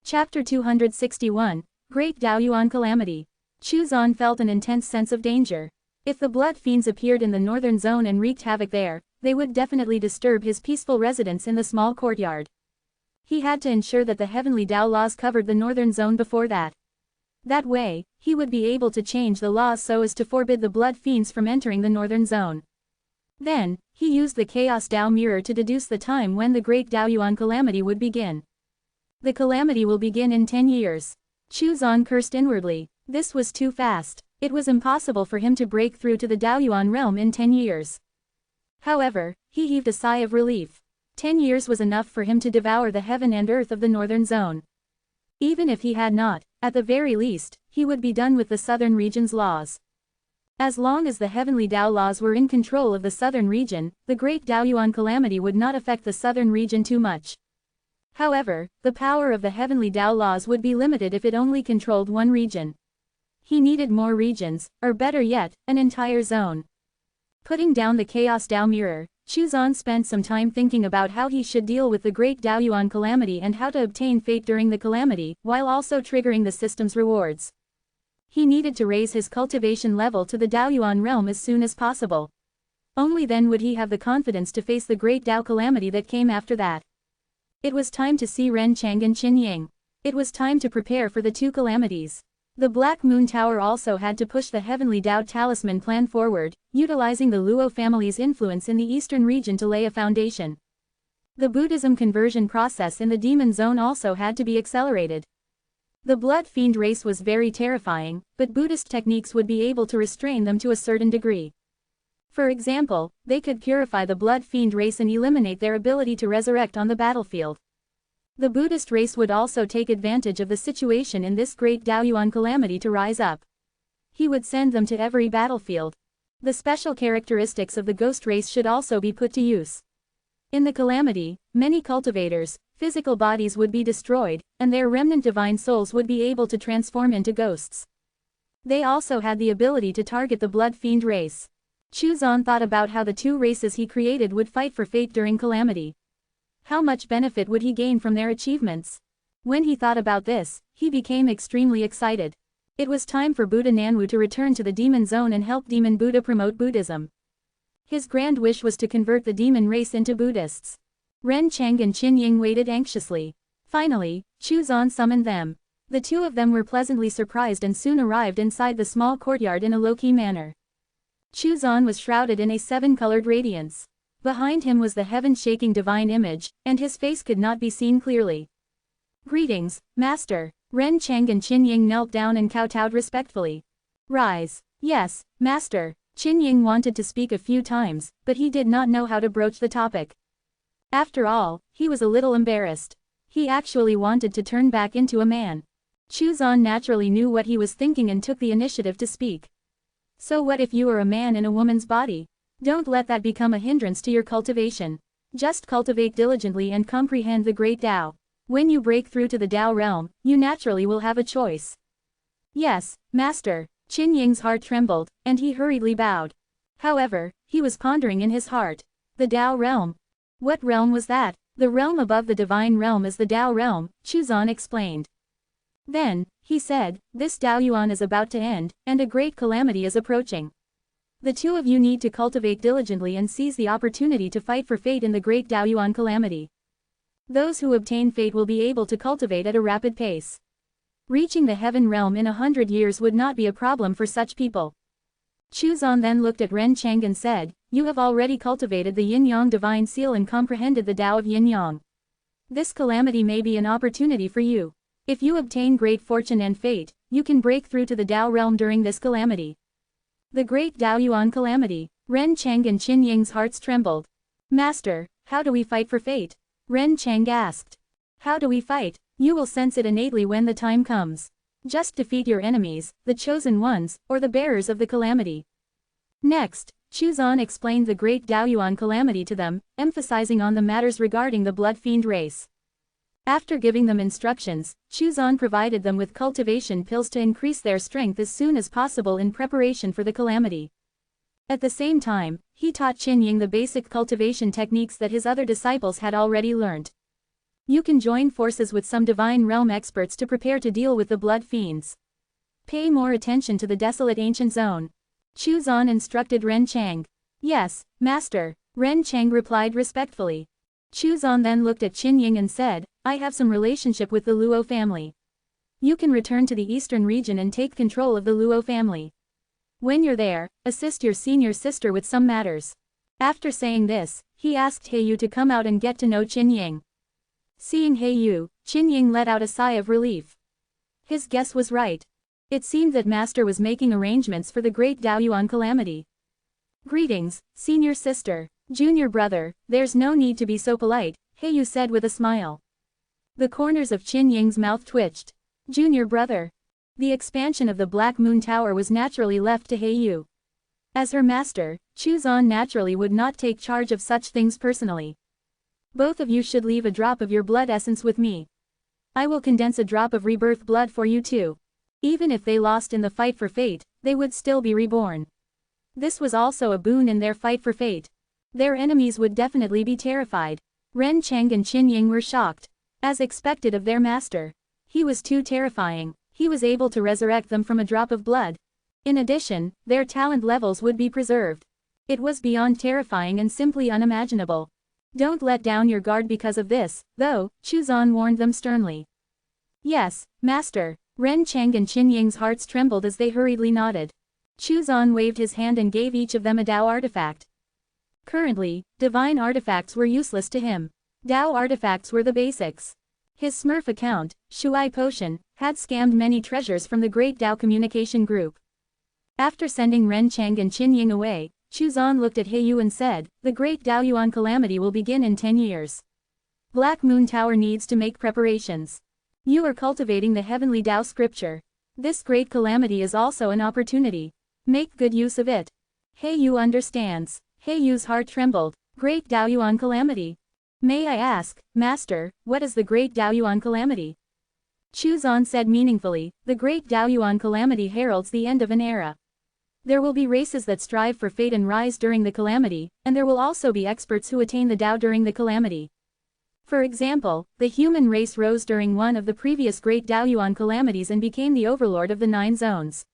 Chapter 261, Great Daoyuan Calamity. Chuzan felt an intense sense of danger. If the blood fiends appeared in the northern zone and wreaked havoc there, they would definitely disturb his peaceful residence in the small courtyard. He had to ensure that the heavenly Dao laws covered the northern zone before that. That way, he would be able to change the laws so as to forbid the blood fiends from entering the northern zone. Then, he used the Chaos Dao mirror to deduce the time when the Great Daoyuan Calamity would begin. The calamity will begin in 10 years. Chuzan cursed inwardly. This was too fast. It was impossible for him to break through to the Daoyuan realm in 10 years. However, he heaved a sigh of relief. 10 years was enough for him to devour the heaven and earth of the northern zone. Even if he had not, at the very least, he would be done with the southern region's laws. As long as the heavenly Dao laws were in control of the southern region, the Great Daoyuan Calamity would not affect the southern region too much. However, the power of the heavenly Dao laws would be limited if it only controlled one region. He needed more regions, or better yet, an entire zone. Putting down the Chaos Dao mirror, Chuzan spent some time thinking about how he should deal with the Great Daoyuan Calamity and how to obtain fate during the calamity, while also triggering the system's rewards. He needed to raise his cultivation level to the Daoyuan realm as soon as possible. Only then would he have the confidence to face the Great Dao Calamity that came after that. It was time to see Ren Chang and Qin Ying. It was time to prepare for the two calamities. The Black Moon Tower also had to push the Heavenly Dao Talisman plan forward, utilizing the Luo family's influence in the eastern region to lay a foundation. The Buddhism conversion process in the demon zone also had to be accelerated. The Blood Fiend race was very terrifying, but Buddhist techniques would be able to restrain them to a certain degree. For example, they could purify the Blood Fiend race and eliminate their ability to resurrect on the battlefield. The Buddhist race would also take advantage of the situation in this Great Daoyuan Calamity to rise up. He would send them to every battlefield. The special characteristics of the ghost race should also be put to use. In the calamity, many cultivators' physical bodies would be destroyed, and their remnant divine souls would be able to transform into ghosts. They also had the ability to target the Blood Fiend race. Chuzan thought about how the two races he created would fight for fate during calamity. How much benefit would he gain from their achievements? When he thought about this, he became extremely excited. It was time for Buddha Nanwu to return to the demon zone and help Demon Buddha promote Buddhism. His grand wish was to convert the demon race into Buddhists. Ren Chang and Qin Ying waited anxiously. Finally, Chuzan summoned them. The two of them were pleasantly surprised and soon arrived inside the small courtyard in a low-key manner. Chuzan was shrouded in a seven-colored radiance. Behind him was the heaven-shaking divine image, and his face could not be seen clearly. "Greetings, Master." Ren Chang and Qin Ying knelt down and kowtowed respectfully. "Rise." "Yes, Master." Qin Ying wanted to speak a few times, but he did not know how to broach the topic. After all, he was a little embarrassed. He actually wanted to turn back into a man. Chuzan naturally knew what he was thinking and took the initiative to speak. "So what if you are a man in a woman's body? Don't let that become a hindrance to your cultivation. Just cultivate diligently and comprehend the Great Dao. When you break through to the Dao realm, you naturally will have a choice." "Yes, Master." Qin Ying's heart trembled, and he hurriedly bowed. However, he was pondering in his heart. The Dao realm? What realm was that? "The realm above the divine realm is the Dao realm," Chuzan explained. Then, he said, "This Daoyuan is about to end, and a great calamity is approaching. The two of you need to cultivate diligently and seize the opportunity to fight for fate in the Great Daoyuan Calamity. Those who obtain fate will be able to cultivate at a rapid pace. Reaching the heaven realm in 100 years would not be a problem for such people." Chuzan then looked at Ren Chang and said, "You have already cultivated the Yin-Yang divine seal and comprehended the Tao of Yin-Yang. This calamity may be an opportunity for you. If you obtain great fortune and fate, you can break through to the Dao realm during this calamity." The Great Daoyuan Calamity. Ren Chang and Qin Ying's hearts trembled. "Master, how do we fight for fate?" Ren Chang asked. "How do we fight? You will sense it innately when the time comes. Just defeat your enemies, the chosen ones, or the bearers of the calamity." Next, Chuzan explained the Great Daoyuan Calamity to them, emphasizing on the matters regarding the Blood Fiend race. After giving them instructions, Chuzan provided them with cultivation pills to increase their strength as soon as possible in preparation for the calamity. At the same time, he taught Qin Ying the basic cultivation techniques that his other disciples had already learned. You can join forces with some divine realm experts to prepare to deal with the blood fiends. Pay more attention to the desolate ancient zone. Chu Zan instructed Ren Chang. Yes, master, Ren Chang replied respectfully. Chu Zan then looked at Qin Ying and said, I have some relationship with the Luo family. You can return to the eastern region and take control of the Luo family. When you're there, assist your senior sister with some matters. After saying this, he asked He Yu to come out and get to know Qin Ying. Seeing He Yu, Qin Ying let out a sigh of relief. His guess was right. It seemed that master was making arrangements for the great Daoyuan calamity. Greetings, senior sister, junior brother, there's no need to be so polite, He Yu said with a smile. The corners of Qin Ying's mouth twitched. Junior brother. The expansion of the Black Moon Tower was naturally left to He Yu. As her master, Chu Zan naturally would not take charge of such things personally. Both of you should leave a drop of your blood essence with me. I will condense a drop of rebirth blood for you too. Even if they lost in the fight for fate, they would still be reborn. This was also a boon in their fight for fate. Their enemies would definitely be terrified. Ren Chang and Qin Ying were shocked. As expected of their master. He was too terrifying, he was able to resurrect them from a drop of blood. In addition, their talent levels would be preserved. It was beyond terrifying and simply unimaginable. Don't let down your guard because of this, though, Chu Zan warned them sternly. Yes, master. Ren Chang and Qin Ying's hearts trembled as they hurriedly nodded. Chu Zan waved his hand and gave each of them a Dao artifact. Currently, divine artifacts were useless to him. Dao artifacts were the basics. His Smurf account, Shuai Potion, had scammed many treasures from the Great Dao Communication Group. After sending Ren Chang and Qin Ying away, Chu Zan looked at He Yu and said, the Great Daoyuan calamity will begin in 10 years. Black Moon Tower needs to make preparations. You are cultivating the heavenly Dao scripture. This great calamity is also an opportunity. Make good use of it. He Yu understands. He Yu's heart trembled. Great Daoyuan calamity. May I ask, master, what is the Great Daoyuan calamity? Chu Zan said meaningfully, the Great Daoyuan calamity heralds the end of an era. There will be races that strive for fate and rise during the calamity, and there will also be experts who attain the Dao during the calamity. For example, the human race rose during one of the previous Great Daoyuan calamities and became the overlord of the 9 zones.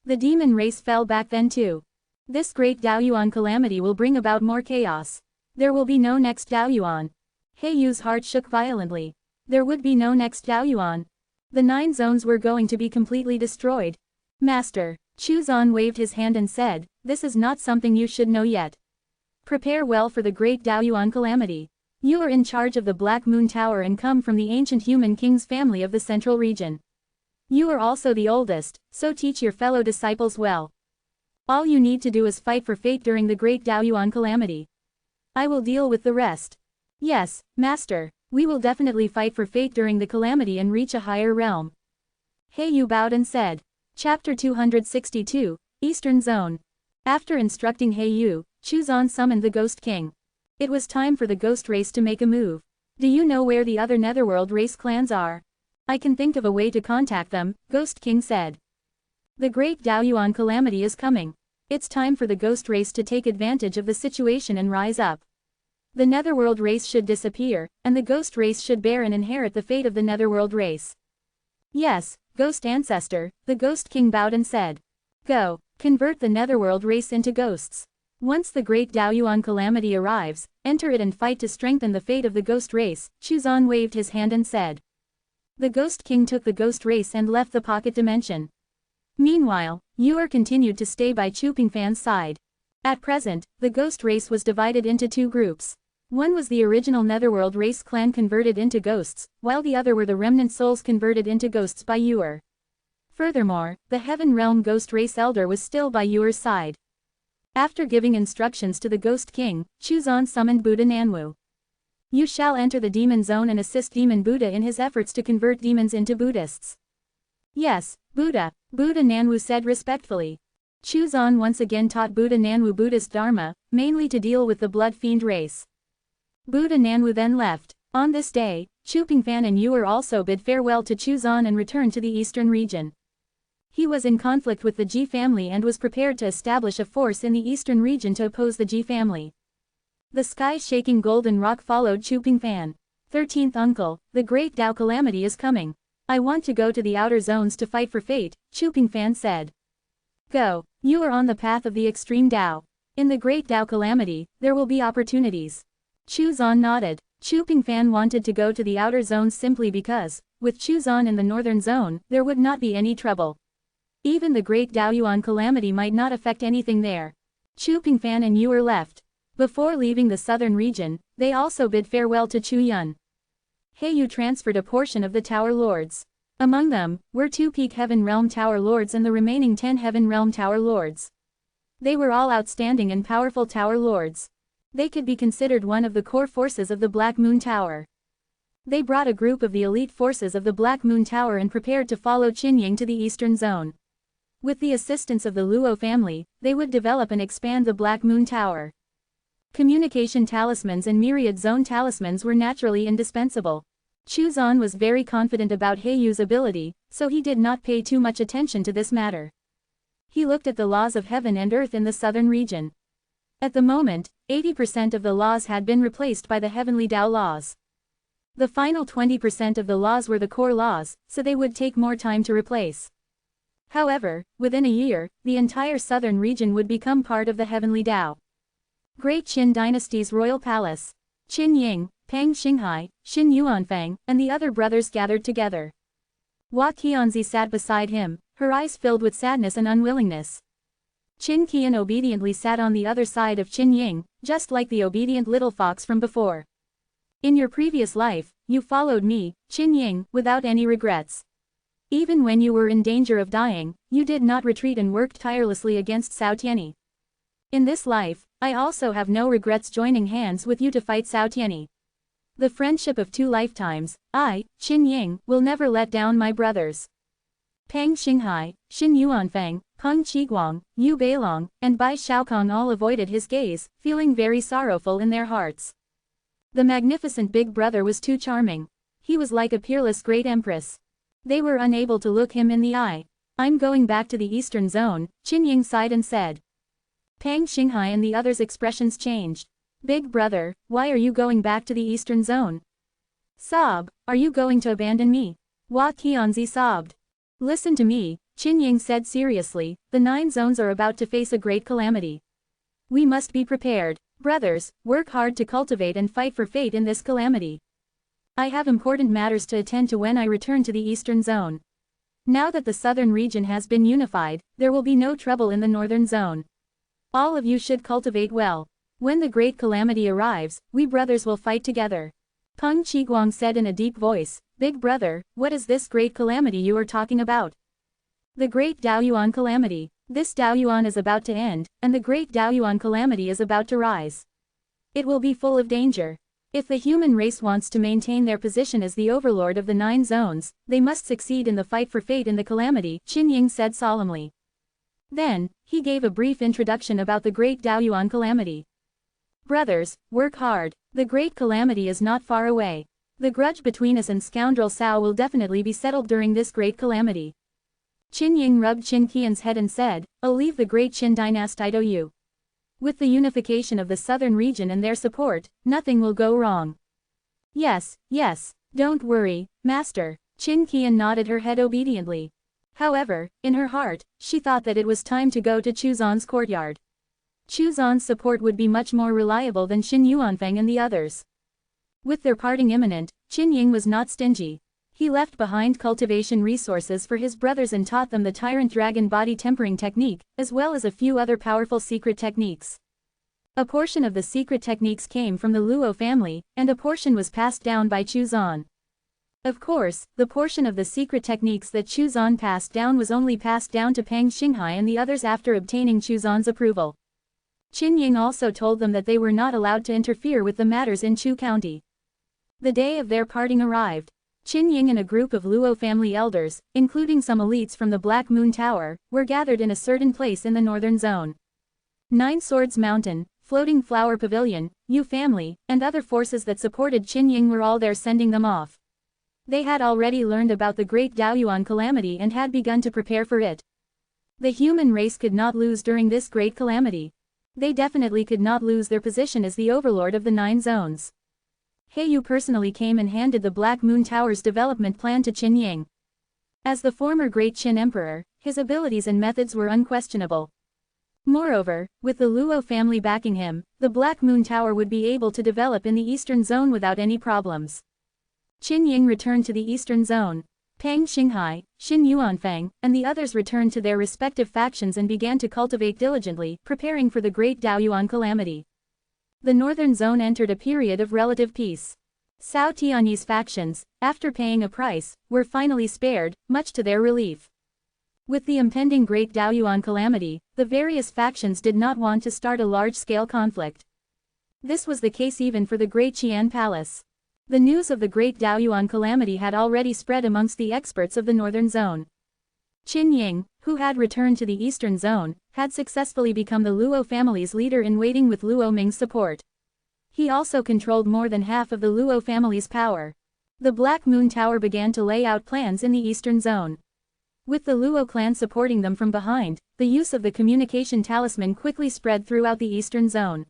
The demon race fell back then too. This Great Daoyuan calamity will bring about more chaos. There will be no next Daoyuan. He Yu's heart shook violently. There would be no next Daoyuan. The 9 zones were going to be completely destroyed. Master, Chu Zan waved his hand and said, this is not something you should know yet. Prepare well for the Great Daoyuan calamity. You are in charge of the Black Moon Tower and come from the ancient human king's family of the central region. You are also the oldest, so teach your fellow disciples well. All you need to do is fight for fate during the Great Daoyuan calamity. I will deal with the rest. Yes, master, we will definitely fight for fate during the calamity and reach a higher realm. He Yu bowed and said. Chapter 262, Eastern Zone. After instructing He Yu, Chu Zan summoned the Ghost King. It was time for the Ghost race to make a move. Do you know where the other Netherworld race clans are? I can think of a way to contact them, Ghost King said. The Great Daoyuan calamity is coming. It's time for the Ghost race to take advantage of the situation and rise up. The Netherworld race should disappear, and the Ghost race should bear and inherit the fate of the Netherworld race. Yes, Ghost Ancestor, the Ghost King bowed and said. Go, convert the Netherworld race into ghosts. Once the Great Daoyuan calamity arrives, enter it and fight to strengthen the fate of the Ghost race, Chu Zan waved his hand and said. The Ghost King took the Ghost race and left the pocket dimension. Meanwhile, Yuer continued to stay by Chu Pingfan's side. At present, the Ghost race was divided into 2 groups. One was the original Netherworld race clan converted into ghosts, while the other were the remnant souls converted into ghosts by Yuer. Furthermore, the Heaven Realm Ghost race elder was still by Yuer's side. After giving instructions to the Ghost King, Chu Zan summoned Buddha Nanwu. You shall enter the demon zone and assist Demon Buddha in his efforts to convert demons into Buddhists. Yes, Buddha, Buddha Nanwu said respectfully. Chu Zan once again taught Buddha Nanwu Buddhist Dharma, mainly to deal with the blood fiend race. Buddha Nanwu then left. On this day, Chu Pingfan and Yuer also bid farewell to Chu Zan and returned to the eastern region. He was in conflict with the Ji family and was prepared to establish a force in the eastern region to oppose the Ji family. The sky-shaking golden rock followed Chu Pingfan. 13th uncle, the great Tao calamity is coming. I want to go to the outer zones to fight for fate, Chu Pingfan said. Go, you are on the path of the extreme Tao. In the great Tao calamity, there will be opportunities. Chu Zan nodded. Chu Pingfan wanted to go to the outer zones simply because, with Chu Zan in the northern zone, there would not be any trouble. Even the great Daoyuan calamity might not affect anything there. Chu Pingfan and Yu were left. Before leaving the southern region, they also bid farewell to Chu Yun. Heiyu transferred a portion of the Tower Lords. Among them, were 2 Peak Heaven Realm Tower Lords and the remaining 10 Heaven Realm Tower Lords. They were all outstanding and powerful Tower Lords. They could be considered one of the core forces of the Black Moon Tower. They brought a group of the elite forces of the Black Moon Tower and prepared to follow Qin Ying to the eastern zone. With the assistance of the Luo family, they would develop and expand the Black Moon Tower. Communication talismans and myriad zone talismans were naturally indispensable. Chu Zan was very confident about Heiyu's ability, so he did not pay too much attention to this matter. He looked at the laws of heaven and earth in the southern region. At the moment, 80% of the laws had been replaced by the heavenly Tao laws. The final 20% of the laws were the core laws, so they would take more time to replace. However, within a year, the entire southern region would become part of the heavenly Tao. Great Qin dynasty's royal palace. Qin Ying, Pang Xinghai, Xin Yuanfang, and the other brothers gathered together. Hua Qianzi sat beside him, her eyes filled with sadness and unwillingness. Qin Qian obediently sat on the other side of Qin Ying, just like the obedient little fox from before. In your previous life, you followed me, Qin Ying, without any regrets. Even when you were in danger of dying, you did not retreat and worked tirelessly against Cao Tianyi. In this life, I also have no regrets joining hands with you to fight Cao Tianyi. The friendship of 2 lifetimes, I, Qin Ying, will never let down my brothers. Pang Xinghai, Xin Yuanfang, Peng Qiguang, Yu Beilong, and Bai Xiaokong all avoided his gaze, feeling very sorrowful in their hearts. The magnificent big brother was too charming. He was like a peerless great empress. They were unable to look him in the eye. I'm going back to the eastern zone, Qin Ying sighed and said. Pang Xinghai and the others' expressions changed. Big brother, why are you going back to the eastern zone? Sob, are you going to abandon me? Hua Qianzi sobbed. Listen to me, Qin Ying said seriously, the 9 zones are about to face a great calamity. We must be prepared. Brothers, work hard to cultivate and fight for fate in this calamity. I have important matters to attend to when I return to the eastern zone. Now that the southern region has been unified, there will be no trouble in the northern zone. All of you should cultivate well. When the great calamity arrives, we brothers will fight together. Peng Qiguang said in a deep voice, Big brother, what is this great calamity you are talking about? The great Daoyuan calamity. This Daoyuan is about to end, and the great Daoyuan calamity is about to rise. It will be full of danger. If the human race wants to maintain their position as the overlord of the 9 zones, they must succeed in the fight for fate in the calamity, Qin Ying said solemnly. Then, he gave a brief introduction about the great Daoyuan calamity. Brothers, work hard. The great calamity is not far away. The grudge between us and scoundrel Cao will definitely be settled during this great calamity. Qin Ying rubbed Qin Qian's head and said, I'll leave the great Qin dynasty to you. With the unification of the southern region and their support, nothing will go wrong. Yes, don't worry, master. Qin Qian nodded her head obediently. However, in her heart, she thought that it was time to go to Chu Zan's courtyard. Chu Zan's support would be much more reliable than Xin Yuanfang and the others. With their parting imminent, Qin Ying was not stingy. He left behind cultivation resources for his brothers and taught them the Tyrant Dragon Body Tempering Technique, as well as a few other powerful secret techniques. A portion of the secret techniques came from the Luo family, and a portion was passed down by Chu Zan. Of course, the portion of the secret techniques that Chu Zan passed down was only passed down to Pang Xinghai and the others after obtaining Chu Zan's approval. Qin Ying also told them that they were not allowed to interfere with the matters in Chu County. The day of their parting arrived. Qin Ying and a group of Luo family elders, including some elites from the Black Moon Tower, were gathered in a certain place in the northern zone. 9 Swords Mountain, Floating Flower Pavilion, Yu family, and other forces that supported Qin Ying were all there sending them off. They had already learned about the great Daoyuan calamity and had begun to prepare for it. The human race could not lose during this great calamity. They definitely could not lose their position as the overlord of the 9 zones. Heiyu personally came and handed the Black Moon Tower's development plan to Qin Ying. As the former Great Qin Emperor, his abilities and methods were unquestionable. Moreover, with the Luo family backing him, the Black Moon Tower would be able to develop in the Eastern Zone without any problems. Qin Ying returned to the Eastern Zone. Pang Xinghai, Xin Yuanfeng, and the others returned to their respective factions and began to cultivate diligently, preparing for the Great Daoyuan calamity. The Northern Zone entered a period of relative peace. Cao Tianyi's factions, after paying a price, were finally spared, much to their relief. With the impending Great Daoyuan calamity, the various factions did not want to start a large-scale conflict. This was the case even for the Great Qian Palace. The news of the Great Daoyuan calamity had already spread amongst the experts of the Northern Zone. Qin Ying, who had returned to the Eastern Zone, had successfully become the Luo family's leader-in-waiting with Luo Ming's support. He also controlled more than half of the Luo family's power. The Black Moon Tower began to lay out plans in the Eastern Zone. With the Luo clan supporting them from behind, the use of the communication talisman quickly spread throughout the Eastern Zone.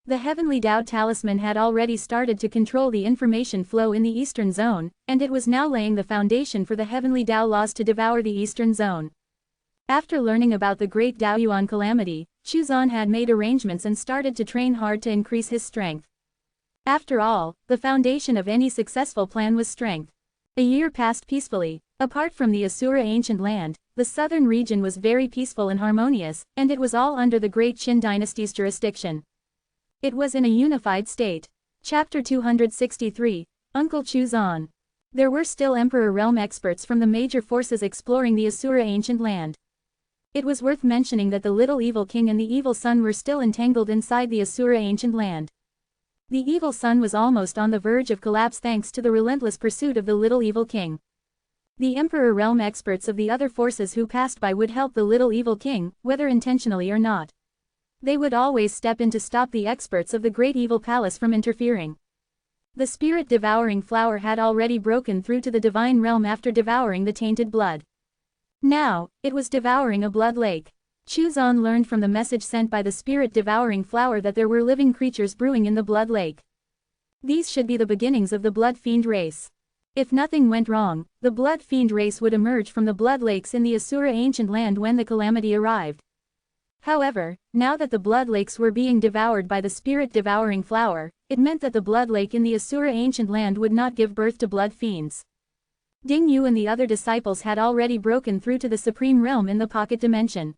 The Heavenly Dao Talisman had already started to control the information flow in the Eastern Zone, and it was now laying the foundation for the Heavenly Dao laws to devour the Eastern Zone. After learning about the Great Daoyuan calamity, Chuzan had made arrangements and started to train hard to increase his strength. After all, the foundation of any successful plan was strength. A year passed peacefully. Apart from the Asura ancient land, the southern region was very peaceful and harmonious, and it was all under the Great Qin dynasty's jurisdiction. It was in a unified state. Chapter 263, Uncle Chuzan. There were still Emperor Realm experts from the major forces exploring the Asura ancient land. It was worth mentioning that the Little Evil King and the Evil Sun were still entangled inside the Asura ancient land. The Evil Sun was almost on the verge of collapse thanks to the relentless pursuit of the Little Evil King. The Emperor Realm experts of the other forces who passed by would help the Little Evil King, whether intentionally or not. They would always step in to stop the experts of the Great Evil Palace from interfering. The spirit-devouring flower had already broken through to the divine realm after devouring the tainted blood. Now, it was devouring a blood lake. Chuzan learned from the message sent by the spirit-devouring flower that there were living creatures brewing in the blood lake. These should be the beginnings of the blood fiend race. If nothing went wrong, the blood fiend race would emerge from the blood lakes in the Asura ancient land when the calamity arrived. However, now that the blood lakes were being devoured by the spirit-devouring flower, it meant that the blood lake in the Asura ancient land would not give birth to blood fiends. Ding Yu and the other disciples had already broken through to the supreme realm in the pocket dimension.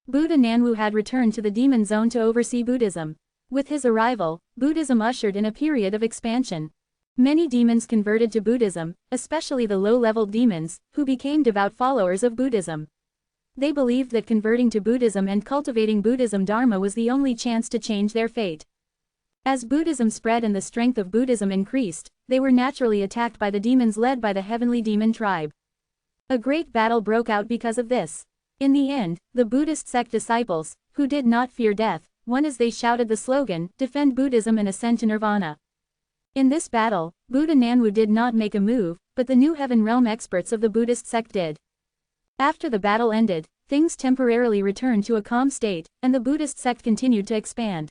Buddha Nanwu had returned to the demon zone to oversee Buddhism. With his arrival, Buddhism ushered in a period of expansion. Many demons converted to Buddhism, especially the low-level demons, who became devout followers of Buddhism. They believed that converting to Buddhism and cultivating Buddhism Dharma was the only chance to change their fate. As Buddhism spread and the strength of Buddhism increased, they were naturally attacked by the demons led by the heavenly demon tribe. A great battle broke out because of this. In the end, the Buddhist sect disciples, who did not fear death, won as they shouted the slogan, "Defend Buddhism and ascend to Nirvana." In this battle, Buddha Nanwu did not make a move, but the new heaven realm experts of the Buddhist sect did. After the battle ended, things temporarily returned to a calm state, and the Buddhist sect continued to expand.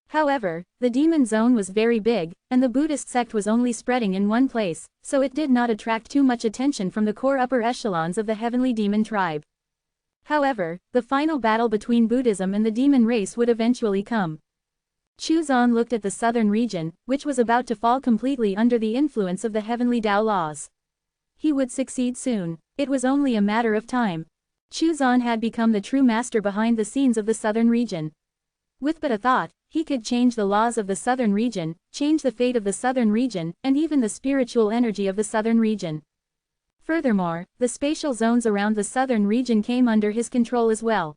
However, the demon zone was very big, and the Buddhist sect was only spreading in one place, so it did not attract too much attention from the core upper echelons of the heavenly demon tribe. However, the final battle between Buddhism and the demon race would eventually come. Chuzan looked at the southern region, which was about to fall completely under the influence of the heavenly Dao laws. He would succeed soon. It was only a matter of time. Chuzan had become the true master behind the scenes of the southern region. With but a thought, he could change the laws of the southern region, change the fate of the southern region, and even the spiritual energy of the southern region. Furthermore, the spatial zones around the southern region came under his control as well.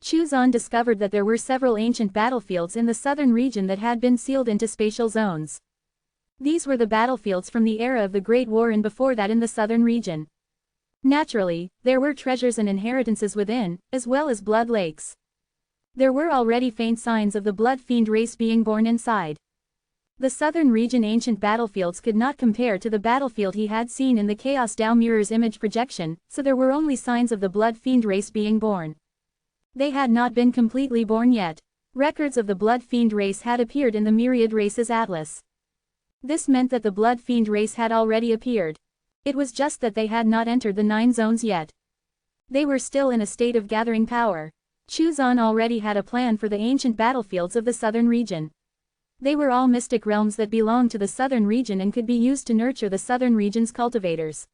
Chuzan discovered that there were several ancient battlefields in the southern region that had been sealed into spatial zones. These were the battlefields from the era of the Great War and before that in the southern region. Naturally, there were treasures and inheritances within, as well as blood lakes. There were already faint signs of the blood fiend race being born inside. The southern region ancient battlefields could not compare to the battlefield he had seen in the Chaos Dao Mirror's image projection, so there were only signs of the blood fiend race being born. They had not been completely born yet. Records of the blood fiend race had appeared in the Myriad Races Atlas. This meant that the Blood Fiend race had already appeared. It was just that they had not entered the 9 zones yet. They were still in a state of gathering power. Chuzan already had a plan for the ancient battlefields of the southern region. They were all mystic realms that belonged to the southern region and could be used to nurture the southern region's cultivators.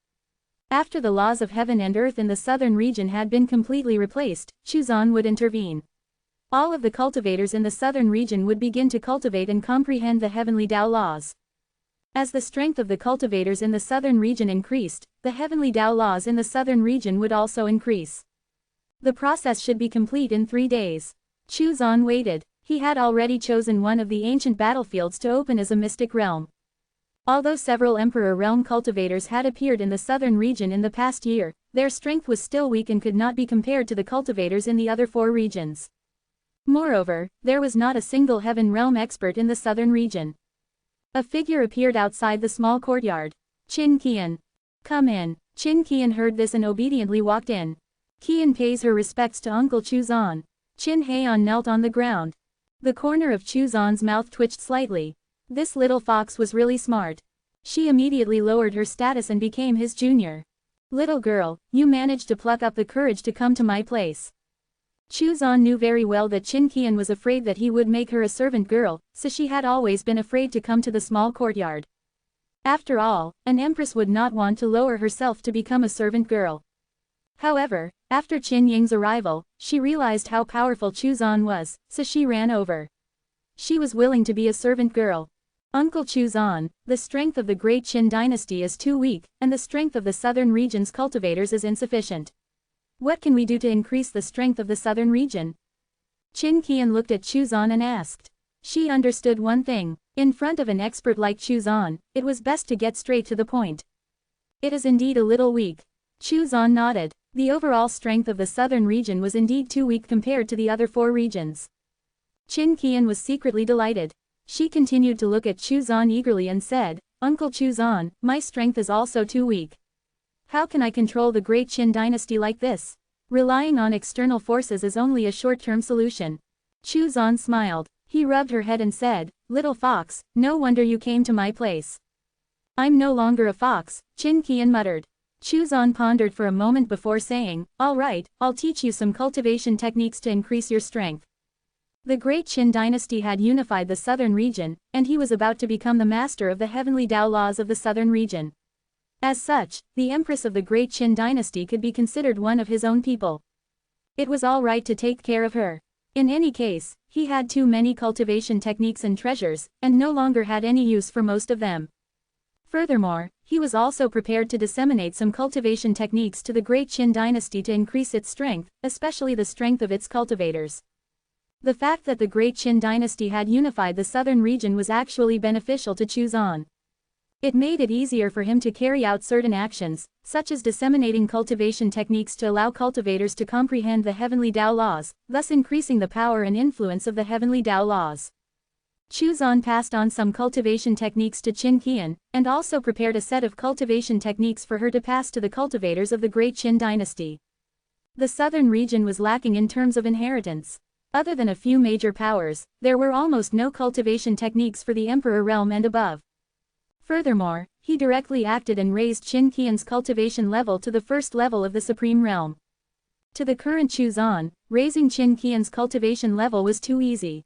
After the laws of heaven and earth in the southern region had been completely replaced, Chuzan would intervene. All of the cultivators in the southern region would begin to cultivate and comprehend the heavenly Tao laws. As the strength of the cultivators in the southern region increased, the heavenly Tao laws in the southern region would also increase. The process should be complete in 3 days. Chuzan waited. He had already chosen one of the ancient battlefields to open as a mystic realm. Although several Emperor Realm cultivators had appeared in the southern region in the past year, their strength was still weak and could not be compared to the cultivators in the other 4 regions. Moreover, there was not a single Heaven Realm expert in the southern region. A figure appeared outside the small courtyard. Qin Qian. Come in. Qin Qian heard this and obediently walked in. Qian pays her respects to Uncle Chuzan. Qin Heian knelt on the ground. The corner of Chuzan's mouth twitched slightly. This little fox was really smart. She immediately lowered her status and became his junior. Little girl, you managed to pluck up the courage to come to my place. Chuzan knew very well that Qin Qian was afraid that he would make her a servant girl, so she had always been afraid to come to the small courtyard. After all, an empress would not want to lower herself to become a servant girl. However, after Qin Ying's arrival, she realized how powerful Chuzan was, so she ran over. She was willing to be a servant girl. Uncle Chuzan, the strength of the great Qin dynasty is too weak, and the strength of the southern region's cultivators is insufficient. What can we do to increase the strength of the southern region? Qin Qian looked at Chuzan and asked. She understood one thing. In front of an expert like Chuzan, it was best to get straight to the point. It is indeed a little weak. Chuzan nodded. The overall strength of the southern region was indeed too weak compared to the other 4 regions. Qin Qian was secretly delighted. She continued to look at Chuzan eagerly and said, Uncle Chuzan, my strength is also too weak. How can I control the great Qin dynasty like this? Relying on external forces is only a short-term solution. Chuzan smiled. He rubbed her head and said, Little fox, no wonder you came to my place. I'm no longer a fox, Qin Qian muttered. Chuzan pondered for a moment before saying, All right, I'll teach you some cultivation techniques to increase your strength. The great Qin dynasty had unified the southern region, and he was about to become the master of the heavenly Tao laws of the southern region. As such, the empress of the great Qin dynasty could be considered one of his own people. It was all right to take care of her. In any case, he had too many cultivation techniques and treasures, and no longer had any use for most of them. Furthermore, he was also prepared to disseminate some cultivation techniques to the great Qin dynasty to increase its strength, especially the strength of its cultivators. The fact that the great Qin dynasty had unified the southern region was actually beneficial to Chuzan. It made it easier for him to carry out certain actions, such as disseminating cultivation techniques to allow cultivators to comprehend the heavenly Tao laws, thus increasing the power and influence of the heavenly Tao laws. Chuzan passed on some cultivation techniques to Qin Qian, and also prepared a set of cultivation techniques for her to pass to the cultivators of the great Qin dynasty. The southern region was lacking in terms of inheritance. Other than a few major powers, there were almost no cultivation techniques for the Emperor realm and above. Furthermore, he directly acted and raised Qin Qian's cultivation level to the first level of the Supreme Realm. To the current Chuzan, raising Qin Qian's cultivation level was too easy.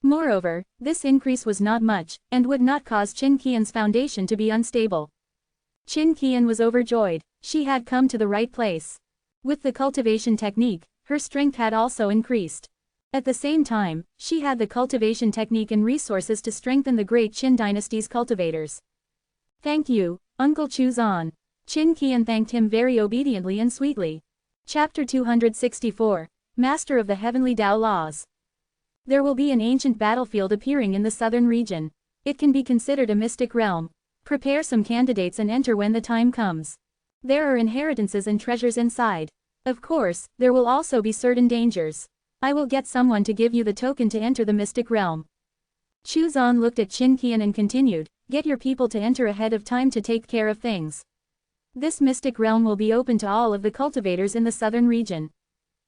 Moreover, this increase was not much, and would not cause Qin Qian's foundation to be unstable. Qin Qian was overjoyed. She had come to the right place. With the cultivation technique, her strength had also increased. At the same time, she had the cultivation technique and resources to strengthen the great Qin dynasty's cultivators. Thank you, Uncle Chuzan. Qin Qian thanked him very obediently and sweetly. Chapter 264, Master of the Heavenly Tao Laws. There will be an ancient battlefield appearing in the southern region. It can be considered a mystic realm. Prepare some candidates and enter when the time comes. There are inheritances and treasures inside. Of course, there will also be certain dangers. I will get someone to give you the token to enter the mystic realm. Chuzan looked at Qin Qian and continued, Get your people to enter ahead of time to take care of things. This mystic realm will be open to all of the cultivators in the southern region.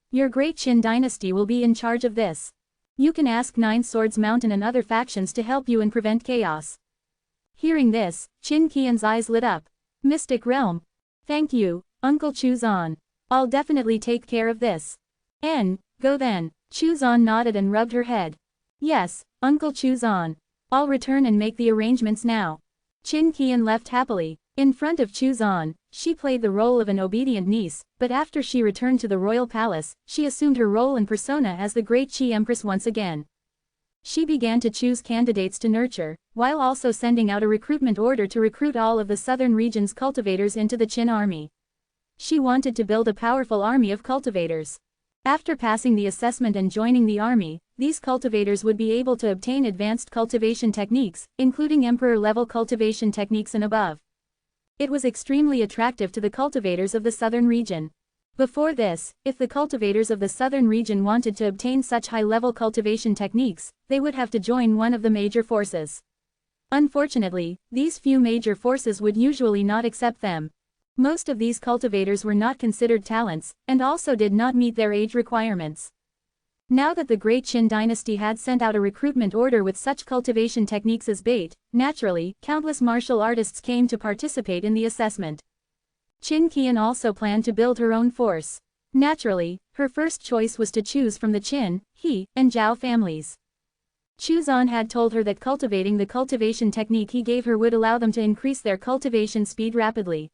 Your great Qin dynasty will be in charge of this. You can ask Nine Swords Mountain and other factions to help you and prevent chaos. Hearing this, Qin Qian's eyes lit up. Mystic Realm. Thank you, Uncle Chuzan. I'll definitely take care of this. Go then. Chuzan nodded and rubbed her head. Yes, Uncle Chuzan. I'll return and make the arrangements now. Qin Qian left happily. In front of Chuzan, she played the role of an obedient niece, but after she returned to the royal palace, she assumed her role and persona as the great Qi Empress once again. She began to choose candidates to nurture, while also sending out a recruitment order to recruit all of the southern region's cultivators into the Qin army. She wanted to build a powerful army of cultivators. After passing the assessment and joining the army, these cultivators would be able to obtain advanced cultivation techniques, including emperor-level cultivation techniques and above. It was extremely attractive to the cultivators of the southern region. Before this, if the cultivators of the southern region wanted to obtain such high-level cultivation techniques, they would have to join one of the major forces. Unfortunately, these few major forces would usually not accept them. Most of these cultivators were not considered talents, and also did not meet their age requirements. Now that the Great Qin dynasty had sent out a recruitment order with such cultivation techniques as bait, naturally, countless martial artists came to participate in the assessment. Qin Qian also planned to build her own force. Naturally, her first choice was to choose from the Qin, He, and Zhao families. Chuzan had told her that cultivating the cultivation technique he gave her would allow them to increase their cultivation speed rapidly.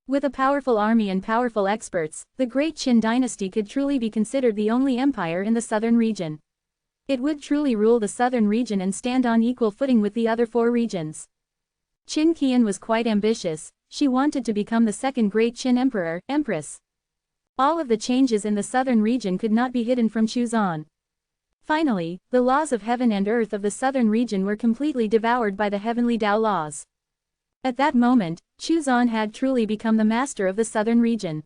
With a powerful army and powerful experts, the Great Qin dynasty could truly be considered the only empire in the southern region. It would truly rule the southern region and stand on equal footing with the other four regions. Qin Qian was quite ambitious. She wanted to become the second Great Qin Emperor, Empress. All of the changes in the southern region could not be hidden from Chuzan. Finally, the laws of heaven and earth of the southern region were completely devoured by the heavenly Tao laws. At that moment, Chuzan had truly become the master of the southern region.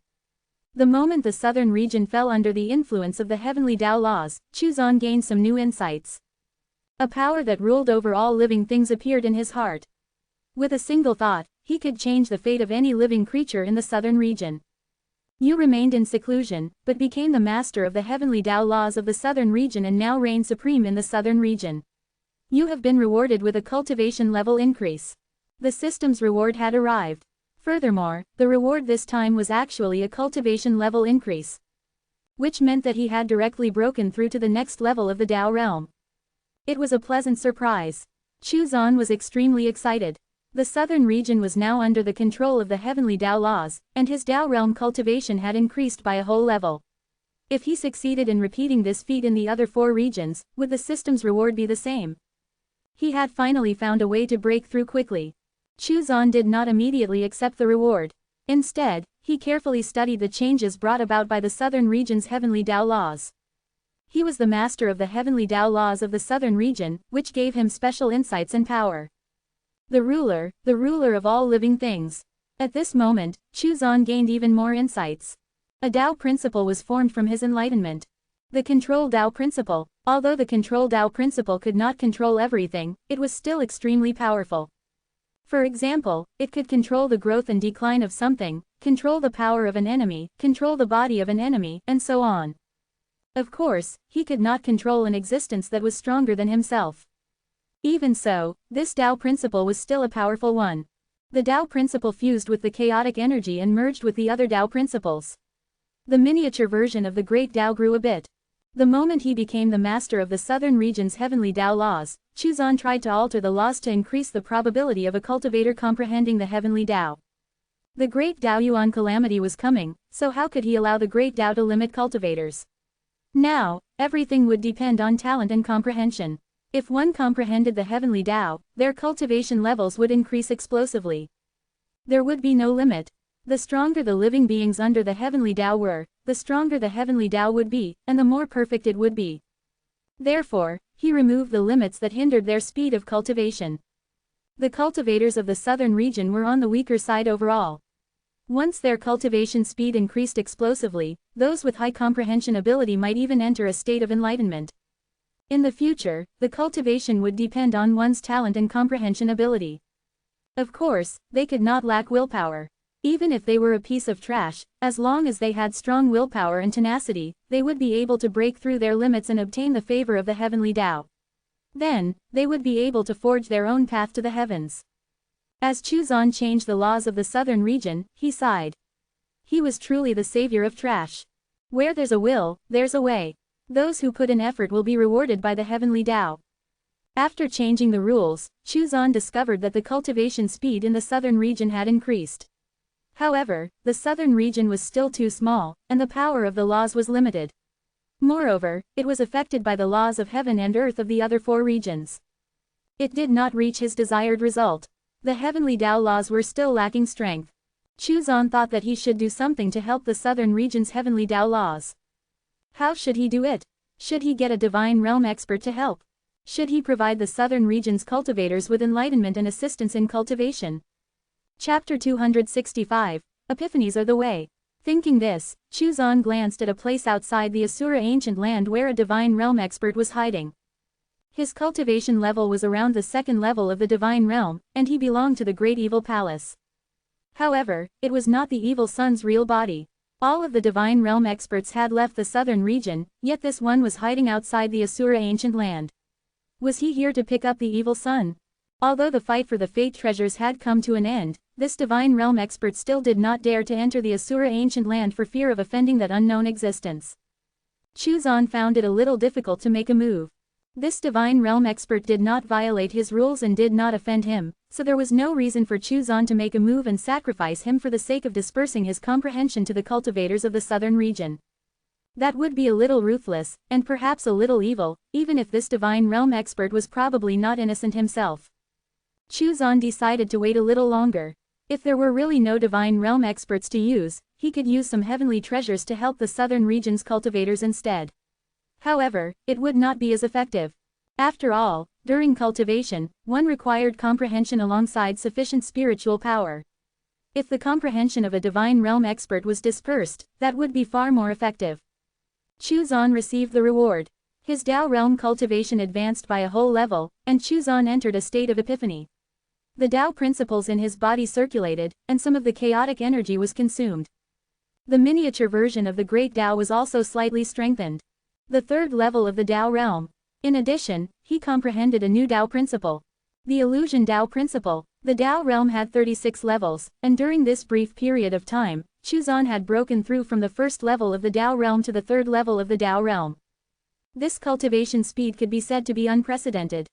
The moment the southern region fell under the influence of the heavenly Tao laws, Chuzan gained some new insights. A power that ruled over all living things appeared in his heart. With a single thought, he could change the fate of any living creature in the southern region. You remained in seclusion, but became the master of the heavenly Tao laws of the southern region and now reign supreme in the southern region. You have been rewarded with a cultivation level increase. The system's reward had arrived. Furthermore, the reward this time was actually a cultivation level increase, which meant that he had directly broken through to the next level of the Tao realm. It was a pleasant surprise. Chuzan was extremely excited. The southern region was now under the control of the heavenly Tao laws, and his Tao realm cultivation had increased by a whole level. If he succeeded in repeating this feat in the other four regions, would the system's reward be the same? He had finally found a way to break through quickly. Chuzan did not immediately accept the reward. Instead, he carefully studied the changes brought about by the southern region's heavenly Tao laws. He was the master of the heavenly Tao laws of the southern region, which gave him special insights and power. The ruler of all living things. At this moment, Chuzan gained even more insights. A Tao principle was formed from his enlightenment. The control Tao principle. Although the control Tao principle could not control everything, it was still extremely powerful. For example, it could control the growth and decline of something, control the power of an enemy, control the body of an enemy, and so on. Of course, he could not control an existence that was stronger than himself. Even so, this Tao principle was still a powerful one. The Tao principle fused with the chaotic energy and merged with the other Tao principles. The miniature version of the great Tao grew a bit. The moment he became the master of the southern region's heavenly Tao laws, Chuzan tried to alter the laws to increase the probability of a cultivator comprehending the heavenly Tao. The great Taoyuan calamity was coming, so how could he allow the great Tao to limit cultivators? Now, everything would depend on talent and comprehension. If one comprehended the heavenly Tao, their cultivation levels would increase explosively. There would be no limit. The stronger the living beings under the heavenly Tao were, the stronger the heavenly Tao would be, and the more perfect it would be. Therefore, he removed the limits that hindered their speed of cultivation. The cultivators of the southern region were on the weaker side overall. Once their cultivation speed increased explosively, those with high comprehension ability might even enter a state of enlightenment. In the future, the cultivation would depend on one's talent and comprehension ability. Of course, they could not lack willpower. Even if they were a piece of trash, as long as they had strong willpower and tenacity, they would be able to break through their limits and obtain the favor of the heavenly Tao. Then, they would be able to forge their own path to the heavens. As Chuzan changed the laws of the southern region, he sighed. He was truly the savior of trash. Where there's a will, there's a way. Those who put in effort will be rewarded by the heavenly Tao. After changing the rules, Chuzan discovered that the cultivation speed in the southern region had increased. However, the southern region was still too small, and the power of the laws was limited. Moreover, it was affected by the laws of heaven and earth of the other 4 regions. It did not reach his desired result. The heavenly Tao laws were still lacking strength. Chuzan thought that he should do something to help the southern region's heavenly Tao laws. How should he do it? Should he get a divine realm expert to help? Should he provide the southern region's cultivators with enlightenment and assistance in cultivation? Chapter 265, Epiphanies are the way. Thinking this, Chuzan glanced at a place outside the Asura ancient land where a divine realm expert was hiding. His cultivation level was around the 2nd level of the divine realm, and he belonged to the great evil palace. However, it was not the evil sun's real body. All of the divine realm experts had left the southern region, yet this one was hiding outside the Asura ancient land. Was he here to pick up the evil sun? Although the fight for the fate treasures had come to an end, this divine realm expert still did not dare to enter the Asura ancient land for fear of offending that unknown existence. Chuzan found it a little difficult to make a move. This divine realm expert did not violate his rules and did not offend him, so there was no reason for Chuzan to make a move and sacrifice him for the sake of dispersing his comprehension to the cultivators of the southern region. That would be a little ruthless, and perhaps a little evil, even if this divine realm expert was probably not innocent himself. Chuzan decided to wait a little longer. If there were really no divine realm experts to use, he could use some heavenly treasures to help the southern region's cultivators instead. However, it would not be as effective. After all, during cultivation, one required comprehension alongside sufficient spiritual power. If the comprehension of a divine realm expert was dispersed, that would be far more effective. Chuzan received the reward. His Tao realm cultivation advanced by a whole level, and Chuzan entered a state of epiphany. The Tao principles in his body circulated, and some of the chaotic energy was consumed. The miniature version of the great Tao was also slightly strengthened. The 3rd level of the Tao realm. In addition, he comprehended a new Tao principle. The illusion Tao principle. The Tao realm had 36 levels, and during this brief period of time, Chuzan had broken through from the 1st level of the Tao realm to the 3rd level of the Tao realm. This cultivation speed could be said to be unprecedented.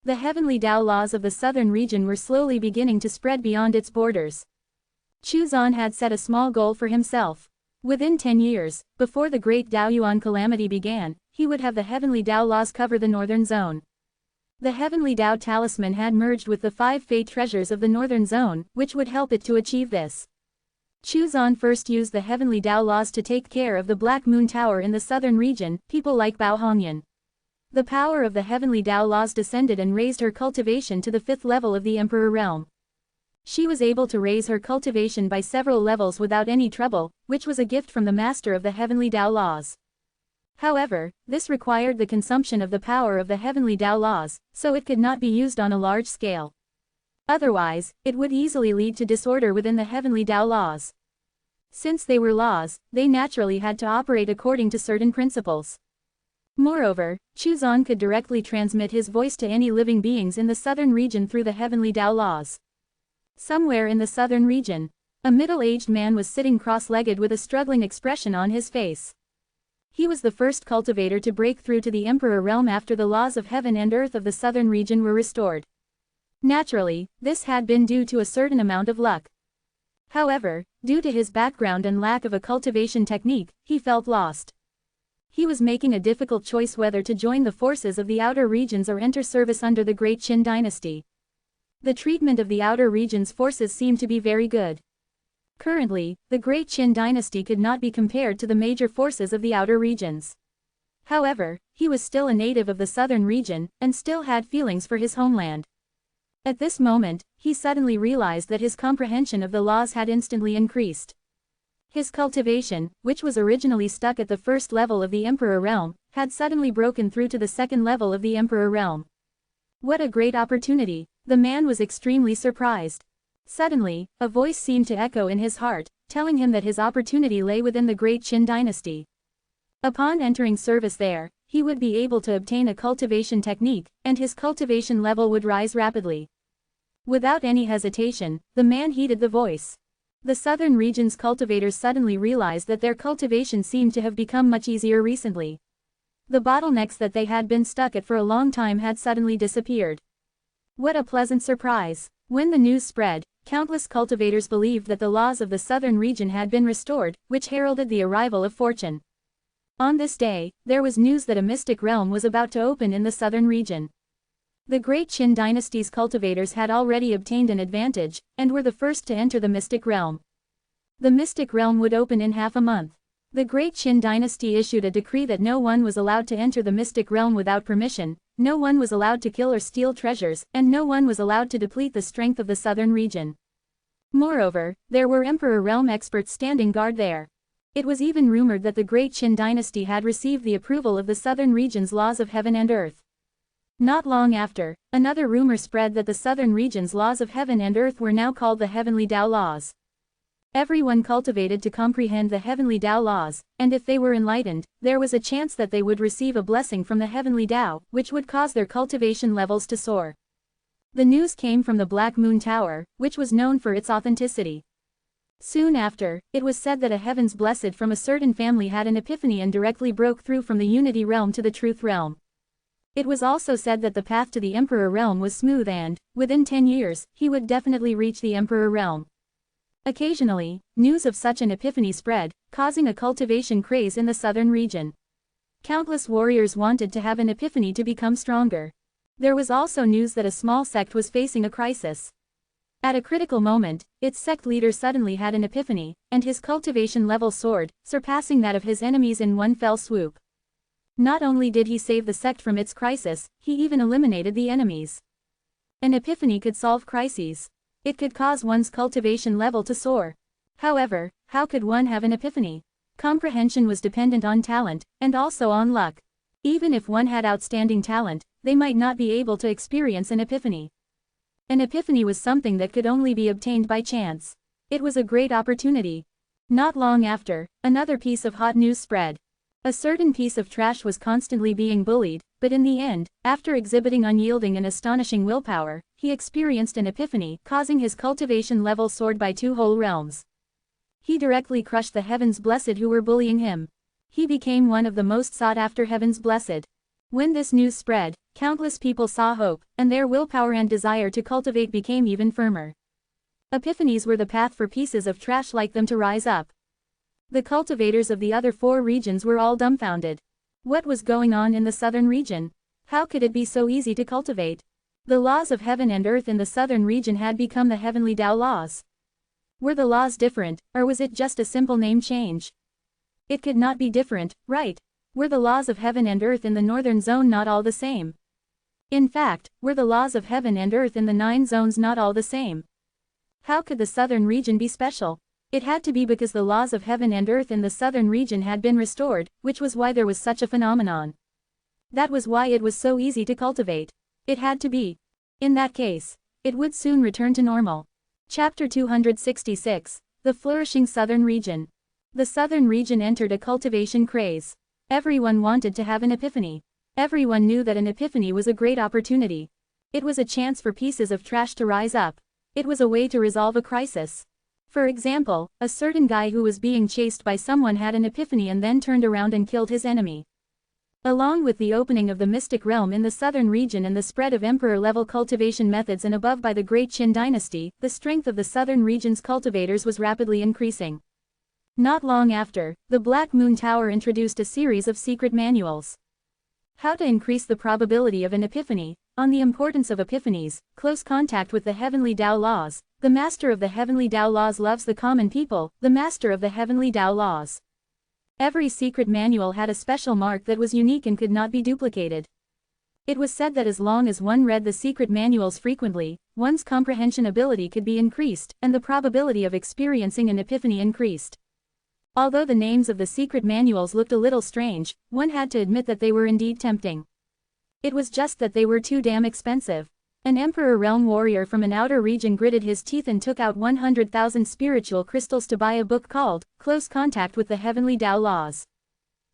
The heavenly Tao laws of the southern region were slowly beginning to spread beyond its borders. Chuzan had set a small goal for himself. Within 10 years, before the Great Daoyuan calamity began, he would have the heavenly Tao laws cover the northern zone. The heavenly Tao talisman had merged with the 5 fate treasures of the northern zone, which would help it to achieve this. Chuzan first used the heavenly Tao laws to take care of the Black Moon Tower in the southern region, people like Bao Hongyan. The power of the heavenly Tao laws descended and raised her cultivation to the 5th level of the Emperor realm. She was able to raise her cultivation by several levels without any trouble, which was a gift from the master of the heavenly Tao laws. However, this required the consumption of the power of the heavenly Tao laws, so it could not be used on a large scale. Otherwise, it would easily lead to disorder within the heavenly Tao laws. Since they were laws, they naturally had to operate according to certain principles. Moreover, Chuzan could directly transmit his voice to any living beings in the southern region through the heavenly Tao laws. Somewhere in the southern region, a middle-aged man was sitting cross-legged with a struggling expression on his face. He was the first cultivator to break through to the Emperor realm after the laws of heaven and earth of the southern region were restored. Naturally, this had been due to a certain amount of luck. However, due to his background and lack of a cultivation technique, he felt lost. He was making a difficult choice whether to join the forces of the outer regions or enter service under the Great Qin dynasty. The treatment of the outer region's forces seemed to be very good. Currently, the Great Qin dynasty could not be compared to the major forces of the outer regions. However, he was still a native of the southern region, and still had feelings for his homeland. At this moment, he suddenly realized that his comprehension of the laws had instantly increased. His cultivation, which was originally stuck at the 1st level of the Emperor realm, had suddenly broken through to the 2nd level of the Emperor realm. What a great opportunity! The man was extremely surprised. Suddenly, a voice seemed to echo in his heart, telling him that his opportunity lay within the Great Qin dynasty. Upon entering service there, he would be able to obtain a cultivation technique, and his cultivation level would rise rapidly. Without any hesitation, the man heeded the voice. The southern region's cultivators suddenly realized that their cultivation seemed to have become much easier recently. The bottlenecks that they had been stuck at for a long time had suddenly disappeared. What a pleasant surprise! When the news spread, countless cultivators believed that the laws of the southern region had been restored, which heralded the arrival of fortune. On this day, there was news that a mystic realm was about to open in the southern region. The great Qin dynasty's cultivators had already obtained an advantage, and were the first to enter the mystic realm. The mystic realm would open in half a month. The great Qin dynasty issued a decree that no one was allowed to enter the mystic realm without permission, no one was allowed to kill or steal treasures, and no one was allowed to deplete the strength of the southern region. Moreover, there were Emperor realm experts standing guard there. It was even rumored that the great Qin dynasty had received the approval of the southern region's laws of heaven and earth. Not long after, another rumor spread that the southern region's laws of heaven and earth were now called the heavenly Tao laws. Everyone cultivated to comprehend the heavenly Tao laws, and if they were enlightened, there was a chance that they would receive a blessing from the heavenly Tao, which would cause their cultivation levels to soar. The news came from the Black Moon Tower, which was known for its authenticity. Soon after, it was said that a heavens blessed from a certain family had an epiphany and directly broke through from the unity realm to the truth realm. It was also said that the path to the Emperor realm was smooth and, within 10 years, he would definitely reach the Emperor realm. Occasionally, news of such an epiphany spread, causing a cultivation craze in the southern region. Countless warriors wanted to have an epiphany to become stronger. There was also news that a small sect was facing a crisis. At a critical moment, its sect leader suddenly had an epiphany, and his cultivation level soared, surpassing that of his enemies in one fell swoop. Not only did he save the sect from its crisis, he even eliminated the enemies. An epiphany could solve crises. It could cause one's cultivation level to soar. However, how could one have an epiphany? Comprehension was dependent on talent, and also on luck. Even if one had outstanding talent, they might not be able to experience an epiphany. An epiphany was something that could only be obtained by chance. It was a great opportunity. Not long after, another piece of hot news spread. A certain piece of trash was constantly being bullied, but in the end, after exhibiting unyielding and astonishing willpower, he experienced an epiphany, causing his cultivation level soared by 2 whole realms. He directly crushed the heavens blessed who were bullying him. He became one of the most sought-after heavens blessed. When this news spread, countless people saw hope, and their willpower and desire to cultivate became even firmer. Epiphanies were the path for pieces of trash like them to rise up. The cultivators of the other 4 regions were all dumbfounded. What was going on in the southern region? How could it be so easy to cultivate? The laws of heaven and earth in the southern region had become the heavenly Tao laws. Were the laws different, or was it just a simple name change? It could not be different, right? Were the laws of heaven and earth in the northern zone not all the same? In fact, were the laws of heaven and earth in the 9 zones not all the same? How could the southern region be special? It had to be because the laws of heaven and earth in the southern region had been restored, which was why there was such a phenomenon. That was why it was so easy to cultivate. It had to be. In that case, it would soon return to normal. Chapter 266, The Flourishing Southern Region. The southern region entered a cultivation craze. Everyone wanted to have an epiphany. Everyone knew that an epiphany was a great opportunity. It was a chance for pieces of trash to rise up. It was a way to resolve a crisis. For example, a certain guy who was being chased by someone had an epiphany and then turned around and killed his enemy. Along with the opening of the mystic realm in the southern region and the spread of emperor-level cultivation methods and above by the great Qin dynasty, the strength of the southern region's cultivators was rapidly increasing. Not long after, the Black Moon Tower introduced a series of secret manuals. How to increase the probability of an epiphany, on the importance of epiphanies, close contact with the heavenly Tao laws, the master of the heavenly Tao laws loves the common people, the master of the heavenly Tao laws. Every secret manual had a special mark that was unique and could not be duplicated. It was said that as long as one read the secret manuals frequently, one's comprehension ability could be increased, and the probability of experiencing an epiphany increased. Although the names of the secret manuals looked a little strange, one had to admit that they were indeed tempting. It was just that they were too damn expensive. An Emperor Realm warrior from an outer region gritted his teeth and took out 100,000 spiritual crystals to buy a book called Close Contact with the Heavenly Tao Laws.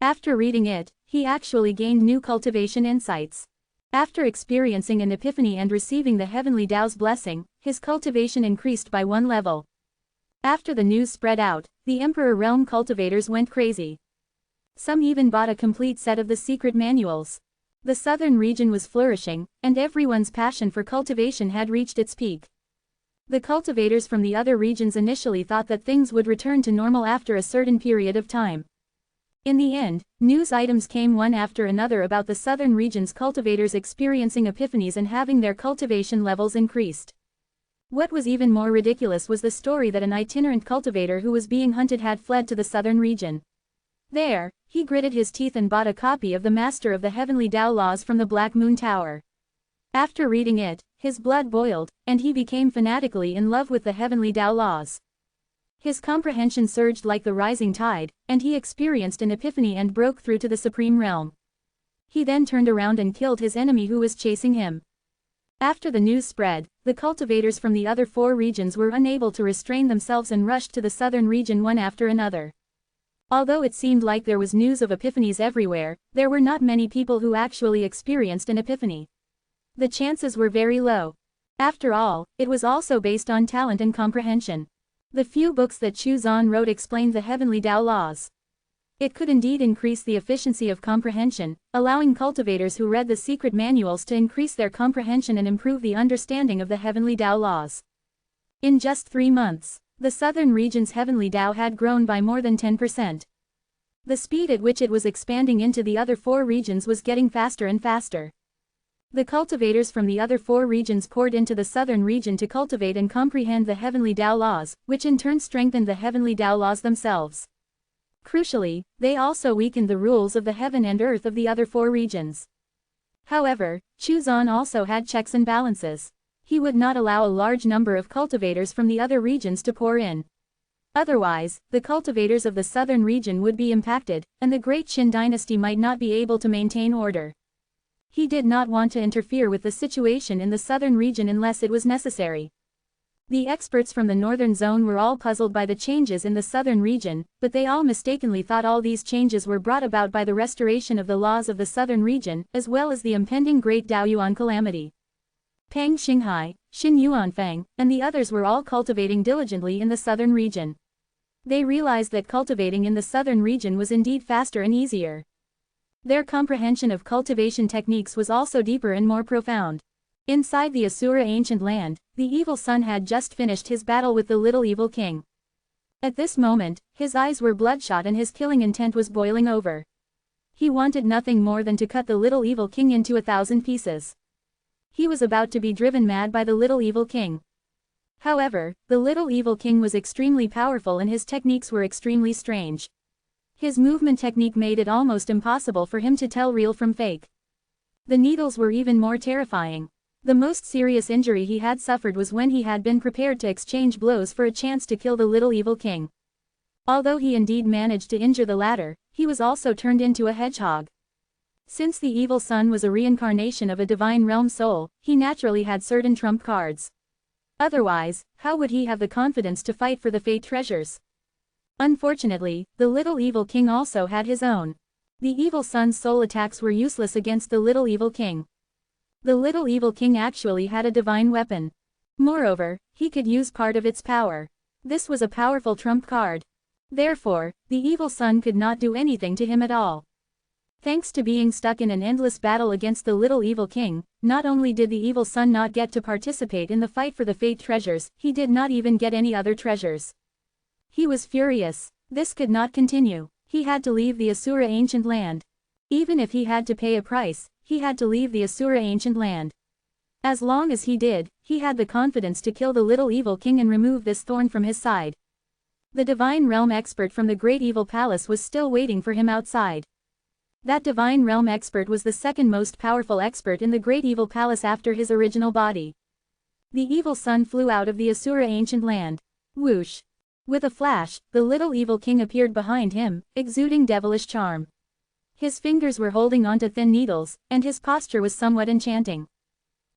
After reading it, he actually gained new cultivation insights. After experiencing an epiphany and receiving the heavenly Tao's blessing, his cultivation increased by one level. After the news spread out, the Emperor Realm cultivators went crazy. Some even bought a complete set of the secret manuals. The southern region was flourishing, and everyone's passion for cultivation had reached its peak. The cultivators from the other regions initially thought that things would return to normal after a certain period of time. In the end, news items came one after another about the southern region's cultivators experiencing epiphanies and having their cultivation levels increased. What was even more ridiculous was the story that an itinerant cultivator who was being hunted had fled to the southern region. There, he gritted his teeth and bought a copy of the Master of the Heavenly Tao Laws from the Black Moon Tower. After reading it, his blood boiled, and he became fanatically in love with the Heavenly Tao Laws. His comprehension surged like the rising tide, and he experienced an epiphany and broke through to the Supreme Realm. He then turned around and killed his enemy who was chasing him. After the news spread, the cultivators from the other 4 regions were unable to restrain themselves and rushed to the southern region one after another. Although it seemed like there was news of epiphanies everywhere, there were not many people who actually experienced an epiphany. The chances were very low. After all, it was also based on talent and comprehension. The few books that Chu Zan wrote explained the Heavenly Tao Laws. It could indeed increase the efficiency of comprehension, allowing cultivators who read the secret manuals to increase their comprehension and improve the understanding of the Heavenly Tao Laws. In just 3 months, the southern region's Heavenly Tao had grown by more than 10%. The speed at which it was expanding into the other 4 regions was getting faster and faster. The cultivators from the other 4 regions poured into the southern region to cultivate and comprehend the Heavenly Tao Laws, which in turn strengthened the Heavenly Tao Laws themselves. Crucially, they also weakened the rules of the heaven and earth of the other 4 regions. However, Chu Zan also had checks and balances. He would not allow a large number of cultivators from the other regions to pour in. Otherwise, the cultivators of the southern region would be impacted, and the great Qin dynasty might not be able to maintain order. He did not want to interfere with the situation in the southern region unless it was necessary. The experts from the northern zone were all puzzled by the changes in the southern region, but they all mistakenly thought all these changes were brought about by the restoration of the laws of the southern region, as well as the impending Great Daoyuan calamity. Pang Xinghai, Xin Yuanfang, and the others were all cultivating diligently in the southern region. They realized that cultivating in the southern region was indeed faster and easier. Their comprehension of cultivation techniques was also deeper and more profound. Inside the Asura ancient land, the evil son had just finished his battle with the little evil king. At this moment, his eyes were bloodshot and his killing intent was boiling over. He wanted nothing more than to cut the little evil king into 1,000 pieces. He was about to be driven mad by the little evil king. However, the little evil king was extremely powerful and his techniques were extremely strange. His movement technique made it almost impossible for him to tell real from fake. The needles were even more terrifying. The most serious injury he had suffered was when he had been prepared to exchange blows for a chance to kill the little evil king. Although he indeed managed to injure the latter, he was also turned into a hedgehog. Since the evil son was a reincarnation of a divine realm soul, he naturally had certain trump cards. Otherwise, how would he have the confidence to fight for the fate treasures? Unfortunately, the little evil king also had his own. The evil son's soul attacks were useless against the little evil king. The little evil king actually had a divine weapon. Moreover, he could use part of its power. This was a powerful trump card. Therefore, the evil son could not do anything to him at all. Thanks to being stuck in an endless battle against the little evil king, not only did the evil son not get to participate in the fight for the fate treasures, he did not even get any other treasures. He was furious. This could not continue. He had to leave the Asura ancient land. Even if he had to pay a price, he had to leave the Asura ancient land. As long as he did, he had the confidence to kill the little evil king and remove this thorn from his side. The divine realm expert from the great evil palace was still waiting for him outside. That divine realm expert was the second most powerful expert in the great evil palace after his original body. The evil son flew out of the Asura ancient land. Whoosh! With a flash, the little evil king appeared behind him, exuding devilish charm. His fingers were holding onto thin needles, and his posture was somewhat enchanting.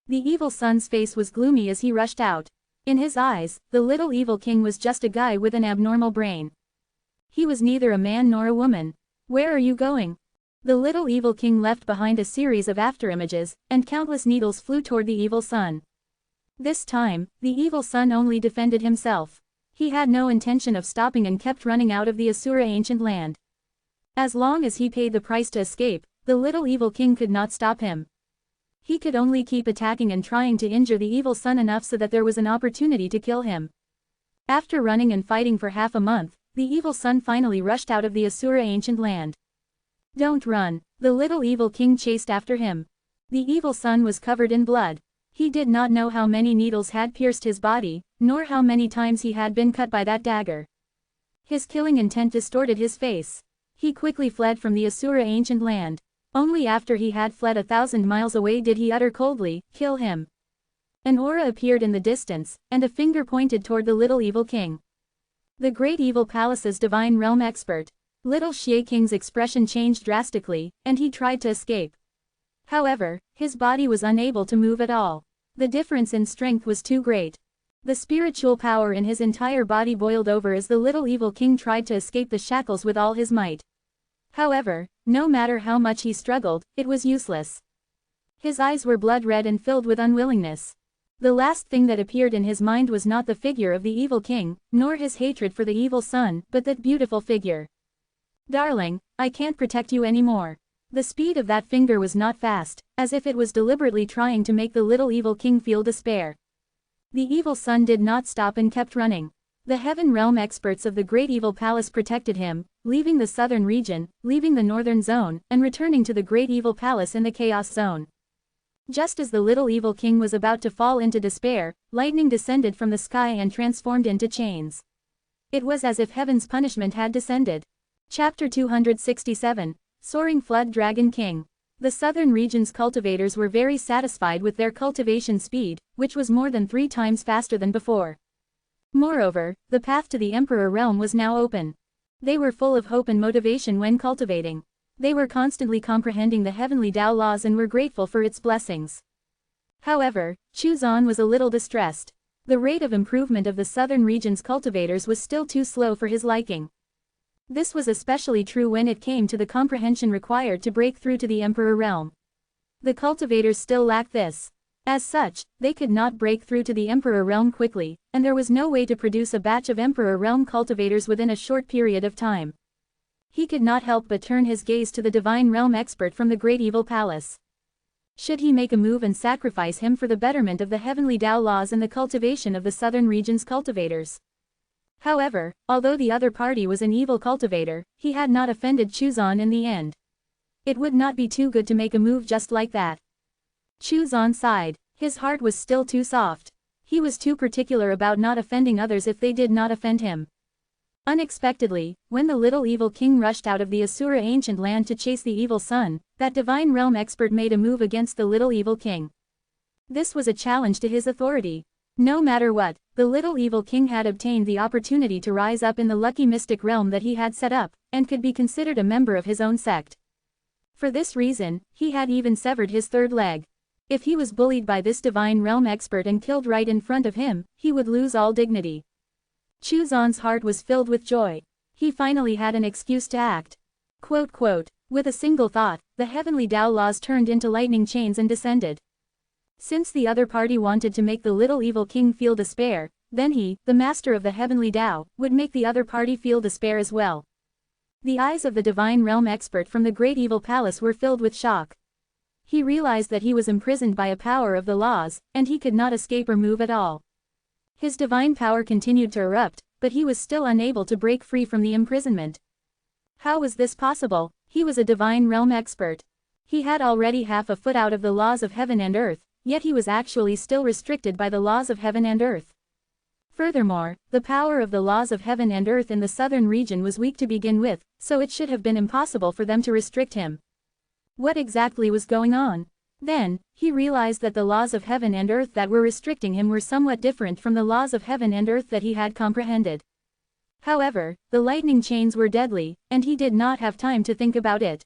The evil son's face was gloomy as he rushed out. In his eyes, the little evil king was just a guy with an abnormal brain. He was neither a man nor a woman. "Where are you going?" The little evil king left behind a series of afterimages, and countless needles flew toward the evil son. This time, the evil son only defended himself. He had no intention of stopping and kept running out of the Asura ancient land. As long as he paid the price to escape, the little evil king could not stop him. He could only keep attacking and trying to injure the evil son enough so that there was an opportunity to kill him. After running and fighting for half a month, the evil son finally rushed out of the Asura ancient land. "Don't run," the little evil king chased after him. The evil son was covered in blood. He did not know how many needles had pierced his body, nor how many times he had been cut by that dagger. His killing intent distorted his face. He quickly fled from the Asura ancient land. Only after he had fled 1,000 miles away did he utter coldly, "Kill him." An aura appeared in the distance, and a finger pointed toward the little evil king. The great evil palace's divine realm expert. Little Xie King's expression changed drastically, and he tried to escape. However, his body was unable to move at all. The difference in strength was too great. The spiritual power in his entire body boiled over as the little evil king tried to escape the shackles with all his might. However, no matter how much he struggled, it was useless. His eyes were blood red and filled with unwillingness. The last thing that appeared in his mind was not the figure of the evil king, nor his hatred for the evil son, but that beautiful figure. "Darling, I can't protect you anymore." The speed of that finger was not fast, as if it was deliberately trying to make the little evil king feel despair. The evil son did not stop and kept running. The heaven realm experts of the great evil palace protected him, leaving the southern region, leaving the northern zone, and returning to the great evil palace in the chaos zone. Just as the little evil king was about to fall into despair, lightning descended from the sky and transformed into chains. It was as if heaven's punishment had descended. Chapter 267, Soaring Flood Dragon King. The southern region's cultivators were very satisfied with their cultivation speed, which was more than 3 times faster than before. Moreover, the path to the Emperor realm was now open. They were full of hope and motivation when cultivating. They were constantly comprehending the heavenly Tao laws and were grateful for its blessings. However, Chuzan was a little distressed. The rate of improvement of the southern region's cultivators was still too slow for his liking. This was especially true when it came to the comprehension required to break through to the Emperor realm. The cultivators still lacked this. As such, they could not break through to the Emperor realm quickly, and there was no way to produce a batch of Emperor realm cultivators within a short period of time. He could not help but turn his gaze to the divine realm expert from the great evil palace. Should he make a move and sacrifice him for the betterment of the heavenly Tao laws and the cultivation of the southern region's cultivators? However, although the other party was an evil cultivator, he had not offended Chuzan in the end. It would not be too good to make a move just like that. Chuzan sighed. His heart was still too soft. He was too particular about not offending others if they did not offend him. Unexpectedly, when the little evil king rushed out of the Asura ancient land to chase the evil son, that divine realm expert made a move against the little evil king. This was a challenge to his authority. No matter what, the little evil king had obtained the opportunity to rise up in the lucky mystic realm that he had set up, and could be considered a member of his own sect. For this reason, he had even severed his third leg. If he was bullied by this divine realm expert and killed right in front of him, he would lose all dignity. Chuzan's heart was filled with joy. He finally had an excuse to act. With a single thought, the heavenly Tao laws turned into lightning chains and descended. Since the other party wanted to make the little evil king feel despair, then he, the master of the heavenly Tao, would make the other party feel despair as well. The eyes of the divine realm expert from the great evil palace were filled with shock. He realized that he was imprisoned by a power of the laws, and he could not escape or move at all. His divine power continued to erupt, but he was still unable to break free from the imprisonment. How was this possible? He was a divine realm expert. He had already half a foot out of the laws of heaven and earth, yet he was actually still restricted by the laws of heaven and earth. Furthermore, the power of the laws of heaven and earth in the southern region was weak to begin with, so it should have been impossible for them to restrict him. What exactly was going on? Then, he realized that the laws of heaven and earth that were restricting him were somewhat different from the laws of heaven and earth that he had comprehended. However, the lightning chains were deadly, and he did not have time to think about it.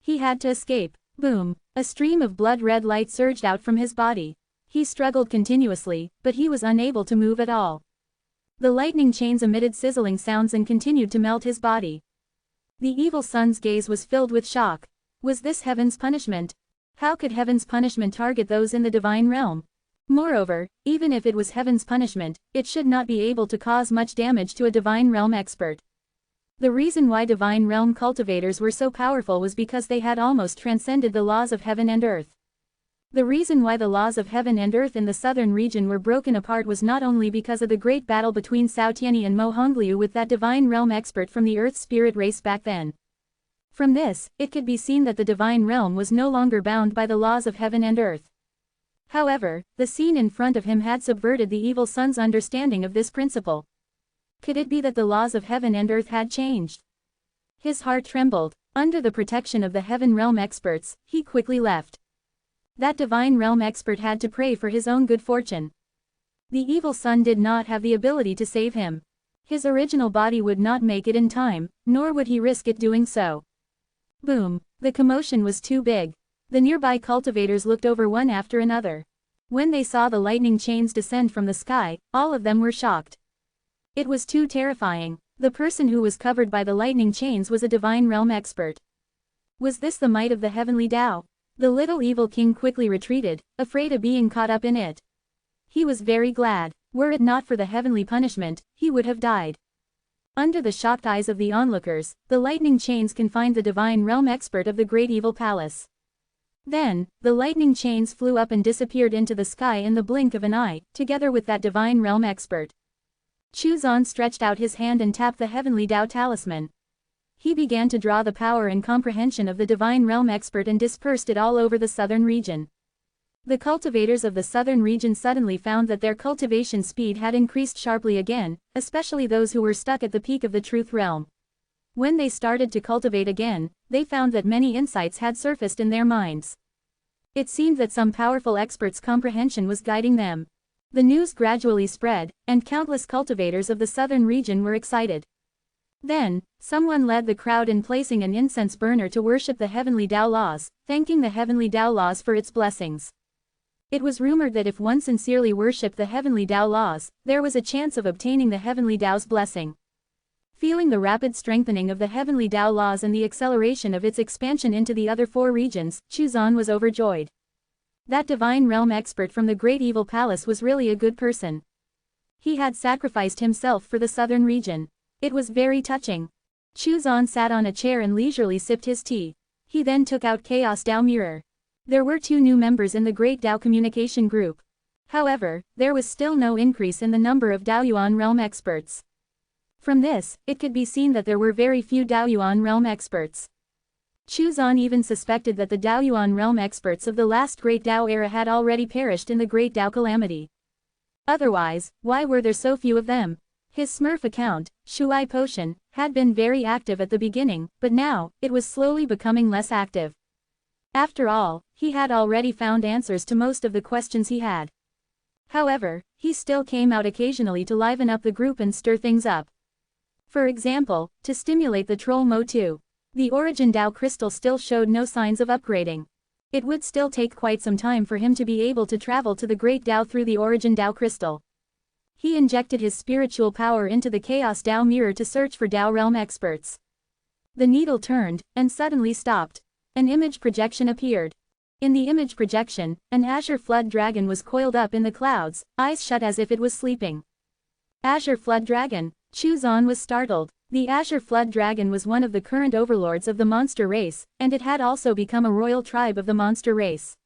He had to escape. Boom! A stream of blood-red light surged out from his body. He struggled continuously, but he was unable to move at all. The lightning chains emitted sizzling sounds and continued to melt his body. The evil son's gaze was filled with shock. Was this heaven's punishment? How could heaven's punishment target those in the divine realm? Moreover, even if it was heaven's punishment, it should not be able to cause much damage to a divine realm expert. The reason why divine realm cultivators were so powerful was because they had almost transcended the laws of heaven and earth. The reason why the laws of heaven and earth in the southern region were broken apart was not only because of the great battle between Cao Tianyi and Mo Hongliu with that divine realm expert from the earth spirit race back then. From this, it could be seen that the divine realm was no longer bound by the laws of heaven and earth. However, the scene in front of him had subverted the evil son's understanding of this principle. Could it be that the laws of heaven and earth had changed? His heart trembled. Under the protection of the heaven realm experts, he quickly left. That divine realm expert had to pray for his own good fortune. The evil son did not have the ability to save him. His original body would not make it in time, nor would he risk it doing so. Boom! The commotion was too big. The nearby cultivators looked over one after another. When they saw the lightning chains descend from the sky, all of them were shocked. It was too terrifying. The person who was covered by the lightning chains was a divine realm expert. Was this the might of the heavenly Tao? The little evil king quickly retreated, afraid of being caught up in it. He was very glad. Were it not for the heavenly punishment, he would have died. Under the shocked eyes of the onlookers, the lightning chains confined the divine realm expert of the great evil palace. Then, the lightning chains flew up and disappeared into the sky in the blink of an eye, together with that divine realm expert. Chu Zan stretched out his hand and tapped the heavenly Tao talisman. He began to draw the power and comprehension of the divine realm expert and dispersed it all over the southern region. The cultivators of the southern region suddenly found that their cultivation speed had increased sharply again, especially those who were stuck at the peak of the truth realm. When they started to cultivate again, they found that many insights had surfaced in their minds. It seemed that some powerful expert's comprehension was guiding them. The news gradually spread, and countless cultivators of the southern region were excited. Then, someone led the crowd in placing an incense burner to worship the heavenly Tao laws, thanking the heavenly Tao laws for its blessings. It was rumored that if one sincerely worshipped the heavenly Tao laws, there was a chance of obtaining the heavenly Tao's blessing. Feeling the rapid strengthening of the heavenly Tao laws and the acceleration of its expansion into the other four regions, Chu Zan was overjoyed. That divine realm expert from the great evil palace was really a good person. He had sacrificed himself for the southern region. It was very touching. Chu Zan sat on a chair and leisurely sipped his tea. He then took out Chaos Tao Mirror. There were 2 new members in the Great Tao Communication Group. However, there was still no increase in the number of Daoyuan realm experts. From this, it could be seen that there were very few Daoyuan realm experts. Chu Zan even suspected that the Daoyuan realm experts of the last Great Tao era had already perished in the Great Tao Calamity. Otherwise, why were there so few of them? His Smurf account, Shuai Potion, had been very active at the beginning, but now, it was slowly becoming less active. After all, he had already found answers to most of the questions he had. However, he still came out occasionally to liven up the group and stir things up. For example, to stimulate the Troll Mo 2. The Origin Tao crystal still showed no signs of upgrading. It would still take quite some time for him to be able to travel to the Great Tao through the Origin Tao crystal. He injected his spiritual power into the Chaos Tao Mirror to search for Tao realm experts. The needle turned, and suddenly stopped. An image projection appeared. In the image projection, an azure flood dragon was coiled up in the clouds, eyes shut as if it was sleeping. Azure flood dragon. Chu Zan was startled. The azure flood dragon was one of the current overlords of the monster race, and it had also become a royal tribe of the monster race.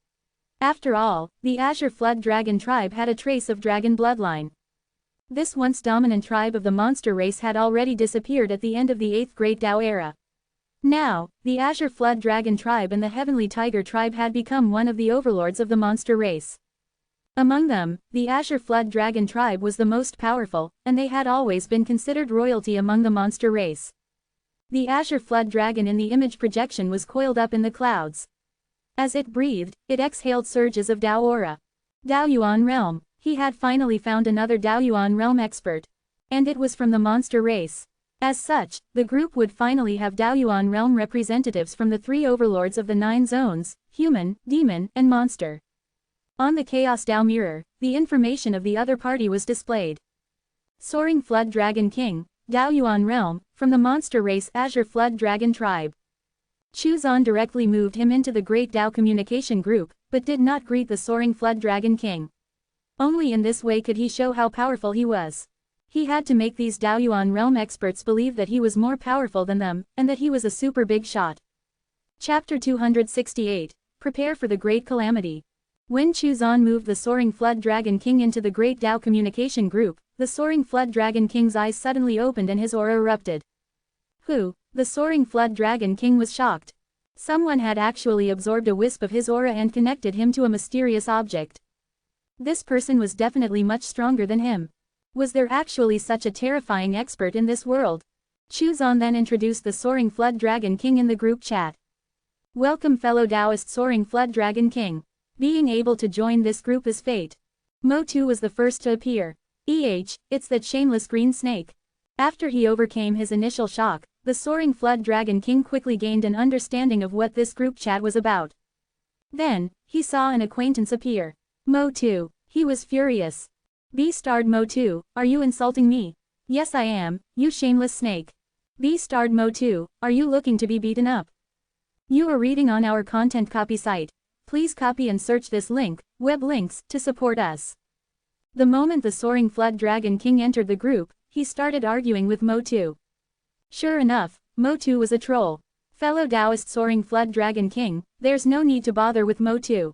After all, the azure flood dragon tribe had a trace of dragon bloodline. This once dominant tribe of the monster race had already disappeared at the end of the 8th Great Tao era. Now, the azure flood dragon tribe and the heavenly tiger tribe had become one of the overlords of the monster race. Among them, the azure flood dragon tribe was the most powerful, and they had always been considered royalty among the monster race. The azure flood dragon in the image projection was coiled up in the clouds. As it breathed, it exhaled surges of Tao aura. Daoyuan realm. He had finally found another Daoyuan realm expert. And it was from the monster race. As such, the group would finally have Daoyuan realm representatives from the 3 overlords of the 9 zones, human, demon, and monster. On the Chaos Tao Mirror, the information of the other party was displayed. Soaring Flood Dragon King, Daoyuan Realm, from the monster race Azure Flood Dragon Tribe. Chu Zan directly moved him into the Great Tao communication group, but did not greet the soaring Flood Dragon King. Only in this way could he show how powerful he was. He had to make these Daoyuan realm experts believe that he was more powerful than them, and that he was a super big shot. Chapter 268. Prepare for the Great Calamity. When Chu Zan moved the soaring Flood Dragon King into the Great Tao communication group, the soaring Flood Dragon King's eyes suddenly opened and his aura erupted. Who? The soaring Flood Dragon King was shocked. Someone had actually absorbed a wisp of his aura and connected him to a mysterious object. This person was definitely much stronger than him. Was there actually such a terrifying expert in this world? Chu Zan then introduced the soaring Flood Dragon King in the group chat. Welcome fellow Taoist soaring Flood Dragon King. Being able to join this group is fate. Mo Tu was the first to appear. It's that shameless green snake. After he overcame his initial shock, the soaring Flood Dragon King quickly gained an understanding of what this group chat was about. Then, he saw an acquaintance appear. Mo Tu. He was furious. B-starred Mo Tu, are you insulting me? Yes I am, you shameless snake. B-starred Mo Tu, are you looking to be beaten up? You are reading on our content copy site. Please copy and search this link, web links, to support us. The moment the soaring Flood Dragon King entered the group, he started arguing with Mo Tu. Sure enough, Mo Tu was a troll. Fellow Taoist soaring Flood Dragon King, there's no need to bother with Mo Tu.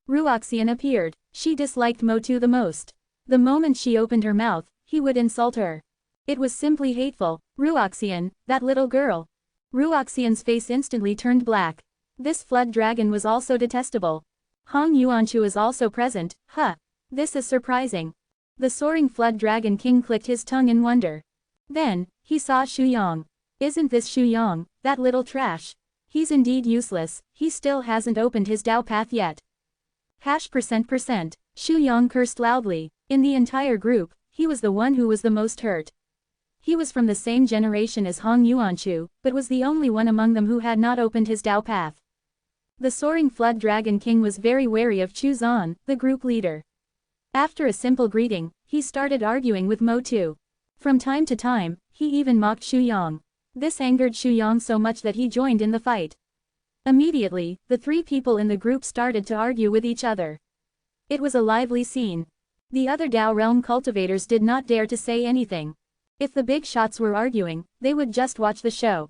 Ruoxian appeared. She disliked Mo Tu the most. The moment she opened her mouth, he would insult her. It was simply hateful. Ruoxian, that little girl. Ruoxian's face instantly turned black. This Flood Dragon was also detestable. Hong Yuanchu is also present, huh? This is surprising. The soaring Flood Dragon King clicked his tongue in wonder. Then, he saw Shu Yang. Isn't this Shu Yang, that little trash? He's indeed useless, he still hasn't opened his Tao path yet. %%. Shu Yang cursed loudly. In the entire group, he was the one who was the most hurt. He was from the same generation as Hong Yuanchu, but was the only one among them who had not opened his Tao path. The soaring Flood Dragon King was very wary of Chu Zan, the group leader. After a simple greeting, he started arguing with Mo Tu. From time to time, he even mocked Shu Yang. This angered Shu Yang so much that he joined in the fight. Immediately, the three people in the group started to argue with each other. It was a lively scene. The other Tao realm cultivators did not dare to say anything. If the big shots were arguing, they would just watch the show.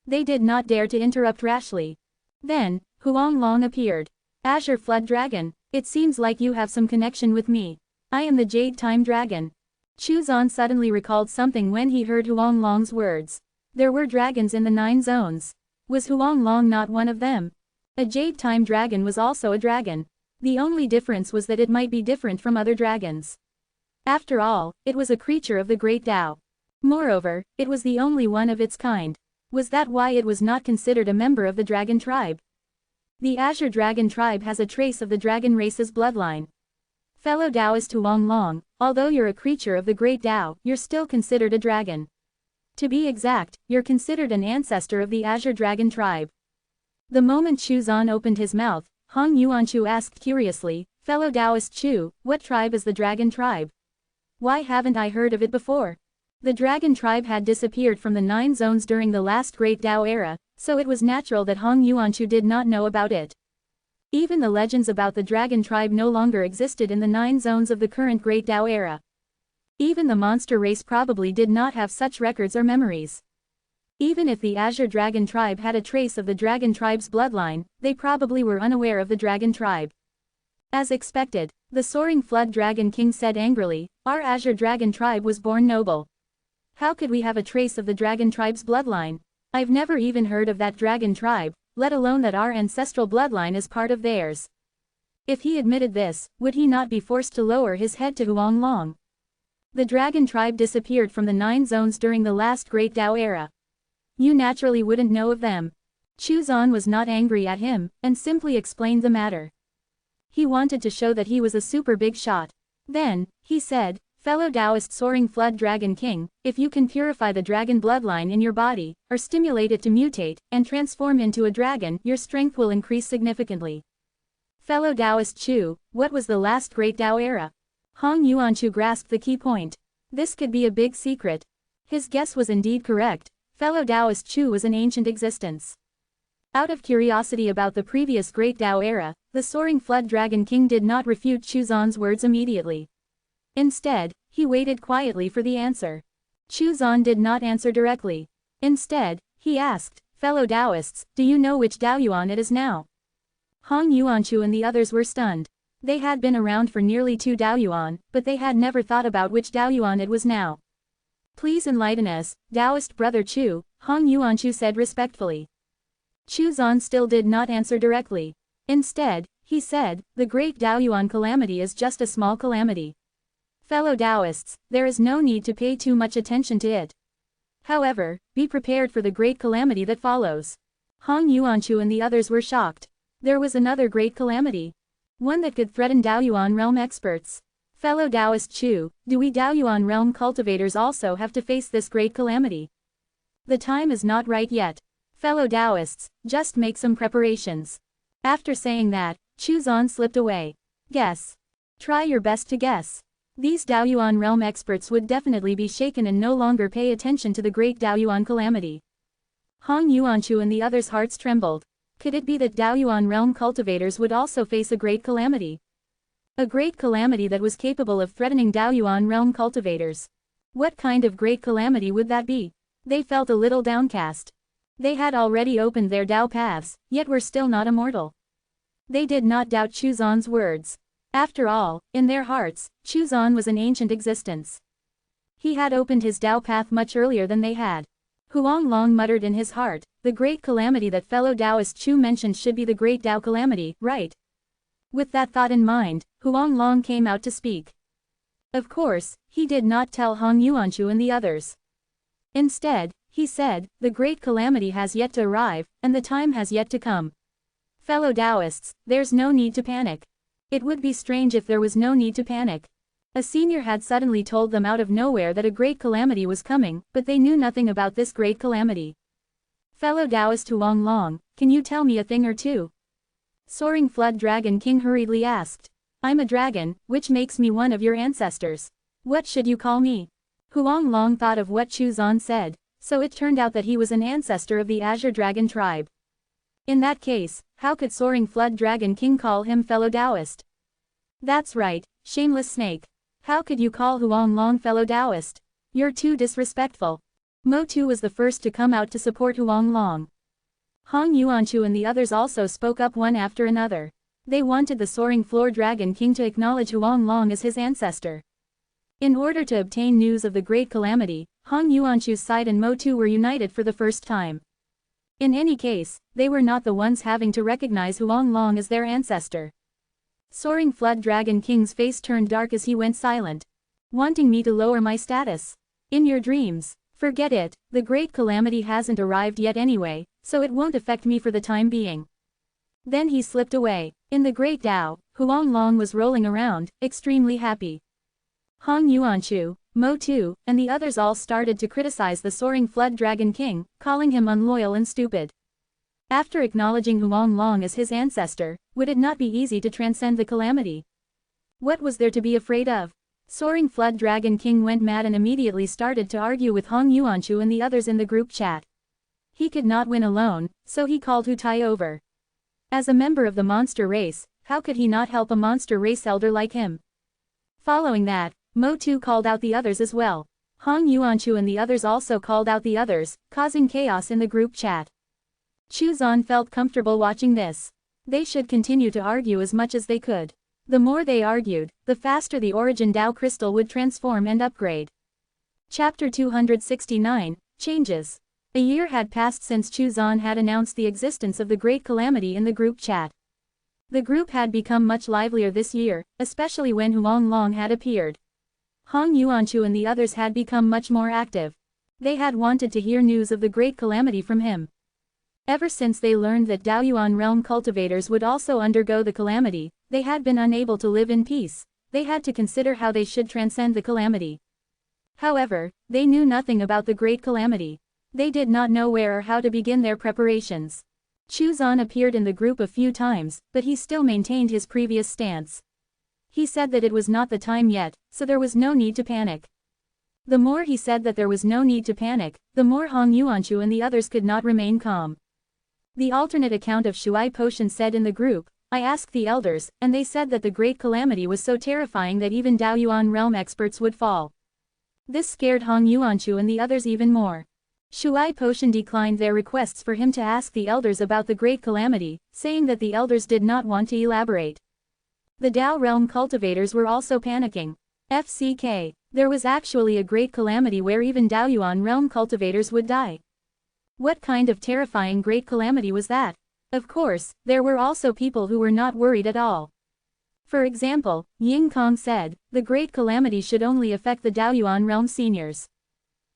They did not dare to interrupt rashly. Then, Huang Long appeared. Azure Flood Dragon, it seems like you have some connection with me. I am the Jade Time Dragon. Chu Zan suddenly recalled something when he heard Huang Long's words. There were dragons in the 9 zones. Was Huang Long not one of them? A Jade Time Dragon was also a dragon. The only difference was that it might be different from other dragons. After all, it was a creature of the Great Tao. Moreover, it was the only one of its kind. Was that why it was not considered a member of the dragon tribe? The Azure Dragon tribe has a trace of the dragon race's bloodline. Fellow Taoist Huang Long, although you're a creature of the Great Tao, you're still considered a dragon. To be exact, you're considered an ancestor of the Azure Dragon tribe. The moment Chu Zan opened his mouth, Hong Yuanchu asked curiously, fellow Taoist Chu, what tribe is the dragon tribe? Why haven't I heard of it before? The dragon tribe had disappeared from the 9 zones during the last Great Tao era, so it was natural that Hong Yuanchu did not know about it. Even the legends about the dragon tribe no longer existed in the 9 zones of the current Great Tao era. Even the monster race probably did not have such records or memories. Even if the Azure Dragon tribe had a trace of the dragon tribe's bloodline, they probably were unaware of the dragon tribe. As expected, the soaring Flood Dragon King said angrily, our Azure Dragon tribe was born noble. How could we have a trace of the dragon tribe's bloodline? I've never even heard of that dragon tribe, let alone that our ancestral bloodline is part of theirs. If he admitted this, would he not be forced to lower his head to Huang Long? The dragon tribe disappeared from the 9 zones during the last Great Tao era. You naturally wouldn't know of them. Chu Zan was not angry at him, and simply explained the matter. He wanted to show that he was a super big shot. Then, he said, fellow Taoist soaring Flood Dragon King, if you can purify the dragon bloodline in your body, or stimulate it to mutate, and transform into a dragon, your strength will increase significantly. Fellow Taoist Chu, what was the last Great Tao era? Hong Yuanchu grasped the key point. This could be a big secret. His guess was indeed correct. Fellow Taoist Chu was an ancient existence. Out of curiosity about the previous Great Tao era, the Soaring Flood Dragon King did not refute Chuzan's words immediately. Instead, he waited quietly for the answer. Chuzan did not answer directly. Instead, he asked, "Fellow Taoists, do you know which Taoyuan it is now?" Hong Yuanchu and the others were stunned. They had been around for nearly 2 Taoyuan, but they had never thought about which Taoyuan it was now. "Please enlighten us, Taoist brother Chu," Hong Yuanchu said respectfully. Chuzan still did not answer directly. Instead, he said, "The great Taoyuan calamity is just a small calamity. Fellow Taoists, there is no need to pay too much attention to it. However, be prepared for the great calamity that follows." Hong Yuanchu and the others were shocked. There was another great calamity. One that could threaten Taoyuan realm experts. Fellow Taoist Chu, do we Taoyuan realm cultivators also have to face this great calamity? The time is not right yet. Fellow Taoists, just make some preparations. After saying that, Chuzan slipped away. Guess. Try your best to guess. These Taoyuan realm experts would definitely be shaken and no longer pay attention to the great Taoyuan calamity. Hong Yuanchu and the others' hearts trembled. Could it be that Taoyuan realm cultivators would also face a great calamity? A great calamity that was capable of threatening Taoyuan realm cultivators. What kind of great calamity would that be? They felt a little downcast. They had already opened their Tao paths, yet were still not immortal. They did not doubt Chuzan's words. After all, in their hearts, Chuzan was an ancient existence. He had opened his Tao path much earlier than they had. Huang Long muttered in his heart, the great calamity that fellow Taoist Chu mentioned should be the great Tao calamity, right? With that thought in mind, Huang Long came out to speak. Of course, he did not tell Hong Yuanchu and the others. Instead, he said, the great calamity has yet to arrive, and the time has yet to come. Fellow Taoists, there's no need to panic. It would be strange if there was no need to panic. A senior had suddenly told them out of nowhere that a great calamity was coming, but they knew nothing about this great calamity. Fellow Taoist Huang Long, can you tell me a thing or two? Soaring Flood Dragon King hurriedly asked. I'm a dragon, which makes me one of your ancestors. What should you call me? Huang Long thought of what Chuzan said, so it turned out that he was an ancestor of the Azure Dragon tribe. In that case, how could Soaring Flood Dragon King call him fellow Taoist? That's right, shameless snake. How could you call Huang Long fellow Taoist? You're too disrespectful. Mo Tu was the first to come out to support Huang Long. Hong Yuanchu and the others also spoke up one after another. They wanted the Soaring Floor Dragon King to acknowledge Huang Long as his ancestor. In order to obtain news of the great calamity, Hong Yuanchu's side and Mo Tu were united for the first time. In any case, they were not the ones having to recognize Huang Long as their ancestor. Soaring Flood Dragon King's face turned dark as he went silent. Wanting me to lower my status? In your dreams. Forget it, the great calamity hasn't arrived yet anyway, so it won't affect me for the time being. Then he slipped away. In the Great Tao, Huang Long was rolling around, extremely happy. Hong Yuanchu, Mo Tu, and the others all started to criticize the Soaring Flood Dragon King, calling him unloyal and stupid. After acknowledging Huang Long as his ancestor, would it not be easy to transcend the calamity? What was there to be afraid of? Soaring Flood Dragon King went mad and immediately started to argue with Hong Yuanchu and the others in the group chat. He could not win alone, so he called Hu Tai over. As a member of the monster race, how could he not help a monster race elder like him? Following that, Mo Tu called out the others as well. Hong Yuanchu and the others also called out the others, causing chaos in the group chat. Chuzan felt comfortable watching this. They should continue to argue as much as they could. The more they argued, the faster the Origin Tao crystal would transform and upgrade. Chapter 269, Changes. A year had passed since Chuzan had announced the existence of the Great Calamity in the group chat. The group had become much livelier this year, especially when Huang Long had appeared. Hong Yuanchu and the others had become much more active. They had wanted to hear news of the Great Calamity from him. Ever since they learned that Taoyuan realm cultivators would also undergo the calamity, they had been unable to live in peace. They had to consider how they should transcend the calamity. However, they knew nothing about the great calamity. They did not know where or how to begin their preparations. Chuzan appeared in the group a few times, but he still maintained his previous stance. He said that it was not the time yet, so there was no need to panic. The more he said that there was no need to panic, the more Hong Yuanchu and the others could not remain calm. The alternate account of Shuai Potion said in the group, I asked the elders, and they said that the great calamity was so terrifying that even Daoyuan realm experts would fall. This scared Hong Yuanchu and the others even more. Shuai Potion declined their requests for him to ask the elders about the great calamity, saying that the elders did not want to elaborate. The Dao realm cultivators were also panicking. FCK. There was actually a great calamity where even Daoyuan realm cultivators would die. What kind of terrifying great calamity was that? Of course, there were also people who were not worried at all. For example, Ying Kong said, the great calamity should only affect the Daoyuan realm seniors.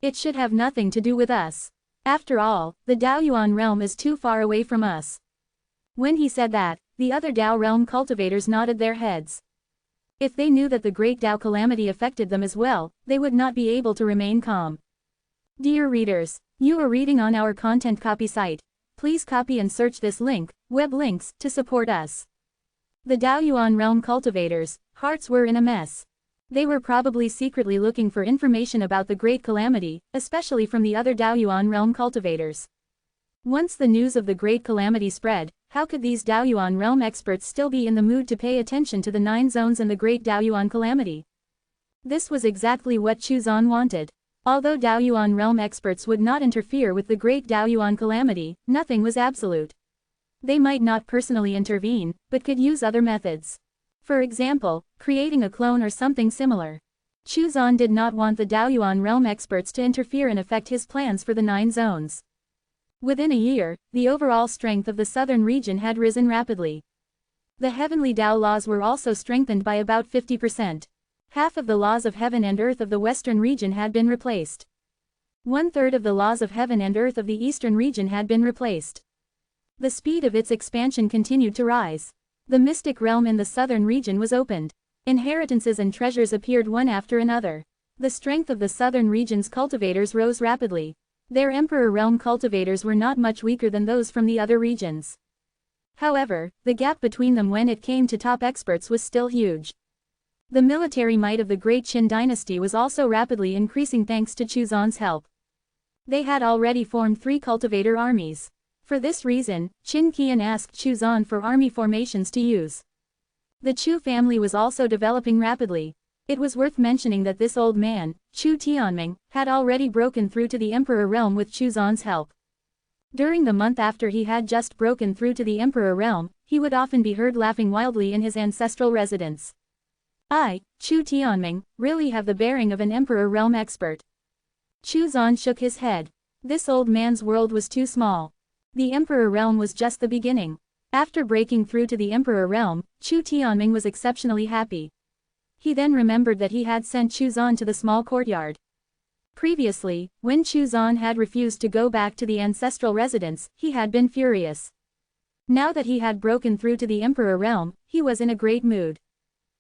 It should have nothing to do with us. After all, the Daoyuan realm is too far away from us. When he said that, the other Dao realm cultivators nodded their heads. If they knew that the great Dao calamity affected them as well, they would not be able to remain calm. Dear readers, you are reading on our content copy site. Please copy and search this link, web links, to support us. The Daoyuan realm cultivators' hearts were in a mess. They were probably secretly looking for information about the great calamity, especially from the other Daoyuan realm cultivators. Once the news of the great calamity spread, how could these Daoyuan realm experts still be in the mood to pay attention to the 9 zones and the great Daoyuan calamity? This was exactly what Chuzan wanted. Although Daoyuan realm experts would not interfere with the great Daoyuan calamity, nothing was absolute. They might not personally intervene, but could use other methods. For example, creating a clone or something similar. Chuzan did not want the Daoyuan realm experts to interfere and affect his plans for the 9 zones. Within a year, the overall strength of the southern region had risen rapidly. The heavenly Dao laws were also strengthened by about 50%. Half of the laws of heaven and earth of the western region had been replaced. 1/3 of the laws of heaven and earth of the eastern region had been replaced. The speed of its expansion continued to rise. The mystic realm in the southern region was opened. Inheritances and treasures appeared one after another. The strength of the southern region's cultivators rose rapidly. Their emperor realm cultivators were not much weaker than those from the other regions. However, the gap between them when it came to top experts was still huge. The military might of the great Qin dynasty was also rapidly increasing thanks to Chuzan's help. They had already formed 3 cultivator armies. For this reason, Qin Qian asked Chuzan for army formations to use. The Chu family was also developing rapidly. It was worth mentioning that this old man, Chu Tianming, had already broken through to the emperor realm with Chuzan's help. During the month after he had just broken through to the emperor realm, he would often be heard laughing wildly in his ancestral residence. I, Chu Tianming, really have the bearing of an emperor realm expert. Chuzan shook his head. This old man's world was too small. The emperor realm was just the beginning. After breaking through to the emperor realm, Chu Tianming was exceptionally happy. He then remembered that he had sent Chuzan to the small courtyard. Previously, when Chuzan had refused to go back to the ancestral residence, he had been furious. Now that he had broken through to the emperor realm, he was in a great mood.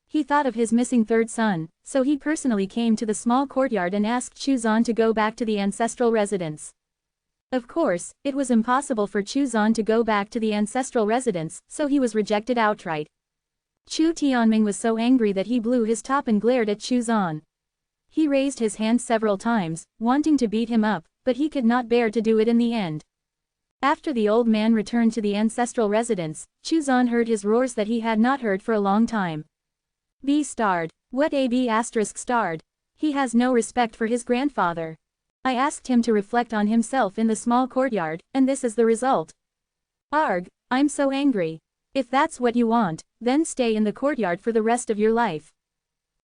He thought of his missing 3rd son, so he personally came to the small courtyard and asked Chuzan to go back to the ancestral residence. Of course, it was impossible for Chuzan to go back to the ancestral residence, so he was rejected outright. Chu Tianming was so angry that he blew his top and glared at Chuzan. He raised his hand several times, wanting to beat him up, but he could not bear to do it in the end. After the old man returned to the ancestral residence, Chuzan heard his roars that he had not heard for a long time. B starred. What a B asterisk starred. He has no respect for his grandfather. I asked him to reflect on himself in the small courtyard, and this is the result. Arg, I'm so angry. If that's what you want, then stay in the courtyard for the rest of your life.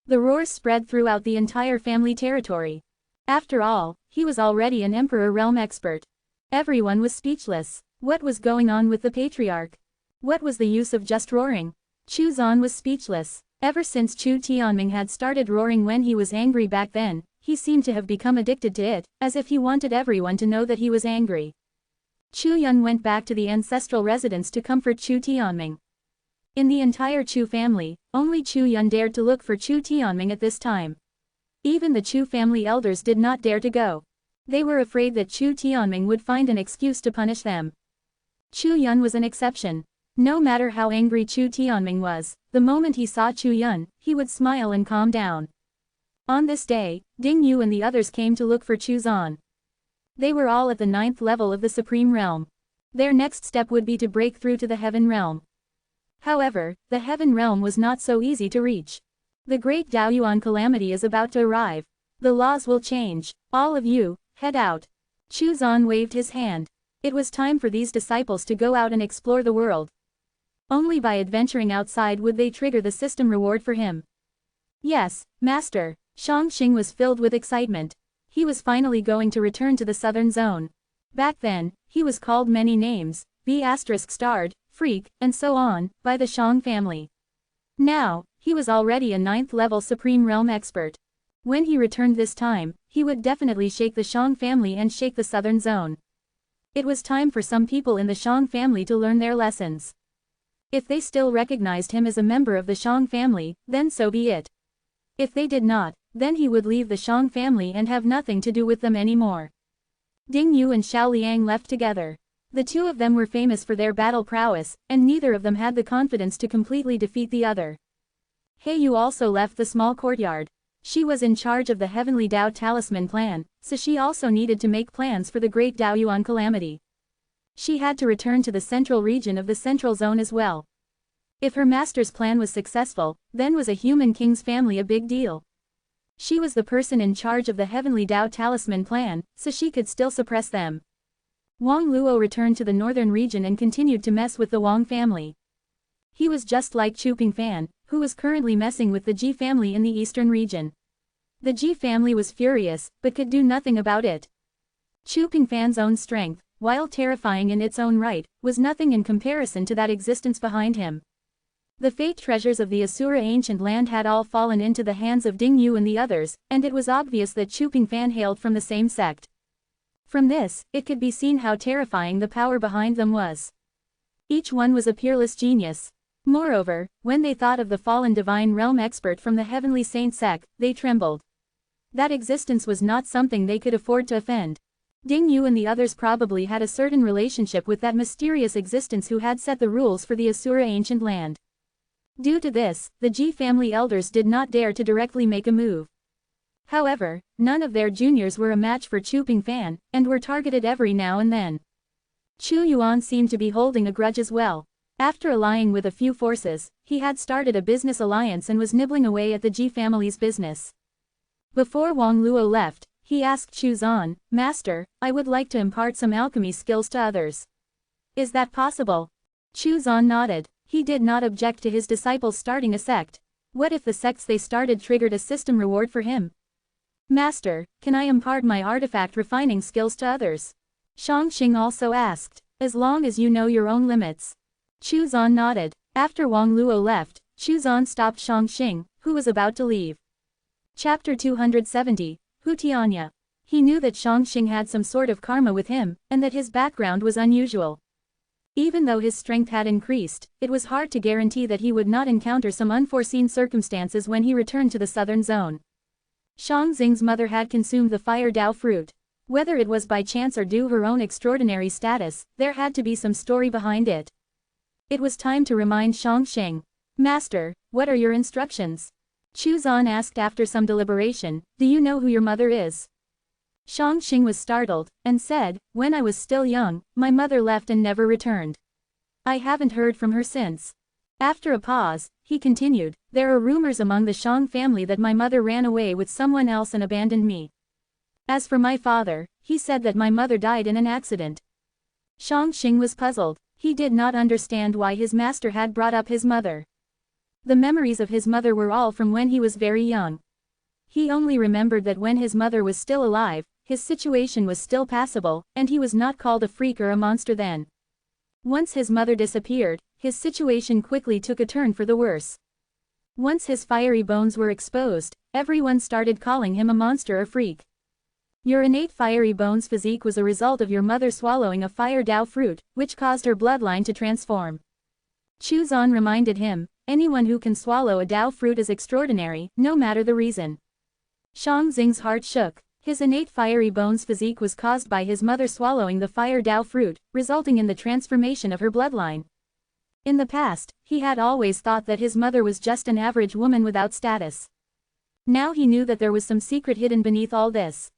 The roars spread throughout the entire family territory. After all, he was already an emperor realm expert. Everyone was speechless. What was going on with the patriarch? What was the use of just roaring? Chuzan was speechless. Ever since Chu Tianming had started roaring when he was angry back then, he seemed to have become addicted to it, as if he wanted everyone to know that he was angry. Chu Yun went back to the ancestral residence to comfort Chu Tianming. In the entire Chu family, only Chu Yun dared to look for Chu Tianming at this time. Even the Chu family elders did not dare to go. They were afraid that Chu Tianming would find an excuse to punish them. Chu Yun was an exception. No matter how angry Chu Tianming was, the moment he saw Chu Yun, he would smile and calm down. On this day, Ding Yu and the others came to look for Chuzan. They were all at the 9th level of the Supreme Realm. Their next step would be to break through to the Heaven Realm. However, the Heaven Realm was not so easy to reach. The Great Daoyuan calamity is about to arrive. The laws will change. All of you, head out. Chu Zan waved his hand. It was time for these disciples to go out and explore the world. Only by adventuring outside would they trigger the system reward for him. Yes, Master. Shangxing was filled with excitement. He was finally going to return to the southern zone. Back then, he was called many names, B***starred, freak, and so on, by the Shang family. Now, he was already a 9th-level Supreme Realm expert. When he returned this time, he would definitely shake the Shang family and shake the southern zone. It was time for some people in the Shang family to learn their lessons. If they still recognized him as a member of the Shang family, then so be it. If they did not, then he would leave the Shang family and have nothing to do with them anymore. Ding Yu and Xiao Liang left together. The two of them were famous for their battle prowess, and neither of them had the confidence to completely defeat the other. He Yu also left the small courtyard. She was in charge of the Heavenly Dao Talisman plan, so she also needed to make plans for the Great Daoyuan calamity. She had to return to the central region of the Central Zone as well. If her master's plan was successful, then was a human king's family a big deal. She was the person in charge of the Heavenly Dao Talisman plan, so she could still suppress them. Wang Luo returned to the northern region and continued to mess with the Wang family. He was just like Chu Pingfan, who was currently messing with the Ji family in the eastern region. The Ji family was furious, but could do nothing about it. Chu Pingfan's own strength, while terrifying in its own right, was nothing in comparison to that existence behind him. The fate treasures of the Asura ancient land had all fallen into the hands of Ding Yu and the others, and it was obvious that Chu Pingfan hailed from the same sect. From this, it could be seen how terrifying the power behind them was. Each one was a peerless genius. Moreover, when they thought of the fallen divine realm expert from the heavenly saint sect, they trembled. That existence was not something they could afford to offend. Ding Yu and the others probably had a certain relationship with that mysterious existence who had set the rules for the Asura ancient land. Due to this, the Ji family elders did not dare to directly make a move. However, none of their juniors were a match for Chu Pingfan, and were targeted every now and then. Chu Yuan seemed to be holding a grudge as well. After allying with a few forces, he had started a business alliance and was nibbling away at the Ji family's business. Before Wang Luo left, he asked Chu Zan, "Master, I would like to impart some alchemy skills to others. Is that possible?" Chu Zan nodded. He did not object to his disciples starting a sect. What if the sects they started triggered a system reward for him? "Master, can I impart my artifact refining skills to others?" Shangxing also asked. "As long as you know your own limits." Chu Zan nodded. After Wang Luo left, Chu Zan stopped Shangxing, who was about to leave. Chapter 270, Hu Tianya. He knew that Shangxing had some sort of karma with him, and that his background was unusual. Even though his strength had increased, it was hard to guarantee that he would not encounter some unforeseen circumstances when he returned to the southern zone. Shangxing's mother had consumed the fire Dao fruit. Whether it was by chance or due her own extraordinary status, there had to be some story behind it. It was time to remind Shangxing. "Master, what are your instructions?" Chu Zan asked after some deliberation. "Do you know who your mother is?" Shangxing was startled, and said, "When I was still young, my mother left and never returned. I haven't heard from her since." After a pause, he continued, "There are rumors among the Shang family that my mother ran away with someone else and abandoned me. As for my father, he said that my mother died in an accident." Shangxing was puzzled. He did not understand why his master had brought up his mother. The memories of his mother were all from when he was very young. He only remembered that when his mother was still alive, his situation was still passable, and he was not called a freak or a monster then. Once his mother disappeared, his situation quickly took a turn for the worse. Once his fiery bones were exposed, everyone started calling him a monster or freak. Your innate fiery bones physique was a result of your mother swallowing a fire Dao fruit, which caused her bloodline to transform. Chu Zan reminded him, anyone who can swallow a Dao fruit is extraordinary, no matter the reason. Shangxing's heart shook. His innate fiery bones physique was caused by his mother swallowing the fire Dao fruit, resulting in the transformation of her bloodline. In the past, he had always thought that his mother was just an average woman without status. Now he knew that there was some secret hidden beneath all this.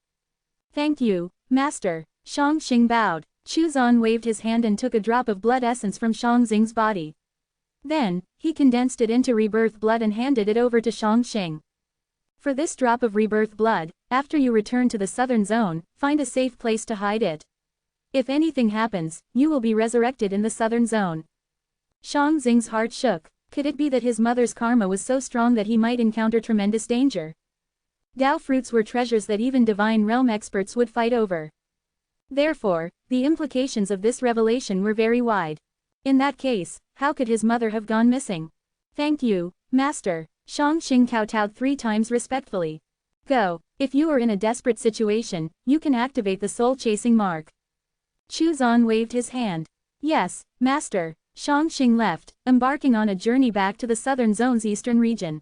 "Thank you, Master." Shangxing bowed. Chuzan waved his hand and took a drop of blood essence from Shangxing's body. Then, he condensed it into rebirth blood and handed it over to Shangxing. For this drop of rebirth blood, after you return to the southern zone, find a safe place to hide it. If anything happens, you will be resurrected in the southern zone. Shangxing's heart shook. Could it be that his mother's karma was so strong that he might encounter tremendous danger? Dao fruits were treasures that even divine realm experts would fight over. Therefore, the implications of this revelation were very wide. In that case, how could his mother have gone missing? Thank you, Master. Shangxing kowtowed 3 times respectfully. Go, if you are in a desperate situation, you can activate the soul-chasing mark. Chuzan waved his hand. Yes, Master. Shangxing left, embarking on a journey back to the southern zone's eastern region.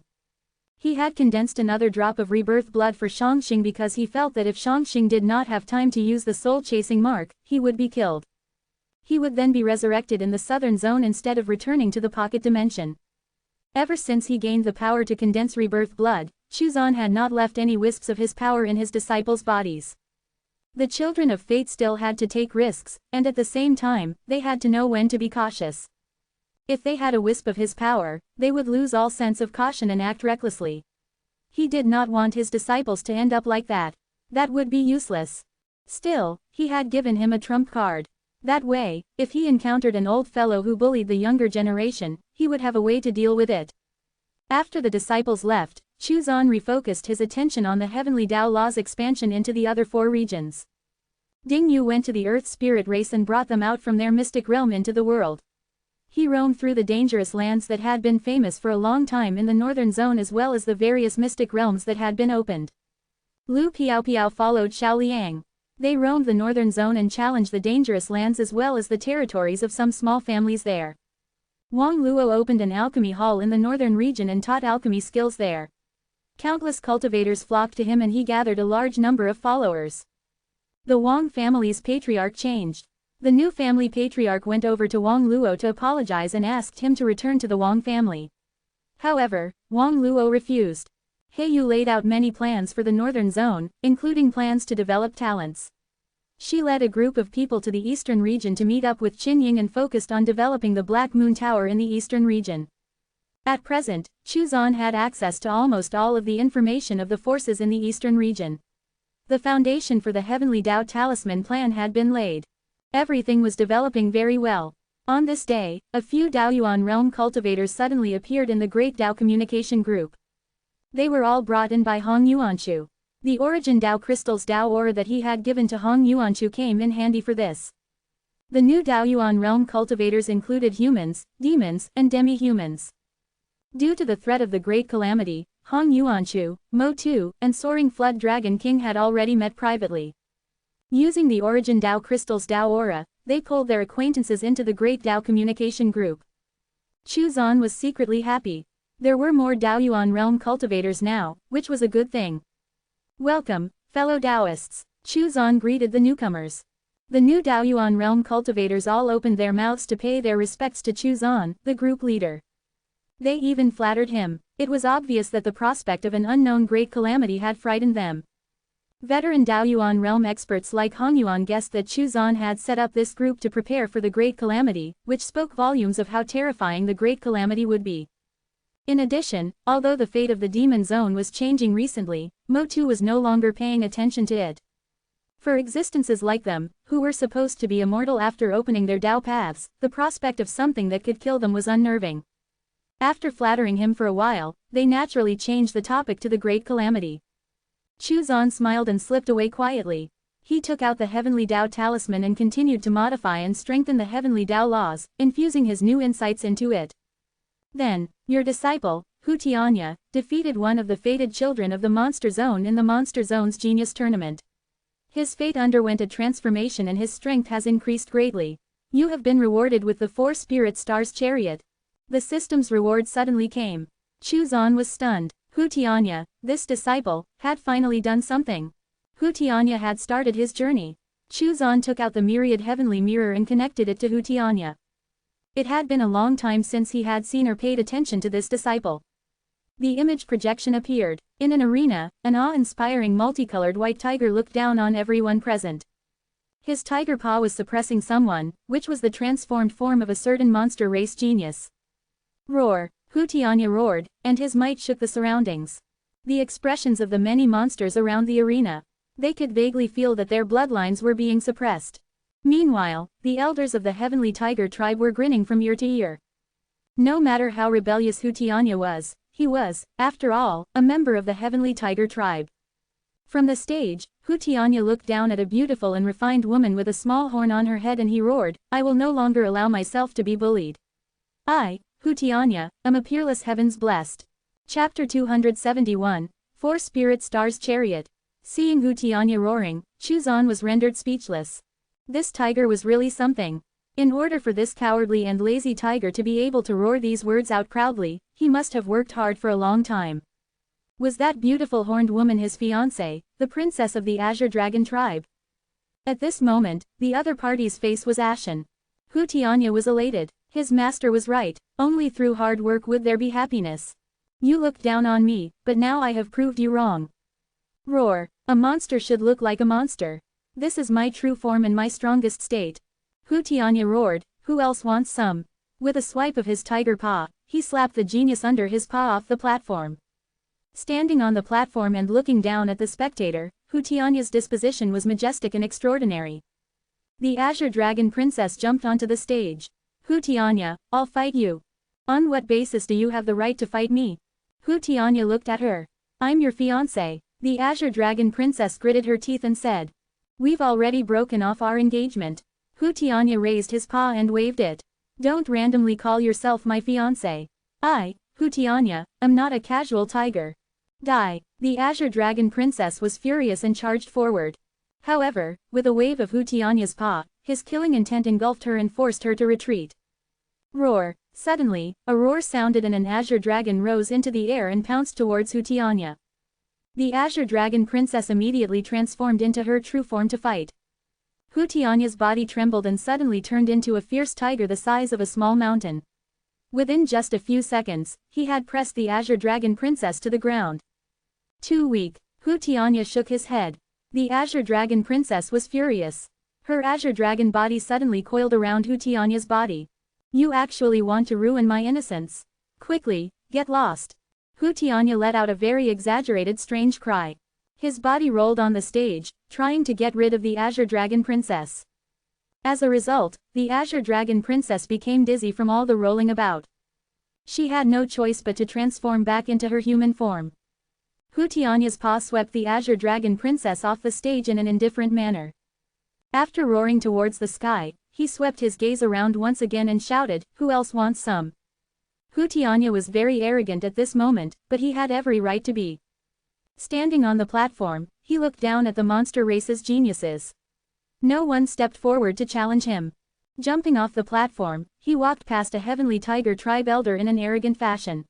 He had condensed another drop of rebirth blood for Shangxing because he felt that if Shangxing did not have time to use the soul-chasing mark, he would be killed. He would then be resurrected in the southern zone instead of returning to the pocket dimension. Ever since he gained the power to condense rebirth blood, Chuzan had not left any wisps of his power in his disciples' bodies. The children of fate still had to take risks, and at the same time, they had to know when to be cautious. If they had a wisp of his power, they would lose all sense of caution and act recklessly. He did not want his disciples to end up like that. That would be useless. Still, he had given him a trump card. That way, if he encountered an old fellow who bullied the younger generation, he would have a way to deal with it. After the disciples left, Chuzan refocused his attention on the heavenly Dao law's expansion into the other 4 regions. Ding Yu went to the Earth spirit race and brought them out from their mystic realm into the world. He roamed through the dangerous lands that had been famous for a long time in the northern zone as well as the various mystic realms that had been opened. Lu Piao followed Xiao Liang. They roamed the northern zone and challenged the dangerous lands as well as the territories of some small families there. Wang Luo opened an alchemy hall in the northern region and taught alchemy skills there. Countless cultivators flocked to him and he gathered a large number of followers. The Wang family's patriarch changed. The new family patriarch went over to Wang Luo to apologize and asked him to return to the Wang family. However, Wang Luo refused. He Yu laid out many plans for the northern zone, including plans to develop talents. She led a group of people to the eastern region to meet up with Qin Ying and focused on developing the Black Moon Tower in the eastern region. At present, Chuzan had access to almost all of the information of the forces in the eastern region. The foundation for the Heavenly Dao Talisman plan had been laid. Everything was developing very well. On this day, a few Daoyuan realm cultivators suddenly appeared in the Great Dao Communication Group. They were all brought in by Hong Yuanchu. The origin Dao crystal's Dao aura that he had given to Hong Yuanchu came in handy for this. The new Daoyuan realm cultivators included humans, demons, and demi-humans. Due to the threat of the Great Calamity, Hong Yuanchu, Mo Tu, and Soaring Flood Dragon King had already met privately. Using the origin Dao crystal's Dao aura, they pulled their acquaintances into the Great Dao Communication Group. Chuzan was secretly happy. There were more Daoyuan realm cultivators now, which was a good thing. Welcome, fellow Daoists. Chuzan greeted the newcomers. The new Daoyuan realm cultivators all opened their mouths to pay their respects to Chuzan, the group leader. They even flattered him. It was obvious that the prospect of an unknown great calamity had frightened them. Veteran Daoyuan realm experts like Hongyuan guessed that Chuzan had set up this group to prepare for the great calamity, which spoke volumes of how terrifying the great calamity would be. In addition, although the fate of the demon zone was changing recently, Mo Tu was no longer paying attention to it. For existences like them, who were supposed to be immortal after opening their Dao paths, the prospect of something that could kill them was unnerving. After flattering him for a while, they naturally changed the topic to the great calamity. Chuzan smiled and slipped away quietly. He took out the Heavenly Dao Talisman and continued to modify and strengthen the Heavenly Dao laws, infusing his new insights into it. Then, your disciple, Hu Tianya, defeated one of the fated children of the Monster Zone in the Monster Zone's Genius Tournament. His fate underwent a transformation and his strength has increased greatly. You have been rewarded with the 4 Spirit Stars Chariot. The system's reward suddenly came. Chuzan was stunned. Hu Tianya, this disciple, had finally done something. Hu Tianya had started his journey. Chuzan took out the myriad heavenly mirror and connected it to Hu Tianya. It had been a long time since he had seen or paid attention to this disciple. The image projection appeared. In an arena, an awe-inspiring multicolored white tiger looked down on everyone present. His tiger paw was suppressing someone, which was the transformed form of a certain monster race genius. Roar! Hu Tianya roared, and his might shook the surroundings. The expressions of the many monsters around the arena. They could vaguely feel that their bloodlines were being suppressed. Meanwhile, the elders of the heavenly tiger tribe were grinning from ear to ear. No matter how rebellious Hu Tianya was, he was, after all, a member of the heavenly tiger tribe. From the stage, Hu Tianya looked down at a beautiful and refined woman with a small horn on her head and he roared, "I will no longer allow myself to be bullied. I, Hu Tianya, am a peerless heavens blessed." Chapter 271, Four Spirit Stars Chariot. Seeing Hu Tianya roaring, Chuzan was rendered speechless. This tiger was really something. In order for this cowardly and lazy tiger to be able to roar these words out proudly, he must have worked hard for a long time. Was that beautiful horned woman his fiancée, the princess of the Azure Dragon tribe? At this moment, the other party's face was ashen. Hu Tianya was elated. His master was right, only through hard work would there be happiness. You looked down on me, but now I have proved you wrong. Roar! A monster should look like a monster. This is my true form and my strongest state. Hu Tianya roared, who else wants some? With a swipe of his tiger paw, he slapped the genius under his paw off the platform. Standing on the platform and looking down at the spectator, Hu Tianya's disposition was majestic and extraordinary. The Azure Dragon Princess jumped onto the stage. Hu Tianya, I'll fight you. On what basis do you have the right to fight me? Hu Tianya looked at her. I'm your fiancé. The Azure Dragon Princess gritted her teeth and said. We've already broken off our engagement. Hu Tianya raised his paw and waved it. Don't randomly call yourself my fiancé. I, Hu Tianya, am not a casual tiger. Die! The Azure Dragon Princess was furious and charged forward. However, with a wave of Hu Tianya's paw, his killing intent engulfed her and forced her to retreat. Roar! Suddenly, a roar sounded and an Azure Dragon rose into the air and pounced towards Hu Tianya. The Azure Dragon Princess immediately transformed into her true form to fight. Hu Tianya's body trembled and suddenly turned into a fierce tiger the size of a small mountain. Within just a few seconds, he had pressed the Azure Dragon Princess to the ground. Too weak. Hu Tianya shook his head. The Azure Dragon Princess was furious. Her Azure Dragon body suddenly coiled around Hu Tianya's body. You actually want to ruin my innocence. Quickly, get lost. Hu Tianya let out a very exaggerated strange cry. His body rolled on the stage, trying to get rid of the Azure Dragon Princess. As a result, the Azure Dragon Princess became dizzy from all the rolling about. She had no choice but to transform back into her human form. Hu Tianya's paw swept the Azure Dragon Princess off the stage in an indifferent manner. After roaring towards the sky, he swept his gaze around once again and shouted, "Who else wants some?" Hu Tianya was very arrogant at this moment, but he had every right to be. Standing on the platform, he looked down at the monster race's geniuses. No one stepped forward to challenge him. Jumping off the platform, he walked past a Heavenly Tiger Tribe Elder in an arrogant fashion.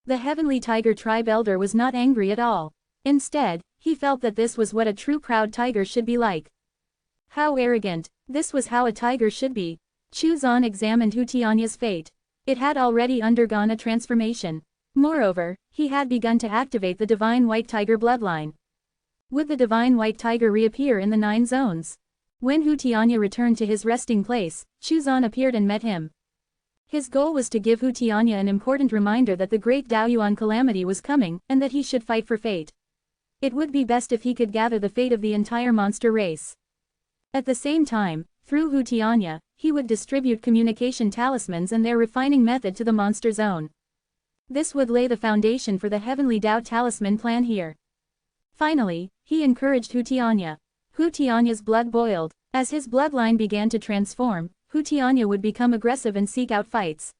The Heavenly Tiger Tribe Elder was not angry at all. Instead, he felt that this was what a true proud tiger should be like. How arrogant! This was how a tiger should be. Chuzan examined Hu Tianya's fate. It had already undergone a transformation. Moreover, he had begun to activate the Divine White Tiger bloodline. Would the Divine White Tiger reappear in the 9 zones? When Hu Tianya returned to his resting place, Chuzan appeared and met him. His goal was to give Hu Tianya an important reminder that the great Daoyuan calamity was coming, and that he should fight for fate. It would be best if he could gather the fate of the entire monster race. At the same time, through Hu Tianya, he would distribute communication talismans and their refining method to the monster zone. This would lay the foundation for the Heavenly Dao Talisman plan here. Finally, he encouraged Hu Tianya. Hu Tianya's blood boiled. As his bloodline began to transform, Hu Tianya would become aggressive and seek out fights.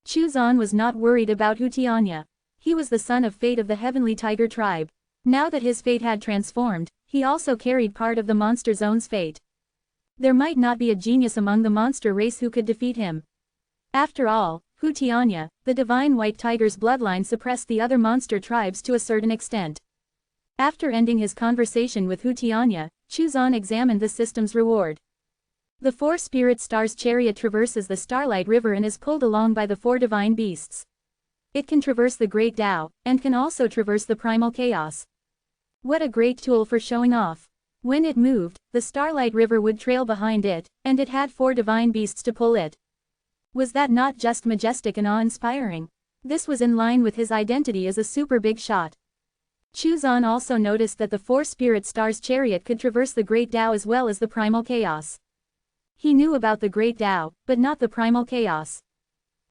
Chuzan was not worried about Hu Tianya. He was the son of fate of the Heavenly Tiger tribe. Now that his fate had transformed, he also carried part of the monster zone's fate. There might not be a genius among the monster race who could defeat him. After all, Hu Tianya, the Divine White Tiger's bloodline suppressed the other monster tribes to a certain extent. After ending his conversation with Hu Tianya, Chuzan examined the system's reward. The 4 Spirit Stars chariot traverses the Starlight River and is pulled along by the 4 divine beasts. It can traverse the Great Tao, and can also traverse the Primal Chaos. What a great tool for showing off. When it moved, the Starlight River would trail behind it, and it had 4 divine beasts to pull it. Was that not just majestic and awe-inspiring? This was in line with his identity as a super big shot. Chuzan also noticed that the 4 spirit stars' chariot could traverse the Great Tao as well as the primal chaos. He knew about the Great Tao, but not the primal chaos.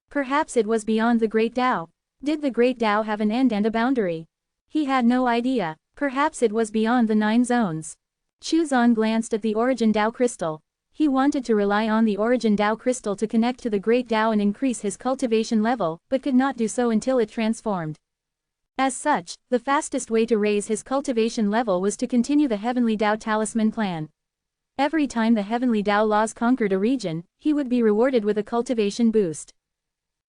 Perhaps it was beyond the Great Tao. Did the Great Tao have an end and a boundary? He had no idea. Perhaps it was beyond the 9 zones. Chuzan glanced at the Origin Tao crystal. He wanted to rely on the Origin Tao crystal to connect to the Great Tao and increase his cultivation level, but could not do so until it transformed. As such, the fastest way to raise his cultivation level was to continue the Heavenly Tao Talisman plan. Every time the Heavenly Tao laws conquered a region, he would be rewarded with a cultivation boost.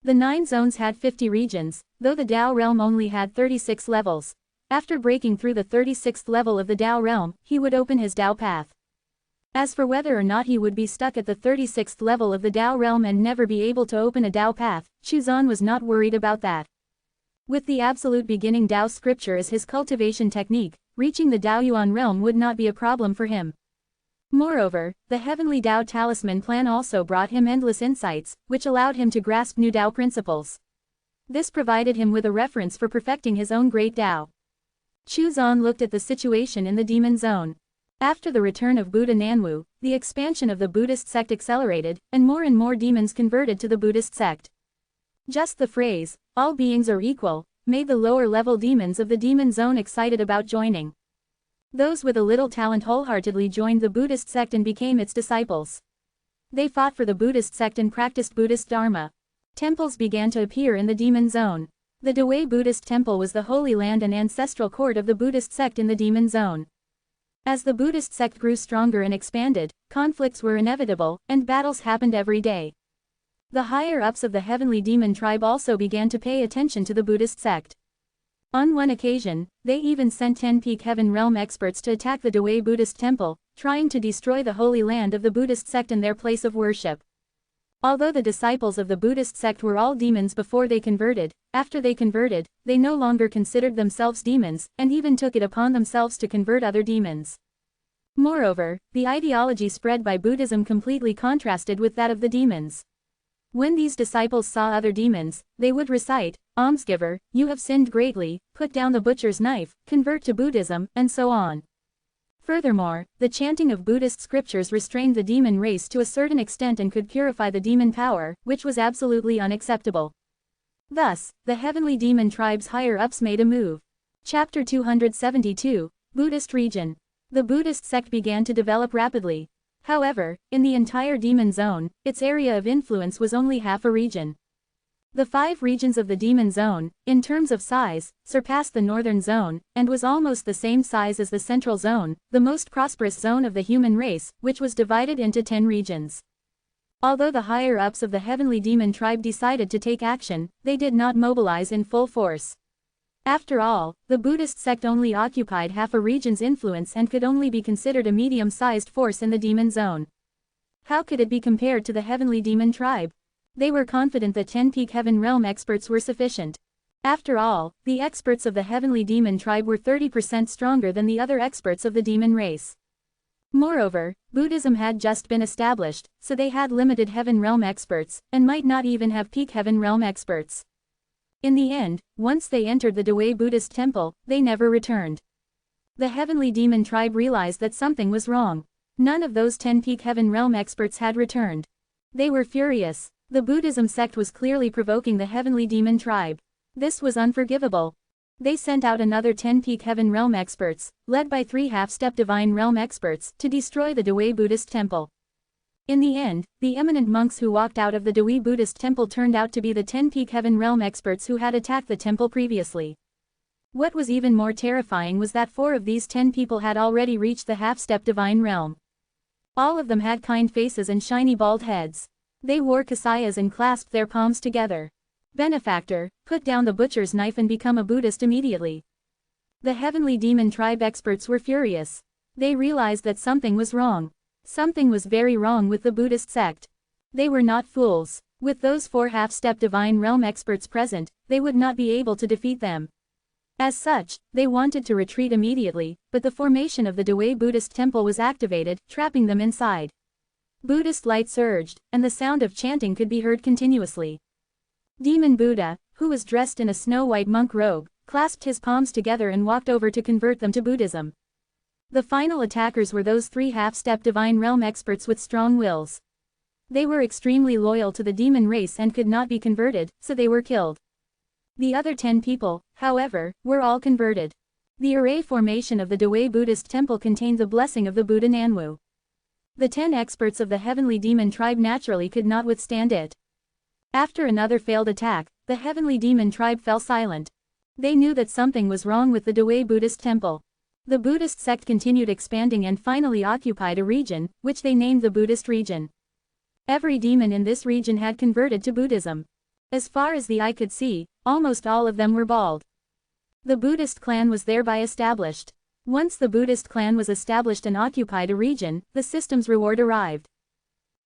The 9 zones had 50 regions, though the Tao realm only had 36 levels. After breaking through the 36th level of the Tao realm, he would open his Tao path. As for whether or not he would be stuck at the 36th level of the Tao realm and never be able to open a Tao path, Chuzan was not worried about that. With the absolute beginning Tao scripture as his cultivation technique, reaching the Taoyuan realm would not be a problem for him. Moreover, the Heavenly Tao Talisman plan also brought him endless insights, which allowed him to grasp new Tao principles. This provided him with a reference for perfecting his own great Tao. Chuzan looked at the situation in the demon zone. After the return of Buddha Nanwu, the expansion of the Buddhist sect accelerated, and more demons converted to the Buddhist sect. Just the phrase, "all beings are equal," made the lower-level demons of the demon zone excited about joining. Those with a little talent wholeheartedly joined the Buddhist sect and became its disciples. They fought for the Buddhist sect and practiced Buddhist Dharma. Temples began to appear in the demon zone. The Dawei Buddhist Temple was the holy land and ancestral court of the Buddhist sect in the demon zone. As the Buddhist sect grew stronger and expanded, conflicts were inevitable, and battles happened every day. The higher-ups of the heavenly demon tribe also began to pay attention to the Buddhist sect. On one occasion, they even sent 10 peak heaven realm experts to attack the Dawei Buddhist temple, trying to destroy the holy land of the Buddhist sect and their place of worship. Although the disciples of the Buddhist sect were all demons before they converted, after they converted, they no longer considered themselves demons, and even took it upon themselves to convert other demons. Moreover, the ideology spread by Buddhism completely contrasted with that of the demons. When these disciples saw other demons, they would recite, "Almsgiver, you have sinned greatly, put down the butcher's knife, convert to Buddhism," and so on. Furthermore, the chanting of Buddhist scriptures restrained the demon race to a certain extent and could purify the demon power, which was absolutely unacceptable. Thus, the heavenly demon tribe's higher-ups made a move. Chapter 272, Buddhist Region. The Buddhist sect began to develop rapidly. However, in the entire demon zone, its area of influence was only half a region. The 5 regions of the demon zone, in terms of size, surpassed the northern zone, and was almost the same size as the central zone, the most prosperous zone of the human race, which was divided into 10 regions. Although the higher-ups of the heavenly demon tribe decided to take action, they did not mobilize in full force. After all, the Buddhist sect only occupied half a region's influence and could only be considered a medium-sized force in the demon zone. How could it be compared to the heavenly demon tribe? They were confident that 10 peak heaven realm experts were sufficient. After all, the experts of the heavenly demon tribe were 30% stronger than the other experts of the demon race. Moreover, Buddhism had just been established, so they had limited heaven realm experts, and might not even have peak heaven realm experts. In the end, once they entered the Dawei Buddhist temple, they never returned. The heavenly demon tribe realized that something was wrong. None of those 10 peak heaven realm experts had returned. They were furious. The Buddhism sect was clearly provoking the heavenly demon tribe. This was unforgivable. They sent out another 10 peak heaven realm experts, led by 3 half-step divine realm experts, to destroy the Dawei Buddhist temple. In the end, the eminent monks who walked out of the Dawei Buddhist temple turned out to be the 10 peak heaven realm experts who had attacked the temple previously. What was even more terrifying was that 4 of these 10 people had already reached the half-step divine realm. All of them had kind faces and shiny bald heads. They wore kasayas and clasped their palms together. Benefactor, put down the butcher's knife and become a Buddhist immediately. The heavenly demon tribe experts were furious. They realized that something was wrong. Something was very wrong with the Buddhist sect. They were not fools. With those 4 half-step divine realm experts present, they would not be able to defeat them. As such, they wanted to retreat immediately, but the formation of the Dewey Buddhist temple was activated, trapping them inside. Buddhist light surged, and the sound of chanting could be heard continuously. Demon Buddha, who was dressed in a snow-white monk robe, clasped his palms together and walked over to convert them to Buddhism. The final attackers were those 3 half-step divine realm experts with strong wills. They were extremely loyal to the demon race and could not be converted, so they were killed. The other 10 people, however, were all converted. The array formation of the Dewey Buddhist temple contained the blessing of the Buddha Nanwu. The 10 experts of the heavenly demon tribe naturally could not withstand it. After another failed attack, the heavenly demon tribe fell silent. They knew that something was wrong with the Dewey Buddhist temple. The Buddhist sect continued expanding and finally occupied a region, which they named the Buddhist region. Every demon in this region had converted to Buddhism. As far as the eye could see, almost all of them were bald. The Buddhist clan was thereby established. Once the Buddhist clan was established and occupied a region, the system's reward arrived.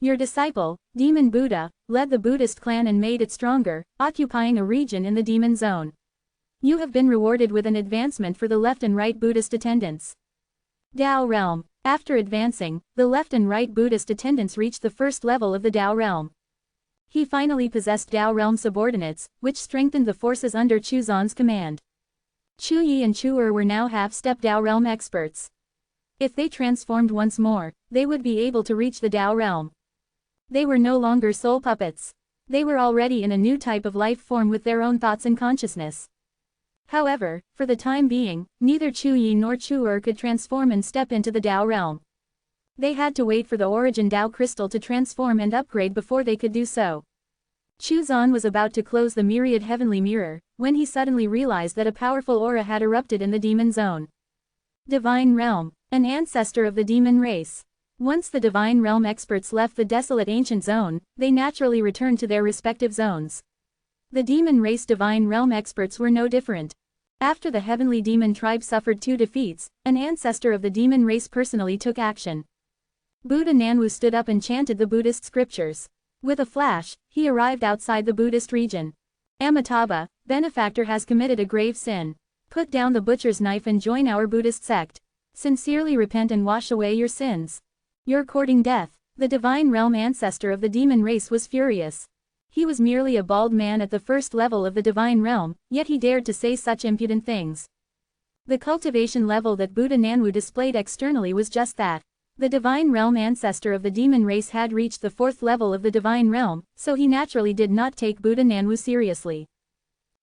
Your disciple, Demon Buddha, led the Buddhist clan and made it stronger, occupying a region in the demon zone. You have been rewarded with an advancement for the left and right Buddhist attendants. Tao Realm. After advancing, the left and right Buddhist attendants reached the first level of the Tao Realm. He finally possessed Tao Realm subordinates, which strengthened the forces under Chuzan's command. Chu Yi and Chu Er were now half-step Tao Realm experts. If they transformed once more, they would be able to reach the Tao Realm. They were no longer soul puppets. They were already in a new type of life form with their own thoughts and consciousness. However, for the time being, neither Chu Yi nor Chu Er could transform and step into the Tao Realm. They had to wait for the origin Tao crystal to transform and upgrade before they could do so. Chuzan was about to close the myriad heavenly mirror, when he suddenly realized that a powerful aura had erupted in the demon zone. Divine Realm, an ancestor of the demon race. Once the Divine Realm experts left the desolate ancient zone, they naturally returned to their respective zones. The demon race Divine Realm experts were no different. After the heavenly demon tribe suffered 2 defeats, an ancestor of the demon race personally took action. Buddha Nanwu stood up and chanted the Buddhist scriptures. With a flash, he arrived outside the Buddhist region. Amitabha, benefactor has committed a grave sin. Put down the butcher's knife and join our Buddhist sect. Sincerely repent and wash away your sins. You're courting death. The Divine Realm ancestor of the demon race was furious. He was merely a bald man at the first level of the Divine Realm, yet he dared to say such impudent things. The cultivation level that Buddha Nanwu displayed externally was just that. The Divine Realm ancestor of the demon race had reached the 4th level of the Divine Realm, so he naturally did not take Buddha Nanwu seriously.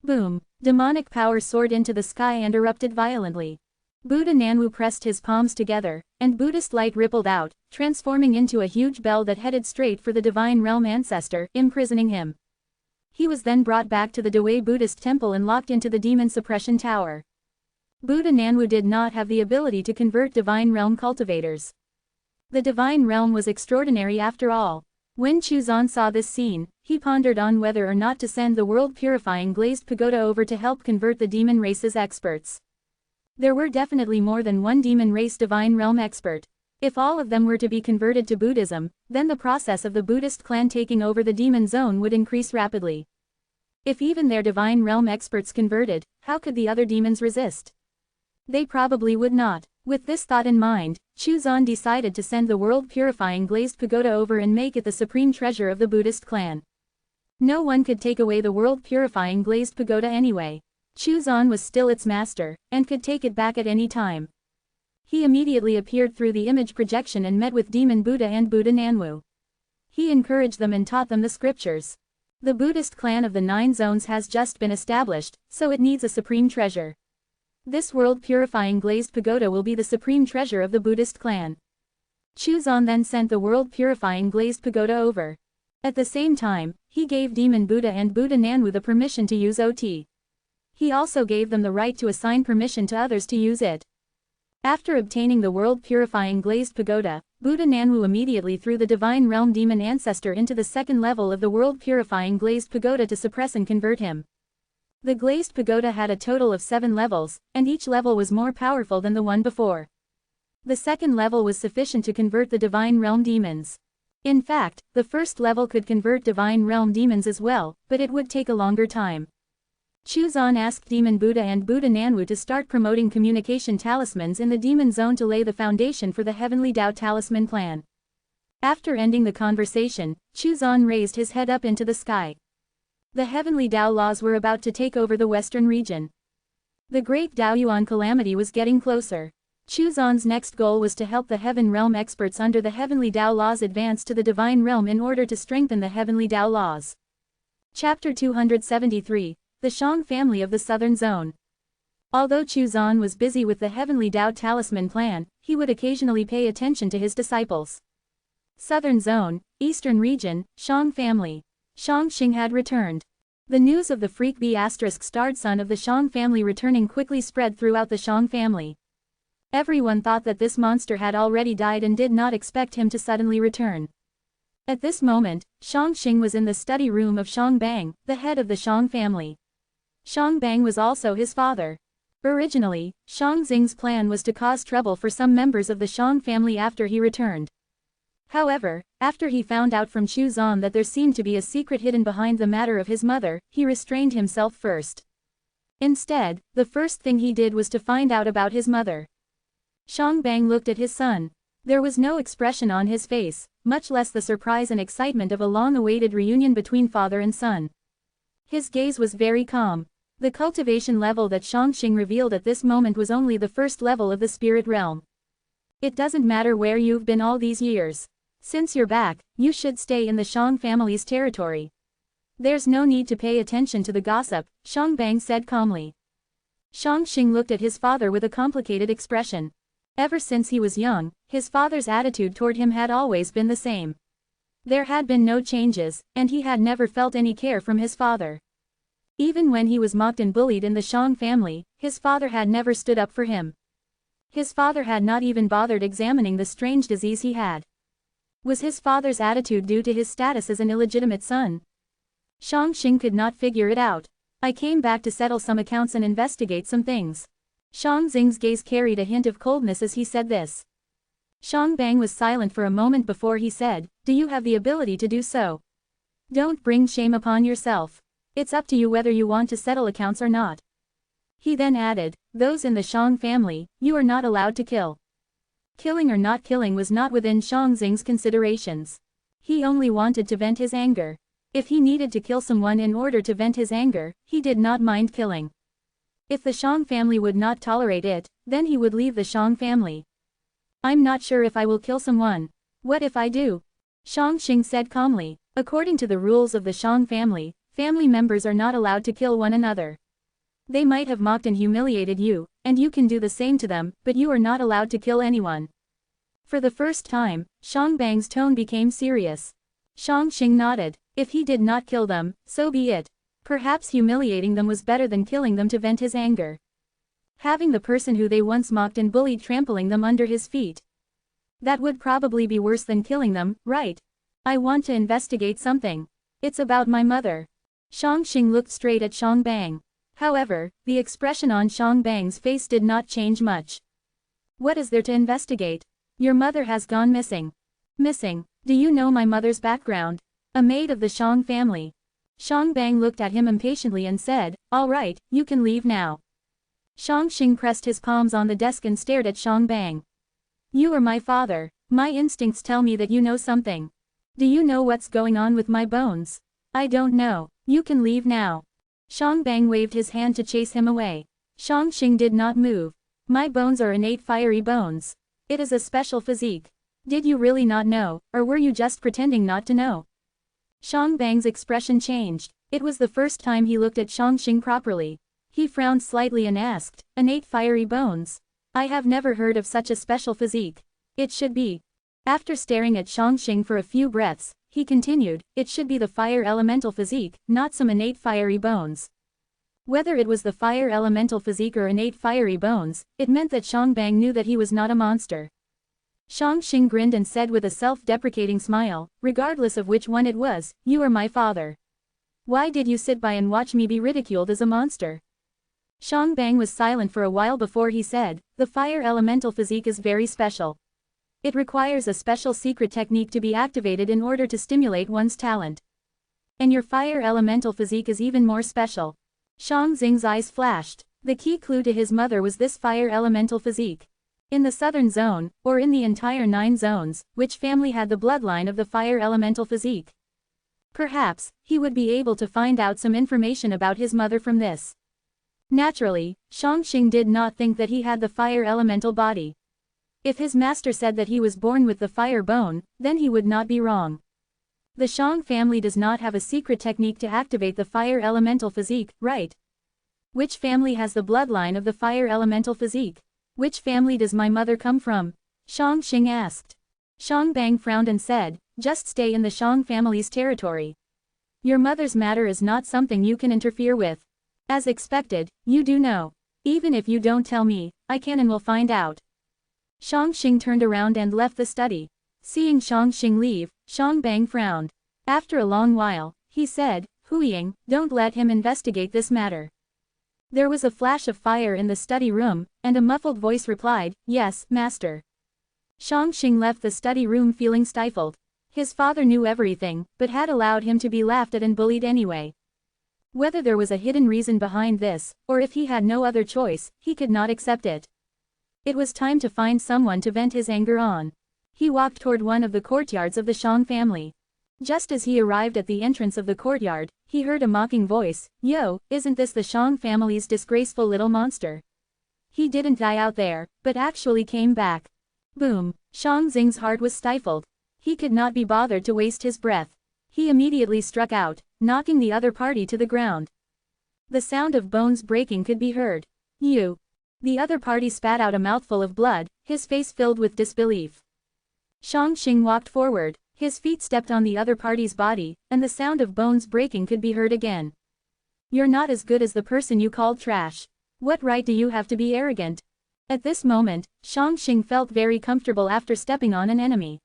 Boom! Demonic power soared into the sky and erupted violently. Buddha Nanwu pressed his palms together, and Buddhist light rippled out, transforming into a huge bell that headed straight for the Divine Realm ancestor, imprisoning him. He was then brought back to the Dewey Buddhist temple and locked into the demon suppression tower. Buddha Nanwu did not have the ability to convert Divine Realm cultivators. The Divine Realm was extraordinary after all. When Chuzan saw this scene, he pondered on whether or not to send the world-purifying glazed pagoda over to help convert the demon race's experts. There were definitely more than one demon race Divine Realm expert. If all of them were to be converted to Buddhism, then the process of the Buddhist clan taking over the demon zone would increase rapidly. If even their Divine Realm experts converted, how could the other demons resist? They probably would not. With this thought in mind, Chuzan decided to send the world-purifying glazed pagoda over and make it the supreme treasure of the Buddhist clan. No one could take away the world-purifying glazed pagoda anyway. Chuzan was still its master, and could take it back at any time. He immediately appeared through the image projection and met with Demon Buddha and Buddha Nanwu. He encouraged them and taught them the scriptures. The Buddhist clan of the 9 zones has just been established, so it needs a supreme treasure. This world-purifying glazed pagoda will be the supreme treasure of the Buddhist clan. Chuzan then sent the world-purifying glazed pagoda over. At the same time, he gave Demon Buddha and Buddha Nanwu the permission to use OT. He also gave them the right to assign permission to others to use it. After obtaining the world-purifying glazed pagoda, Buddha Nanwu immediately threw the Divine Realm demon ancestor into the 2nd level of the world-purifying glazed pagoda to suppress and convert him. The glazed pagoda had a total of 7 levels, and each level was more powerful than the one before. The 2nd level was sufficient to convert the Divine Realm demons. In fact, the 1st level could convert Divine Realm demons as well, but it would take a longer time. Chuzan asked Demon Buddha and Buddha Nanwu to start promoting communication talismans in the demon zone to lay the foundation for the Heavenly Tao Talisman plan. After ending the conversation, Chuzan raised his head up into the sky. The Heavenly Tao laws were about to take over the western region. The Great Daoyuan calamity was getting closer. Chuzan's next goal was to help the Heaven Realm experts under the Heavenly Tao laws advance to the Divine Realm in order to strengthen the Heavenly Tao laws. Chapter 273, The Shang Family of the Southern Zone. Although Chuzan was busy with the Heavenly Tao Talisman plan, he would occasionally pay attention to his disciples. Southern Zone, Eastern Region, Shang Family. Shang Xing had returned. The news of the freak B***starred son of the Shang family returning quickly spread throughout the Shang family. Everyone thought that this monster had already died and did not expect him to suddenly return. At this moment, Shang Xing was in the study room of Shang Bang, the head of the Shang family. Shang Bang was also his father. Originally, Shang Xing's plan was to cause trouble for some members of the Shang family after he returned. However, after he found out from Chuzan that there seemed to be a secret hidden behind the matter of his mother, he restrained himself first. Instead, the first thing he did was to find out about his mother. Shang Bang looked at his son. There was no expression on his face, much less the surprise and excitement of a long-awaited reunion between father and son. His gaze was very calm. The cultivation level that Shang Xing revealed at this moment was only the first level of the spirit realm. It doesn't matter where you've been all these years. Since you're back, you should stay in the Shang family's territory. There's no need to pay attention to the gossip, Shang Bang said calmly. Shang Xing looked at his father with a complicated expression. Ever since he was young, his father's attitude toward him had always been the same. There had been no changes, and he had never felt any care from his father. Even when he was mocked and bullied in the Shang family, his father had never stood up for him. His father had not even bothered examining the strange disease he had. Was his father's attitude due to his status as an illegitimate son? Shang Xing could not figure it out. I came back to settle some accounts and investigate some things. Shang Xing's gaze carried a hint of coldness as he said this. Shang Bang was silent for a moment before he said, "Do you have the ability to do so? Don't bring shame upon yourself. It's up to you whether you want to settle accounts or not." He then added, "Those in the Shang family, you are not allowed to kill." Killing or not killing was not within Shang Xing's considerations. He only wanted to vent his anger. If he needed to kill someone in order to vent his anger, he did not mind killing. If the Shang family would not tolerate it, then he would leave the Shang family. "I'm not sure if I will kill someone. What if I do?" Shang Xing said calmly. According to the rules of the Shang family, family members are not allowed to kill one another. They might have mocked and humiliated you, and you can do the same to them, but you are not allowed to kill anyone. For the first time, Shang Bang's tone became serious. Shang Xing nodded. If he did not kill them, so be it. Perhaps humiliating them was better than killing them to vent his anger. Having the person who they once mocked and bullied trampling them under his feet. That would probably be worse than killing them, right? I want to investigate something. It's about my mother. Shang Xing looked straight at Shang Bang. However, the expression on Shang Bang's face did not change much. What is there to investigate? Your mother has gone missing. Missing? Do you know my mother's background? A maid of the Shang family. Shang Bang looked at him impatiently and said, "All right, you can leave now." Shang Xing pressed his palms on the desk and stared at Shang Bang. "You are my father. My instincts tell me that you know something. Do you know what's going on with my bones? I don't know. You can leave now." Shang Bang waved his hand to chase him away. Shang Xing did not move. "My bones are innate fiery bones. It is a special physique. Did you really not know, or were you just pretending not to know?" Shang Bang's expression changed. It was the first time he looked at Shang Xing properly. He frowned slightly and asked, "Innate fiery bones? I have never heard of such a special physique. It should be." After staring at Shang Xing for a few breaths, he continued, "It should be the fire elemental physique, not some innate fiery bones." Whether it was the fire elemental physique or innate fiery bones, it meant that Shang Bang knew that he was not a monster. Shang Xing grinned and said with a self-deprecating smile, "Regardless of which one it was, you are my father. Why did you sit by and watch me be ridiculed as a monster?" Shang Bang was silent for a while before he said, "The fire elemental physique is very special. It requires a special secret technique to be activated in order to stimulate one's talent. And your fire elemental physique is even more special. Shang Xing's eyes flashed. The key clue to his mother was this fire elemental physique. In the southern zone, or in the entire 9 zones, which family had the bloodline of the fire elemental physique? Perhaps, he would be able to find out some information about his mother from this. Naturally, Shang Xing did not think that he had the fire elemental body. If his master said that he was born with the fire bone, then he would not be wrong. The Shang family does not have a secret technique to activate the fire elemental physique, right? Which family has the bloodline of the fire elemental physique? Which family does my mother come from? Shang Xing asked. Shang Bang frowned and said, just stay in the Shang family's territory. Your mother's matter is not something you can interfere with. As expected, you do know. Even if you don't tell me, I can and will find out. Shang Xing turned around and left the study. Seeing Shang Xing leave, Shang Bang frowned. After a long while, he said, Huying, don't let him investigate this matter. There was a flash of fire in the study room, and a muffled voice replied, yes, master. Shang Xing left the study room feeling stifled. His father knew everything, but had allowed him to be laughed at and bullied anyway. Whether there was a hidden reason behind this, or if he had no other choice, he could not accept it. It was time to find someone to vent his anger on. He walked toward one of the courtyards of the Shang family. Just as he arrived at the entrance of the courtyard, he heard a mocking voice, yo, isn't this the Shang family's disgraceful little monster? He didn't die out there, but actually came back. Boom, Shang Xing's heart was stifled. He could not be bothered to waste his breath. He immediately struck out, knocking the other party to the ground. The sound of bones breaking could be heard. You. The other party spat out a mouthful of blood, his face filled with disbelief. Shang Xing walked forward. His feet stepped on the other party's body, and the sound of bones breaking could be heard again. You're not as good as the person you called trash. What right do you have to be arrogant? At this moment, Shang Xing felt very comfortable after stepping on an enemy.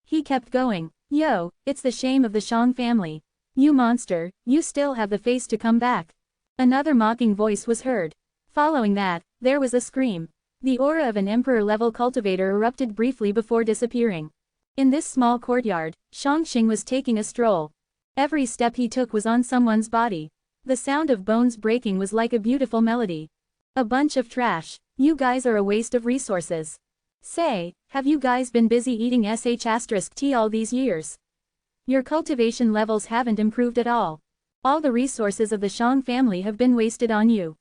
He kept going. Yo, it's the shame of the Shang family. You monster, you still have the face to come back. Another mocking voice was heard. Following that, there was a scream. The aura of an emperor-level cultivator erupted briefly before disappearing. In this small courtyard, Shang Xing was taking a stroll. Every step he took was on someone's body. The sound of bones breaking was like a beautiful melody. A bunch of trash. You guys are a waste of resources. Say, have you guys been busy eating sh*t all these years? Your cultivation levels haven't improved at all. All the resources of the Shang family have been wasted on you.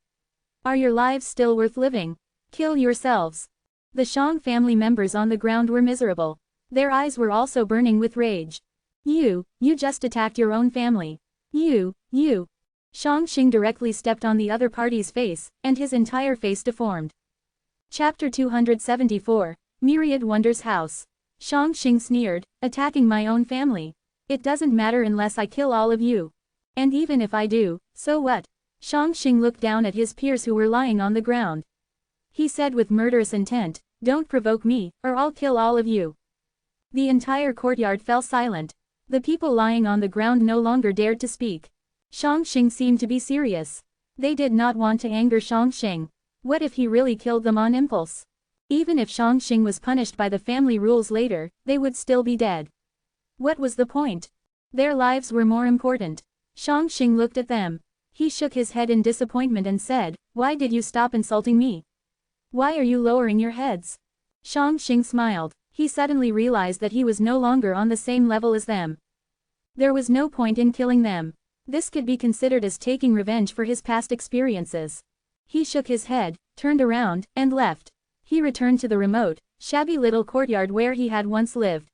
Are your lives still worth living? Kill yourselves. The Shang family members on the ground were miserable. Their eyes were also burning with rage. You just attacked your own family. You. Shang Xing directly stepped on the other party's face, and his entire face deformed. Chapter 274, Myriad Wonders House. Shang Xing sneered, attacking my own family. It doesn't matter unless I kill all of you. And even if I do, so what? Shang Xing looked down at his peers who were lying on the ground. He said with murderous intent, don't provoke me, or I'll kill all of you. The entire courtyard fell silent. The people lying on the ground no longer dared to speak. Shang Xing seemed to be serious. They did not want to anger Shang Xing. What if he really killed them on impulse? Even if Shang Xing was punished by the family rules later, they would still be dead. What was the point? Their lives were more important. Shang Xing looked at them. He shook his head in disappointment and said, why did you stop insulting me? Why are you lowering your heads? Shang Xing smiled. He suddenly realized that he was no longer on the same level as them. There was no point in killing them. This could be considered as taking revenge for his past experiences. He shook his head, turned around, and left. He returned to the remote, shabby little courtyard where he had once lived.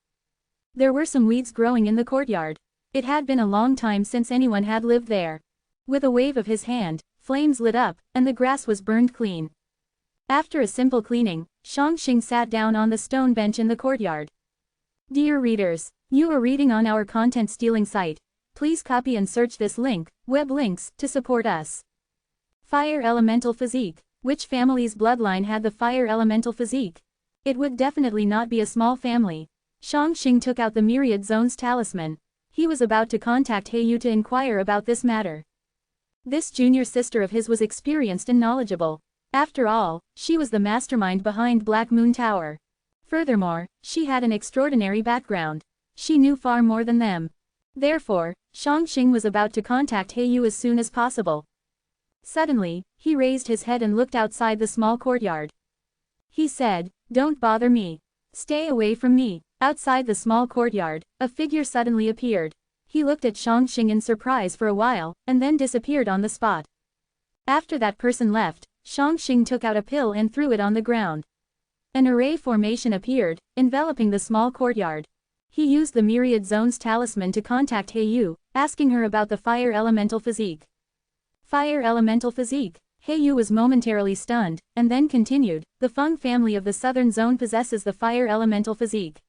There were some weeds growing in the courtyard. It had been a long time since anyone had lived there. With a wave of his hand, flames lit up, and the grass was burned clean. After a simple cleaning, Shang Xing sat down on the stone bench in the courtyard. Dear readers, you are reading on our content stealing site. Please copy and search this link, web links, to support us. Fire Elemental Physique. Which family's bloodline had the Fire Elemental Physique? It would definitely not be a small family. Shang Xing took out the Myriad Zone's talisman. He was about to contact Heiyu to inquire about this matter. This junior sister of his was experienced and knowledgeable. After all, she was the mastermind behind Black Moon Tower. Furthermore, she had an extraordinary background. She knew far more than them. Therefore, Shang Xing was about to contact Heiyu as soon as possible. Suddenly, he raised his head and looked outside the small courtyard. He said, "Don't bother me. Stay away from me." Outside the small courtyard, a figure suddenly appeared. He looked at Shangxing in surprise for a while, and then disappeared on the spot. After that person left, Shangxing took out a pill and threw it on the ground. An array formation appeared, enveloping the small courtyard. He used the Myriad Zone's talisman to contact Heiyu, asking her about the fire elemental physique. Fire elemental physique. Heiyu was momentarily stunned, and then continued, "The Feng family of the Southern Zone possesses the fire elemental physique.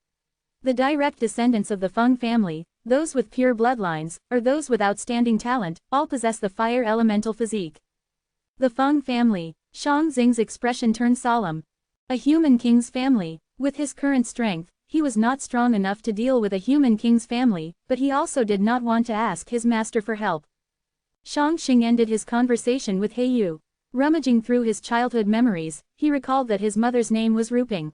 The direct descendants of the Feng family, those with pure bloodlines, or those with outstanding talent, all possess the fire elemental physique." The Feng family. Shang Xing's expression turned solemn. A human king's family. With his current strength, he was not strong enough to deal with a human king's family, but he also did not want to ask his master for help. Shangxing ended his conversation with Heiyu. Rummaging through his childhood memories, he recalled that his mother's name was Ruping.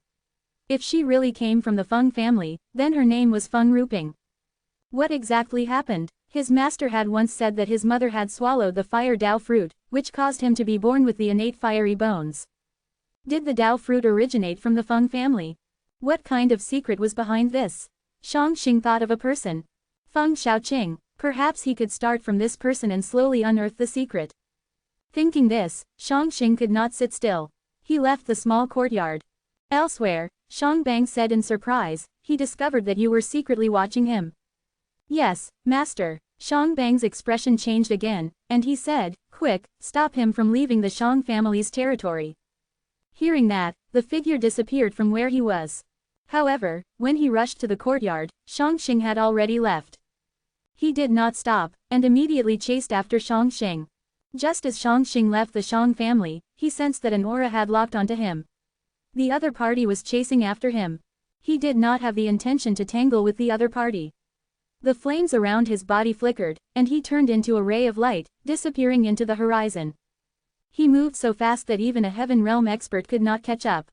If she really came from the Feng family, then her name was Feng Ruping. What exactly happened? His master had once said that his mother had swallowed the fire Dao fruit, which caused him to be born with the innate fiery bones. Did the Dao fruit originate from the Feng family? What kind of secret was behind this? Shangxing thought of a person. Feng Shaoqing. Perhaps he could start from this person and slowly unearth the secret. Thinking this, Shangxing could not sit still. He left the small courtyard. Elsewhere, Shang Bang said in surprise, "He discovered that you were secretly watching him." "Yes, master." Shang Bang's expression changed again, and he said, "Quick, stop him from leaving the Shang family's territory." Hearing that, the figure disappeared from where he was. However, when he rushed to the courtyard, Shangxing had already left. He did not stop, and immediately chased after Shangxing. Just as Shangxing left the Shang family, he sensed that an aura had locked onto him. The other party was chasing after him. He did not have the intention to tangle with the other party. The flames around his body flickered, and he turned into a ray of light, disappearing into the horizon. He moved so fast that even a Heaven Realm expert could not catch up.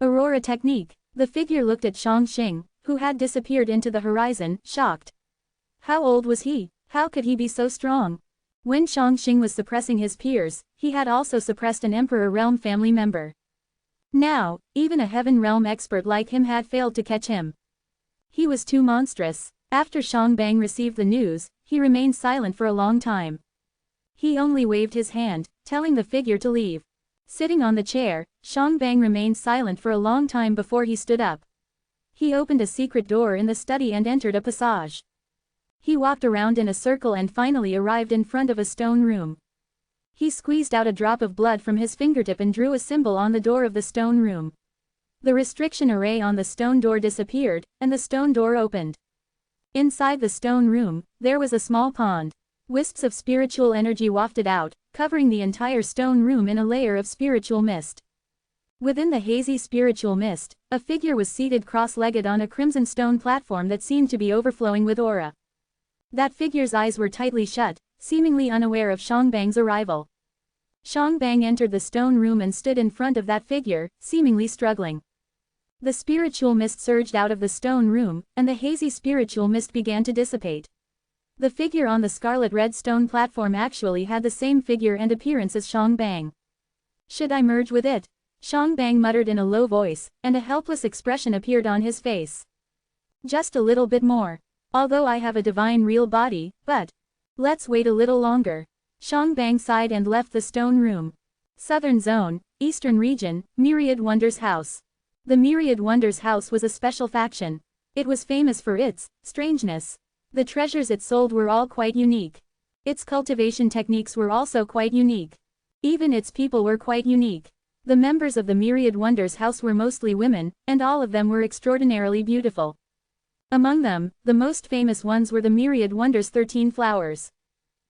Aurora technique. The figure looked at Shangxing, who had disappeared into the horizon, shocked. How old was he? How could he be so strong? When Shangxing was suppressing his peers, he had also suppressed an Emperor Realm family member. Now, even a Heaven Realm expert like him had failed to catch him. He was too monstrous. After Shang Bang received the news, he remained silent for a long time. He only waved his hand, telling the figure to leave. Sitting on the chair, Shang Bang remained silent for a long time before he stood up. He opened a secret door in the study and entered a passage. He walked around in a circle and finally arrived in front of a stone room. He squeezed out a drop of blood from his fingertip and drew a symbol on the door of the stone room. The restriction array on the stone door disappeared, and the stone door opened. Inside the stone room, there was a small pond. Wisps of spiritual energy wafted out, covering the entire stone room in a layer of spiritual mist. Within the hazy spiritual mist, a figure was seated cross-legged on a crimson stone platform that seemed to be overflowing with aura. That figure's eyes were tightly shut, seemingly unaware of Shang Bang's arrival. Shang Bang entered the stone room and stood in front of that figure, seemingly struggling. The spiritual mist surged out of the stone room, and the hazy spiritual mist began to dissipate. The figure on the scarlet-red stone platform actually had the same figure and appearance as Shang Bang. "Should I merge with it?" Shang Bang muttered in a low voice, and a helpless expression appeared on his face. "Just a little bit more. Although I have a divine real body, but let's wait a little longer." Shang Bang sighed and left the stone room. Southern Zone, Eastern Region, Myriad Wonders House. The Myriad Wonders House was a special faction. It was famous for its strangeness. The treasures it sold were all quite unique. Its cultivation techniques were also quite unique. Even its people were quite unique. The members of the Myriad Wonders House were mostly women, and all of them were extraordinarily beautiful. Among them, the most famous ones were the Myriad Wonders 13 Flowers.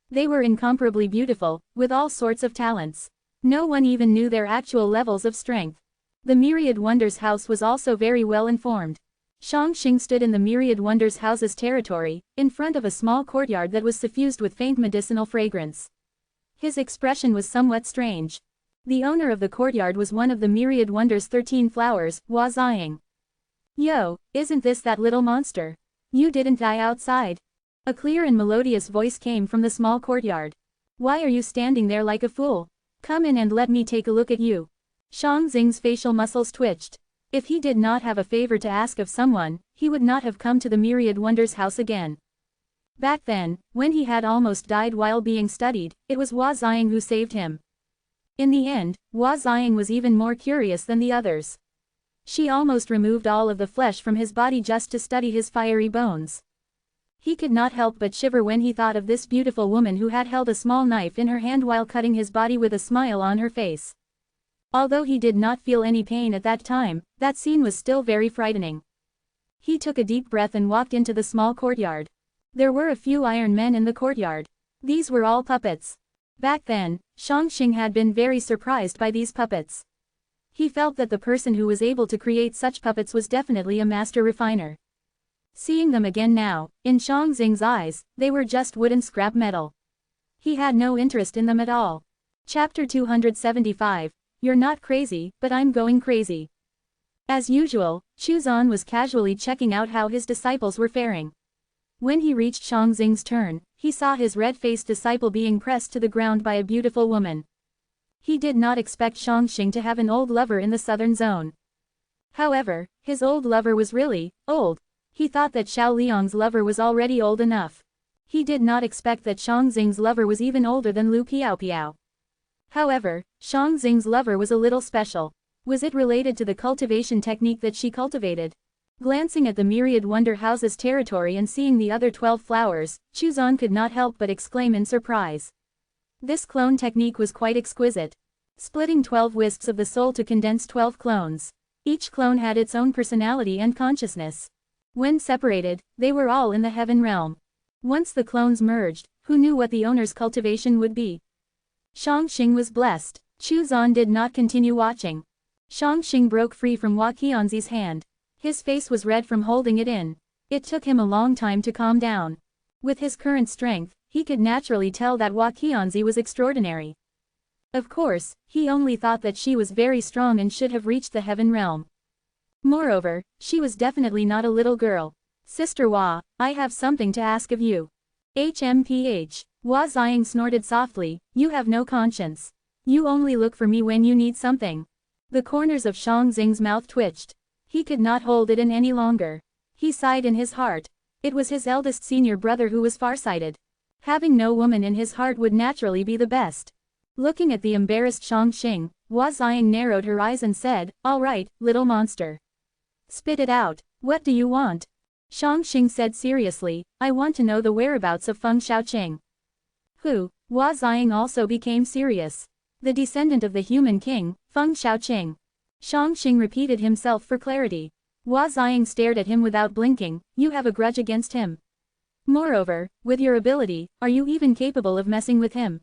They were incomparably beautiful, with all sorts of talents. No one even knew their actual levels of strength. The Myriad Wonders House was also very well informed. Shangxing stood in the Myriad Wonders House's territory, in front of a small courtyard that was suffused with faint medicinal fragrance. His expression was somewhat strange. The owner of the courtyard was one of the Myriad Wonders 13 Flowers, Hua Ziying. "Yo, isn't this that little monster? You didn't die outside." A clear and melodious voice came from the small courtyard. Why are you standing there like a fool? Come in and let me take a look at you. Shang Xing's facial muscles twitched. If he did not have a favor to ask of someone, he would not have come to the Myriad Wonders house again. Back then, when he had almost died while being studied, it was Hua Xiang who saved him. In the end, Hua Xiang was even more curious than the others. She almost removed all of the flesh from his body just to study his fiery bones. He could not help but shiver when he thought of this beautiful woman who had held a small knife in her hand while cutting his body with a smile on her face. Although he did not feel any pain at that time, that scene was still very frightening. He took a deep breath and walked into the small courtyard. There were a few iron men in the courtyard. These were all puppets. Back then, Shang Xing had been very surprised by these puppets. He felt that the person who was able to create such puppets was definitely a master refiner. Seeing them again now, in Shang Xing's eyes, they were just wood and scrap metal. He had no interest in them at all. Chapter 275. You're not crazy, but I'm going crazy. As usual, Chu Zan was casually checking out how his disciples were faring. When he reached Shang Xing's turn, he saw his red-faced disciple being pressed to the ground by a beautiful woman. He did not expect Shang Xing to have an old lover in the southern zone. However, his old lover was really old. He thought that Xiao Liang's lover was already old enough. He did not expect that Shang Xing's lover was even older than Lu Piao. However, Shang Xing's lover was a little special. Was it related to the cultivation technique that she cultivated? Glancing at the Myriad Wonder House's territory and seeing the other 12 flowers, Chu Zan could not help but exclaim in surprise. This clone technique was quite exquisite. Splitting 12 wisps of the soul to condense 12 clones. Each clone had its own personality and consciousness. When separated, they were all in the heaven realm. Once the clones merged, who knew what the owner's cultivation would be? Shang Xing was blessed. Chu Zan did not continue watching. Shang Xing broke free from Hua Qianzi's hand. His face was red from holding it in. It took him a long time to calm down. With his current strength, he could naturally tell that Hua Qianzi was extraordinary. Of course, he only thought that she was very strong and should have reached the heaven realm. Moreover, she was definitely not a little girl. Sister Hua, I have something to ask of you. HMPH. Hua Xiang snorted softly, you have no conscience. You only look for me when you need something. The corners of Shang Xing's mouth twitched. He could not hold it in any longer. He sighed in his heart. It was his eldest senior brother who was farsighted. Having no woman in his heart would naturally be the best. Looking at the embarrassed Shang Xing, Hua Xiang narrowed her eyes and said, all right, little monster. Spit it out. What do you want? Shang Xing said seriously, I want to know the whereabouts of Feng Xiaoqing. Who? Hua Xiang also became serious. The descendant of the human king, Feng Xiaoqing. Shang Xing repeated himself for clarity. Hua Xiang stared at him without blinking, you have a grudge against him. Moreover, with your ability, are you even capable of messing with him?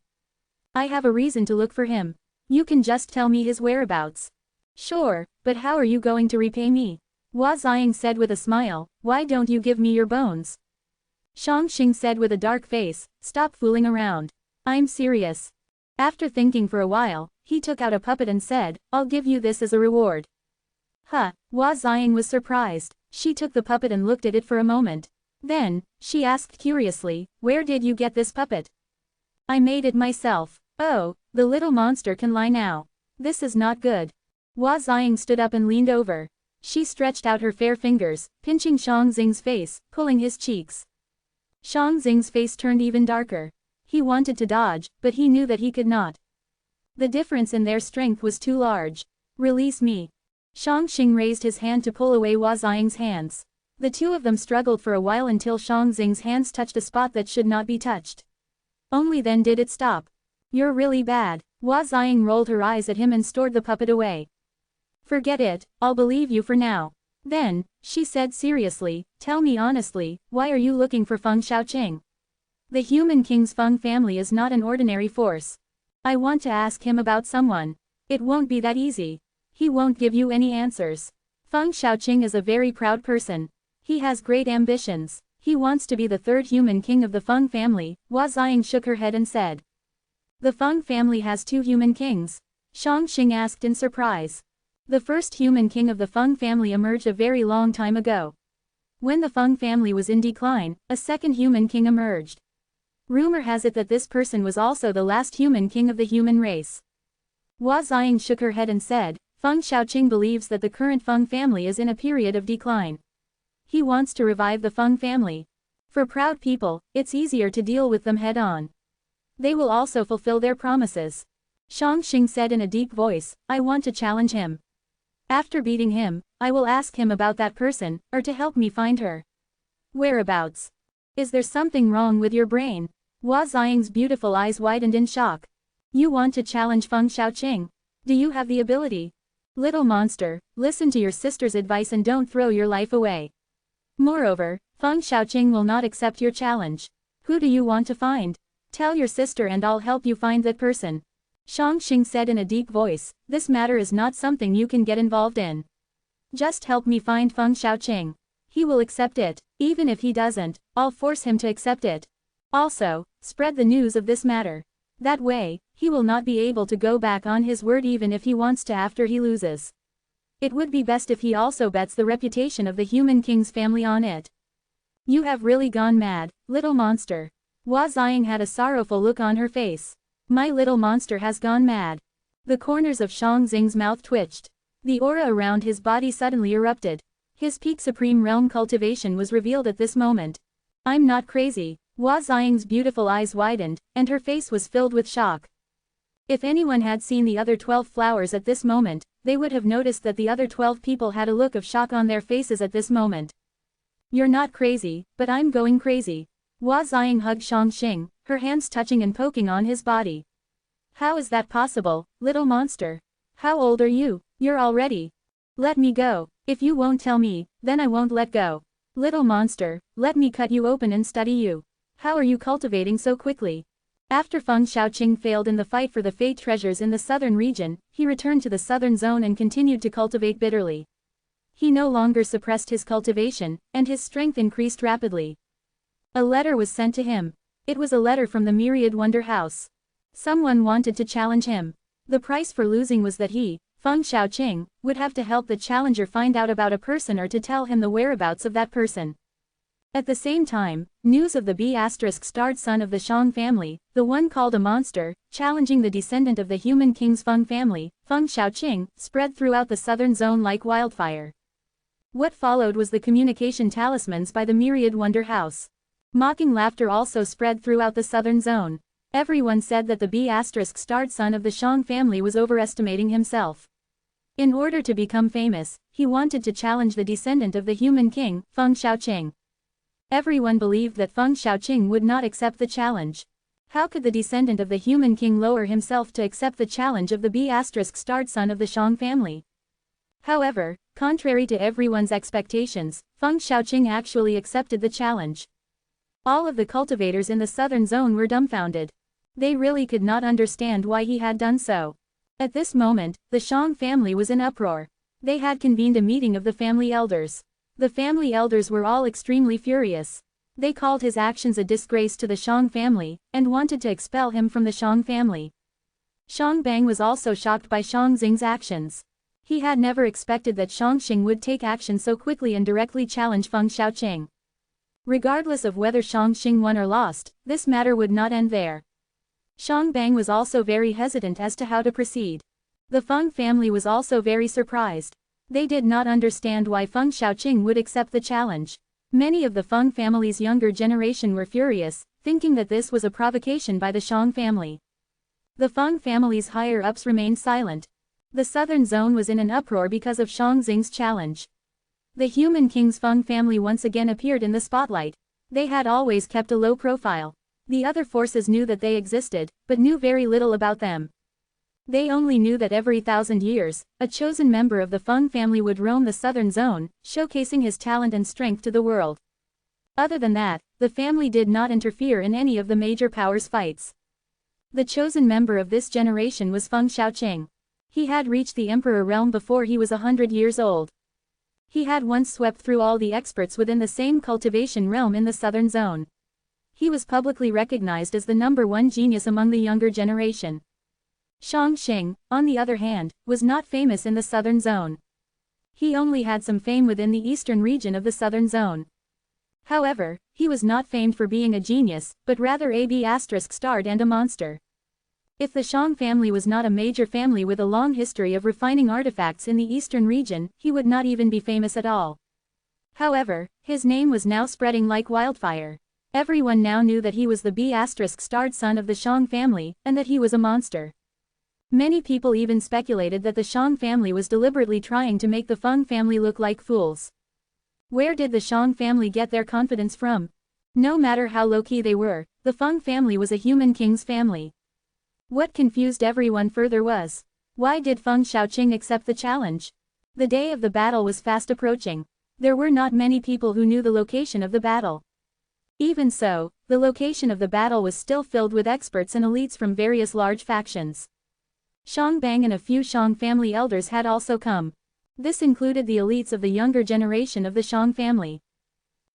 I have a reason to look for him. You can just tell me his whereabouts. Sure, but how are you going to repay me? Hua Xiang said with a smile, why don't you give me your bones? Shang Xing said with a dark face, stop fooling around. I'm serious. After thinking for a while, he took out a puppet and said, I'll give you this as a reward. Huh, Hua Xiang was surprised. She took the puppet and looked at it for a moment. Then, she asked curiously, where did you get this puppet? I made it myself. Oh, the little monster can lie now. This is not good. Hua Xiang stood up and leaned over. She stretched out her fair fingers, pinching Shang Xing's face, pulling his cheeks. Shang Xing's face turned even darker. He wanted to dodge, but he knew that he could not. The difference in their strength was too large. Release me. Shang Xing raised his hand to pull away Hua Xiang's hands. The two of them struggled for a while until Shang Xing's hands touched a spot that should not be touched. Only then did it stop. You're really bad. Hua Xiang rolled her eyes at him and stored the puppet away. Forget it, I'll believe you for now. Then, she said seriously, tell me honestly, why are you looking for Feng Xiaoqing? The human king's Feng family is not an ordinary force. I want to ask him about someone. It won't be that easy. He won't give you any answers. Feng Xiaoqing is a very proud person. He has great ambitions. He wants to be the third human king of the Feng family. Hua Xiang shook her head and said. The Feng family has 2 human kings. Shang Xing asked in surprise. The first human king of the Feng family emerged a very long time ago. When the Feng family was in decline, a second human king emerged. Rumor has it that this person was also the last human king of the human race. Hua Xiang shook her head and said, Feng Xiaoqing believes that the current Feng family is in a period of decline. He wants to revive the Feng family. For proud people, it's easier to deal with them head-on. They will also fulfill their promises. Shang Xing said in a deep voice, I want to challenge him. After beating him, I will ask him about that person, or to help me find her. Whereabouts? Is there something wrong with your brain? Hua Xiang's beautiful eyes widened in shock. You want to challenge Feng Xiaoqing? Do you have the ability? Little monster, listen to your sister's advice and don't throw your life away. Moreover, Feng Xiaoqing will not accept your challenge. Who do you want to find? Tell your sister and I'll help you find that person. Shang Xing said in a deep voice, this matter is not something you can get involved in. Just help me find Feng Xiaoqing. He will accept it. Even if he doesn't, I'll force him to accept it. Also, spread the news of this matter. That way, he will not be able to go back on his word even if he wants to after he loses. It would be best if he also bets the reputation of the human king's family on it. You have really gone mad, little monster. Hua Xiang had a sorrowful look on her face. My little monster has gone mad. The corners of Shang Xing's mouth twitched. The aura around his body suddenly erupted. His peak supreme realm cultivation was revealed at this moment. I'm not crazy. Hua Xiang's beautiful eyes widened, and her face was filled with shock. If anyone had seen the other 12 flowers at this moment, they would have noticed that the other 12 people had a look of shock on their faces at this moment. You're not crazy, but I'm going crazy. Hua Xiang hugged Shang Xing, her hands touching and poking on his body. How is that possible, little monster? How old are you? You're already. Let me go. If you won't tell me, then I won't let go. Little monster, let me cut you open and study you. How are you cultivating so quickly? After Feng Xiaoqing failed in the fight for the Fate treasures in the southern region, he returned to the southern zone and continued to cultivate bitterly. He no longer suppressed his cultivation, and his strength increased rapidly. A letter was sent to him. It was a letter from the Myriad Wonder House. Someone wanted to challenge him. The price for losing was that he, Feng Xiaoqing, would have to help the challenger find out about a person or to tell him the whereabouts of that person. At the same time, news of the B****-starred son of the Shang family, the one called a monster, challenging the descendant of the human king's Feng family, Feng Xiaoqing, spread throughout the southern zone like wildfire. What followed was the communication talismans by the Myriad Wonder House. Mocking laughter also spread throughout the southern zone. Everyone said that the B****-starred son of the Shang family was overestimating himself. In order to become famous, he wanted to challenge the descendant of the human king, Feng Xiaoqing. Everyone believed that Feng Xiaoqing would not accept the challenge. How could the descendant of the human king lower himself to accept the challenge of the B****-starred son of the Shang family? However, contrary to everyone's expectations, Feng Xiaoqing actually accepted the challenge. All of the cultivators in the southern zone were dumbfounded. They really could not understand why he had done so. At this moment, the Shang family was in uproar. They had convened a meeting of the family elders. The family elders were all extremely furious. They called his actions a disgrace to the Shang family, and wanted to expel him from the Shang family. Shang Bang was also shocked by Shang Xing's actions. He had never expected that Shang Xing would take action so quickly and directly challenge Feng Xiaoqing. Regardless of whether Shang Xing won or lost, this matter would not end there. Shang Bang was also very hesitant as to how to proceed. The Feng family was also very surprised. They did not understand why Feng Xiaoqing would accept the challenge. Many of the Feng family's younger generation were furious, thinking that this was a provocation by the Shang family. The Feng family's higher-ups remained silent. The southern zone was in an uproar because of Shang Xing's challenge. The human king's Feng family once again appeared in the spotlight. They had always kept a low profile. The other forces knew that they existed, but knew very little about them. They only knew that every 1,000 years, a chosen member of the Feng family would roam the southern zone, showcasing his talent and strength to the world. Other than that, the family did not interfere in any of the major powers' fights. The chosen member of this generation was Feng Xiaoqing. He had reached the Emperor realm before he was 100 years old. He had once swept through all the experts within the same cultivation realm in the southern zone. He was publicly recognized as the #1 genius among the younger generation. Shang Xing, on the other hand, was not famous in the southern zone. He only had some fame within the eastern region of the southern zone. However, he was not famed for being a genius, but rather a B***starred and a monster. If the Shang family was not a major family with a long history of refining artifacts in the eastern region, he would not even be famous at all. However, his name was now spreading like wildfire. Everyone now knew that he was the B***starred son of the Shang family, and that he was a monster. Many people even speculated that the Shang family was deliberately trying to make the Feng family look like fools. Where did the Shang family get their confidence from? No matter how low-key they were, the Feng family was a human king's family. What confused everyone further was, why did Feng Xiaoqing accept the challenge? The day of the battle was fast approaching. There were not many people who knew the location of the battle. Even so, the location of the battle was still filled with experts and elites from various large factions. Shang Bang and a few Shang family elders had also come. This included the elites of the younger generation of the Shang family.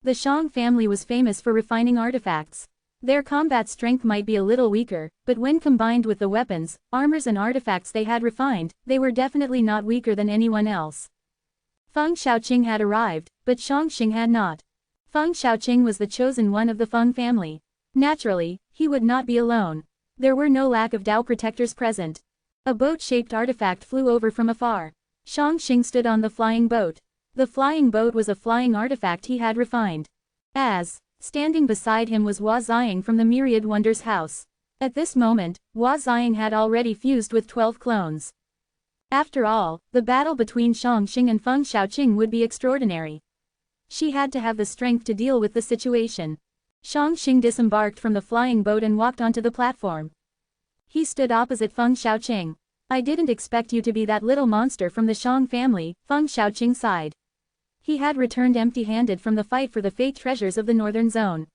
The Shang family was famous for refining artifacts. Their combat strength might be a little weaker, but when combined with the weapons, armors and artifacts they had refined, they were definitely not weaker than anyone else. Feng Xiaoqing had arrived, but Shangxing had not. Feng Xiaoqing was the chosen one of the Feng family. Naturally, he would not be alone. There were no lack of Dao protectors present. A boat-shaped artifact flew over from afar. Shangxing stood on the flying boat. The flying boat was a flying artifact he had refined. Standing beside him was Hua Xiang from the Myriad Wonders house. At this moment, Hua Xiang had already fused with 12 clones. After all, the battle between Shangxing and Feng Xiaoqing would be extraordinary. She had to have the strength to deal with the situation. Shangxing disembarked from the flying boat and walked onto the platform. He stood opposite Feng Xiaoqing. I didn't expect you to be that little monster from the Shang family, Feng Xiaoqing sighed. He had returned empty-handed from the fight for the fate treasures of the northern zone.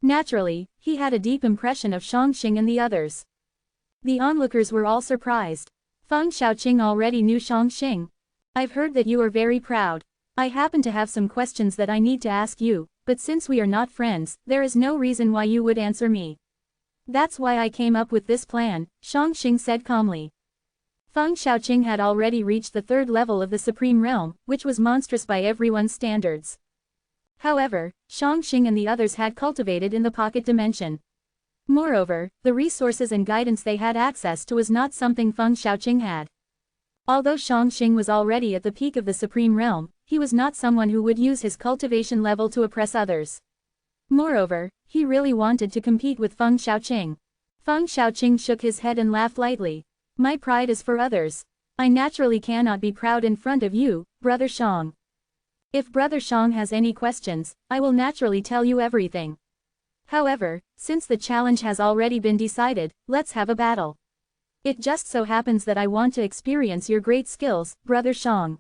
Naturally, he had a deep impression of Shangxing and the others. The onlookers were all surprised. Feng Xiaoqing already knew Shangxing. I've heard that you are very proud. I happen to have some questions that I need to ask you, but since we are not friends, there is no reason why you would answer me. That's why I came up with this plan, Shangxing said calmly. Feng Xiaoqing had already reached the 3rd level of the Supreme Realm, which was monstrous by everyone's standards. However, Shangxing and the others had cultivated in the pocket dimension. Moreover, the resources and guidance they had access to was not something Feng Xiaoqing had. Although Shangxing was already at the peak of the Supreme Realm, he was not someone who would use his cultivation level to oppress others. Moreover, he really wanted to compete with Feng Xiaoqing. Feng Xiaoqing shook his head and laughed lightly. My pride is for others. I naturally cannot be proud in front of you, Brother Shang. If Brother Shang has any questions, I will naturally tell you everything. However, since the challenge has already been decided, let's have a battle. It just so happens that I want to experience your great skills, Brother Shang.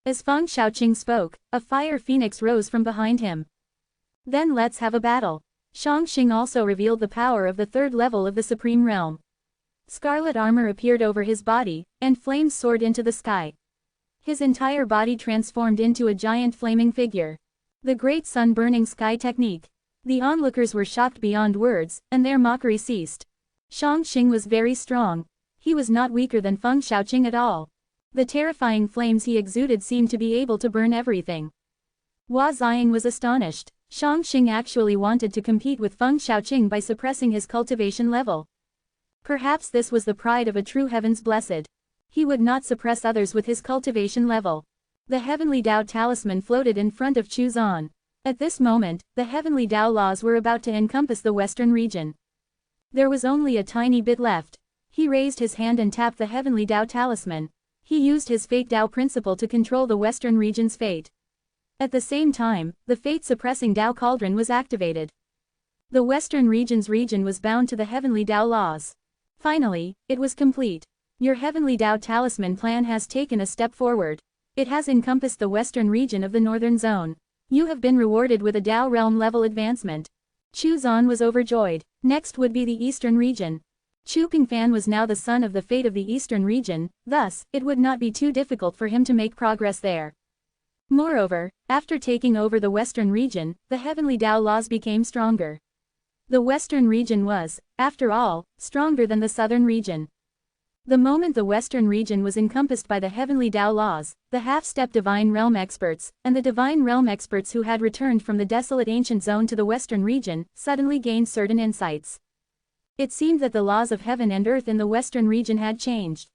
As Feng Xiaoqing spoke, a fire phoenix rose from behind him. Then let's have a battle. Shangxing also revealed the power of the 3rd level of the Supreme Realm. Scarlet armor appeared over his body, and flames soared into the sky. His entire body transformed into a giant flaming figure. The great sun-burning sky technique. The onlookers were shocked beyond words, and their mockery ceased. Shangxing was very strong. He was not weaker than Feng Xiaoqing at all. The terrifying flames he exuded seemed to be able to burn everything. Hua Xiang was astonished. Shangxing actually wanted to compete with Feng Xiaoqing by suppressing his cultivation level. Perhaps this was the pride of a true Heaven's Blessed. He would not suppress others with his cultivation level. The Heavenly Dao Talisman floated in front of Chu Zan. At this moment, the Heavenly Dao laws were about to encompass the western region. There was only a tiny bit left. He raised his hand and tapped the Heavenly Dao Talisman. He used his Fate Dao principle to control the western region's fate. At the same time, the fate-suppressing Dao Cauldron was activated. The western region's region was bound to the Heavenly Dao laws. Finally, it was complete. Your Heavenly Dao Talisman plan has taken a step forward. It has encompassed the western region of the northern zone. You have been rewarded with a Dao realm level advancement. Chu Zan was overjoyed. Next would be the eastern region. Chu Pingfan was now the son of the fate of the eastern region, thus, it would not be too difficult for him to make progress there. Moreover, after taking over the western region, the Heavenly Dao laws became stronger. The western region was, after all, stronger than the southern region. The moment the Western region was encompassed by the heavenly Tao laws, the half-step Divine Realm experts, and the Divine Realm experts who had returned from the desolate ancient zone to the Western region, suddenly gained certain insights. It seemed that the laws of heaven and earth in the Western region had changed.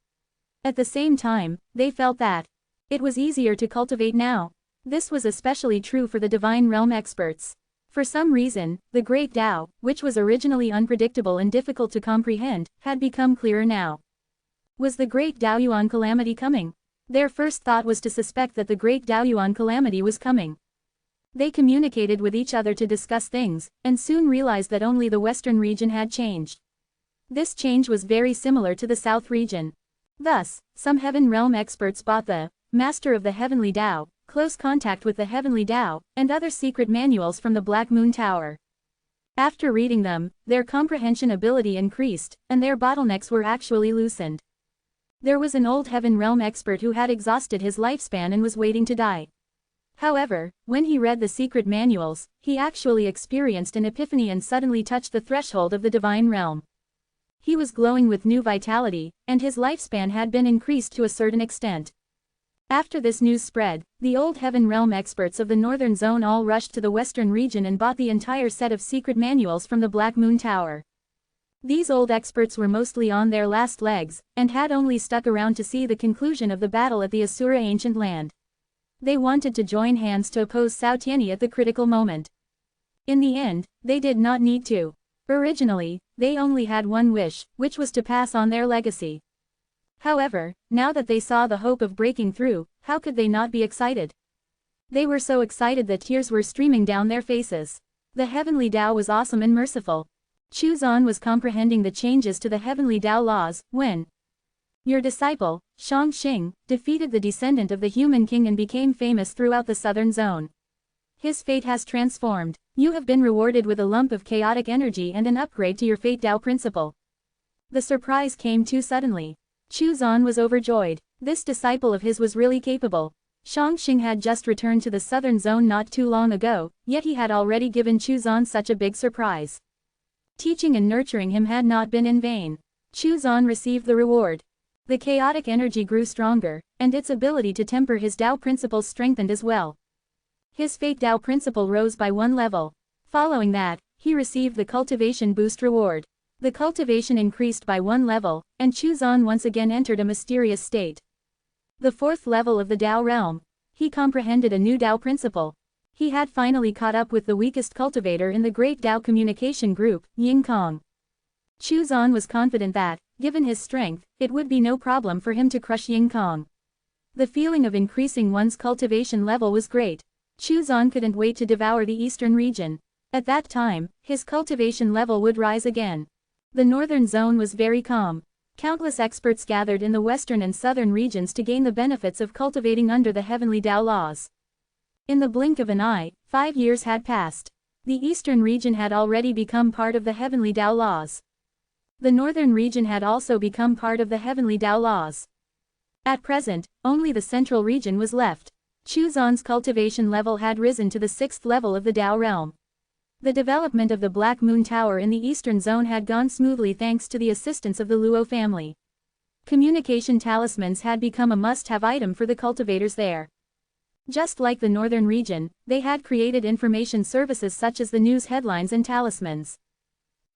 At the same time, they felt that it was easier to cultivate now. This was especially true for the Divine Realm experts. For some reason, the Great Tao, which was originally unpredictable and difficult to comprehend, had become clearer now. Was the Great Daoyuan calamity coming? Their first thought was to suspect that the Great Daoyuan calamity was coming. They communicated with each other to discuss things, and soon realized that only the Western region had changed. This change was very similar to the South region. Thus, some Heaven Realm experts bought the Master of the Heavenly Tao, Close Contact with the Heavenly Tao, and other secret manuals from the Black Moon Tower. After reading them, their comprehension ability increased, and their bottlenecks were actually loosened. There was an old Heaven Realm expert who had exhausted his lifespan and was waiting to die. However, when he read the secret manuals, he actually experienced an epiphany and suddenly touched the threshold of the Divine Realm. He was glowing with new vitality, and his lifespan had been increased to a certain extent. After this news spread, the old Heaven Realm experts of the Northern Zone all rushed to the Western region and bought the entire set of secret manuals from the Black Moon Tower. These old experts were mostly on their last legs, and had only stuck around to see the conclusion of the battle at the Asura ancient land. They wanted to join hands to oppose Cao Tianyi at the critical moment. In the end, they did not need to. Originally, they only had one wish, which was to pass on their legacy. However, now that they saw the hope of breaking through, how could they not be excited? They were so excited that tears were streaming down their faces. The Heavenly Tao was awesome and merciful. Chu Zan was comprehending the changes to the Heavenly Tao laws, when your disciple, Shang Xing, defeated the descendant of the human king and became famous throughout the southern zone. His fate has transformed. You have been rewarded with a lump of chaotic energy and an upgrade to your Fate Tao principle. The surprise came too suddenly. Chu Zan was overjoyed. This disciple of his was really capable. Shang Xing had just returned to the southern zone not too long ago, yet he had already given Chu Zan such a big surprise. Teaching and nurturing him had not been in vain. Chu Zan received the reward. The chaotic energy grew stronger, and its ability to temper his Tao principles strengthened as well. His Fate Tao principle rose by one level. Following that, he received the cultivation boost reward. The cultivation increased by one level, and Chu Zan once again entered a mysterious state. The fourth level of the Tao realm. He comprehended a new Tao principle. He had finally caught up with the weakest cultivator in the Great Tao Communication Group, Ying Kong. Chu Zan was confident that, given his strength, it would be no problem for him to crush Ying Kong. The feeling of increasing one's cultivation level was great. Chu Zan couldn't wait to devour the eastern region. At that time, his cultivation level would rise again. The northern zone was very calm. Countless experts gathered in the western and southern regions to gain the benefits of cultivating under the Heavenly Tao laws. In the blink of an eye, 5 years had passed. The eastern region had already become part of the Heavenly Tao laws. The northern region had also become part of the Heavenly Tao laws. At present, only the central region was left. Chu Zan's cultivation level had risen to the 6th level of the Tao realm. The development of the Black Moon Tower in the eastern zone had gone smoothly thanks to the assistance of the Luo family. Communication talismans had become a must-have item for the cultivators there. Just like the northern region, they had created information services such as the news headlines and talismans.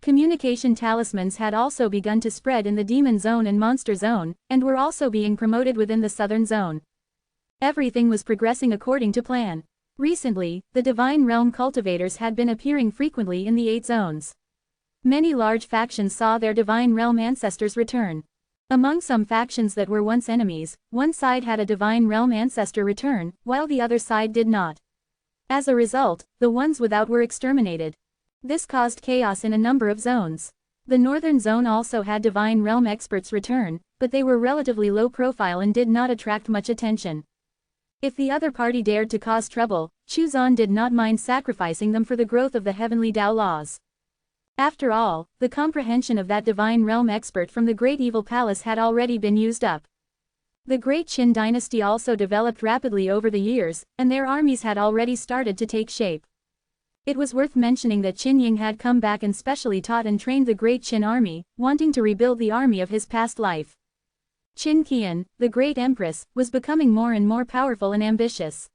Communication talismans had also begun to spread in the Demon Zone and Monster Zone, and were also being promoted within the Southern Zone. Everything was progressing according to plan. Recently, the Divine Realm cultivators had been appearing frequently in the 8 zones. Many large factions saw their Divine Realm ancestors return. Among some factions that were once enemies, one side had a Divine Realm ancestor return, while the other side did not. As a result, the ones without were exterminated. This caused chaos in a number of zones. The northern zone also had Divine Realm experts return, but they were relatively low profile and did not attract much attention. If the other party dared to cause trouble, Chu Zan did not mind sacrificing them for the growth of the Heavenly Tao laws. After all, the comprehension of that Divine Realm expert from the Great Evil Palace had already been used up. The Great Qin dynasty also developed rapidly over the years, and their armies had already started to take shape. It was worth mentioning that Qin Ying had come back and specially taught and trained the Great Qin army, wanting to rebuild the army of his past life. Qin Qian, the great empress, was becoming more and more powerful and ambitious.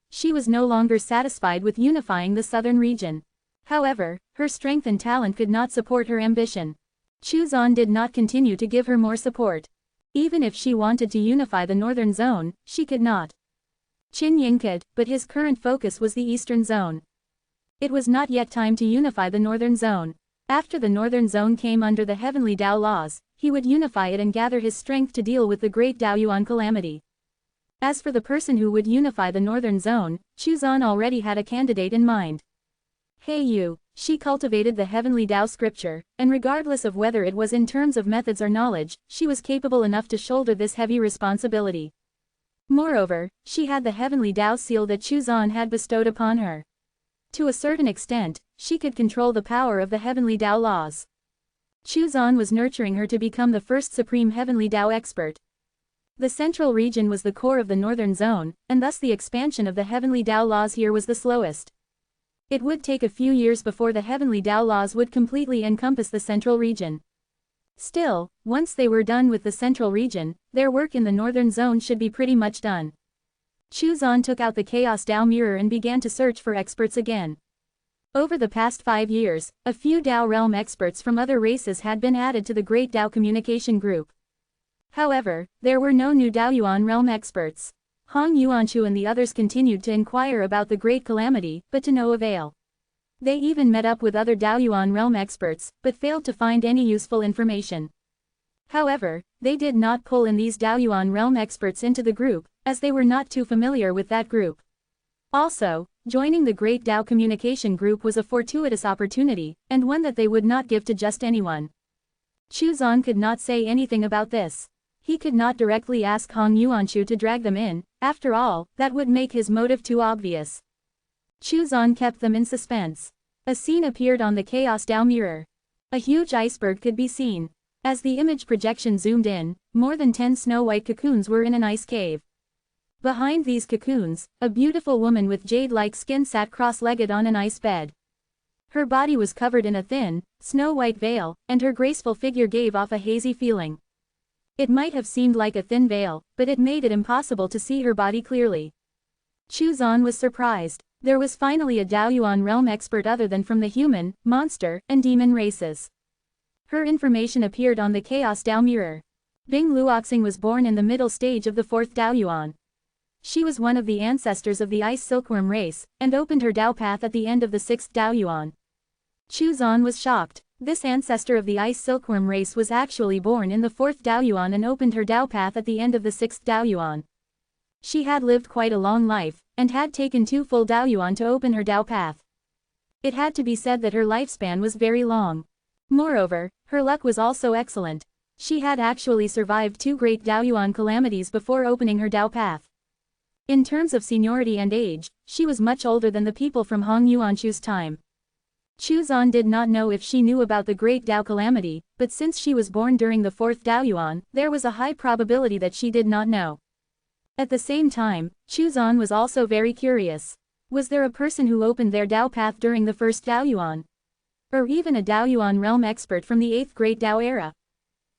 She was no longer satisfied with unifying the southern region. However, her strength and talent could not support her ambition. Chu Zan did not continue to give her more support. Even if she wanted to unify the northern zone, she could not. Qin Ying could, but his current focus was the eastern zone. It was not yet time to unify the northern zone. After the northern zone came under the heavenly Tao laws, he would unify it and gather his strength to deal with the great Daoyuan calamity. As for the person who would unify the northern zone, Chu Zan already had a candidate in mind. He Yu, she cultivated the heavenly Tao scripture, and regardless of whether it was in terms of methods or knowledge, she was capable enough to shoulder this heavy responsibility. Moreover, she had the heavenly Tao seal that Chu Zan had bestowed upon her. To a certain extent, she could control the power of the heavenly Tao laws. Chu Zan was nurturing her to become the first supreme heavenly Tao expert. The central region was the core of the northern zone, and thus the expansion of the heavenly Tao laws here was the slowest. It would take a few years before the heavenly Tao laws would completely encompass the central region. Still, once they were done with the central region, their work in the northern zone should be pretty much done. Chu Zan took out the Chaos Tao mirror and began to search for experts again. Over the past 5 years, a few Tao realm experts from other races had been added to the Great Tao Communication Group. However, there were no new Daoyuan realm experts. Hong Yuanchu and the others continued to inquire about the Great Calamity, but to no avail. They even met up with other Daoyuan realm experts, but failed to find any useful information. However, they did not pull in these Daoyuan realm experts into the group, as they were not too familiar with that group. Also, joining the Great Tao Communication Group was a fortuitous opportunity, and one that they would not give to just anyone. Chu Zan could not say anything about this. He could not directly ask Hong Yuanchu to drag them in, after all, that would make his motive too obvious. Chu Zan kept them in suspense. A scene appeared on the Chaos Tao mirror. A huge iceberg could be seen. As the image projection zoomed in, more than 10 snow-white cocoons were in an ice cave. Behind these cocoons, a beautiful woman with jade-like skin sat cross-legged on an ice bed. Her body was covered in a thin, snow-white veil, and her graceful figure gave off a hazy feeling. It might have seemed like a thin veil, but it made it impossible to see her body clearly. Chu Zan was surprised. There was finally a Daoyuan realm expert other than from the human, monster, and demon races. Her information appeared on the Chaos Tao mirror. Bing Luoxing was born in the middle stage of the 4th Daoyuan. She was one of the ancestors of the Ice Silkworm race, and opened her Tao path at the end of the 6th Daoyuan. Chu Zan was shocked. This ancestor of the Ice Silkworm race was actually born in the 4th Daoyuan and opened her Tao path at the end of the 6th Daoyuan. She had lived quite a long life, and had taken 2 full Daoyuan to open her Tao path. It had to be said that her lifespan was very long. Moreover, her luck was also excellent. She had actually survived 2 great Daoyuan calamities before opening her Tao path. In terms of seniority and age, she was much older than the people from Hong Yuanchu's time. Chu Zan did not know if she knew about the Great Tao Calamity, but since she was born during the 4th Daoyuan, there was a high probability that she did not know. At the same time, Chu Zan was also very curious. Was there a person who opened their Tao path during the 1st Daoyuan? Or even a Daoyuan realm expert from the 8th Great Tao era?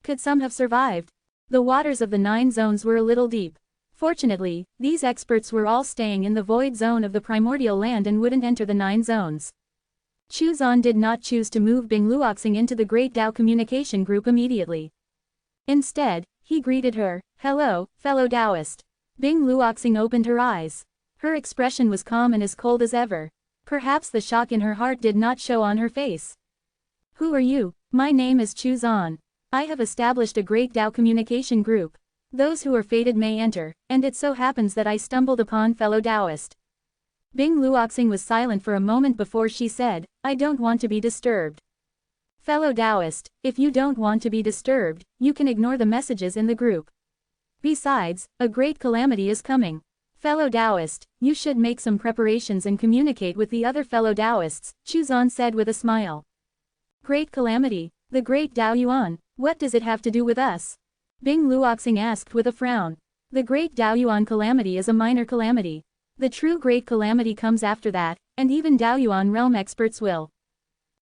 Could some have survived? The waters of the 9 zones were a little deep. Fortunately, these experts were all staying in the void zone of the primordial land and wouldn't enter the 9 zones. Chu Zan did not choose to move Bing Luoxing into the Great Tao Communication Group immediately. Instead, he greeted her, "Hello, fellow Taoist." Bing Luoxing opened her eyes. Her expression was calm and as cold as ever. Perhaps the shock in her heart did not show on her face. "Who are you?" "My name is Chu Zan. I have established a Great Tao Communication Group. Those who are fated may enter, and it so happens that I stumbled upon fellow Taoist." Bing Luoxing was silent for a moment before she said, "I don't want to be disturbed." "Fellow Taoist, if you don't want to be disturbed, you can ignore the messages in the group. Besides, a great calamity is coming. Fellow Taoist, you should make some preparations and communicate with the other fellow Taoists," Chu Zan said with a smile. "Great calamity? The Great Daoyuan, what does it have to do with us?" Bing Luoxing asked with a frown. "The Great Daoyuan calamity is a minor calamity. The true Great Calamity comes after that, and even Daoyuan realm experts will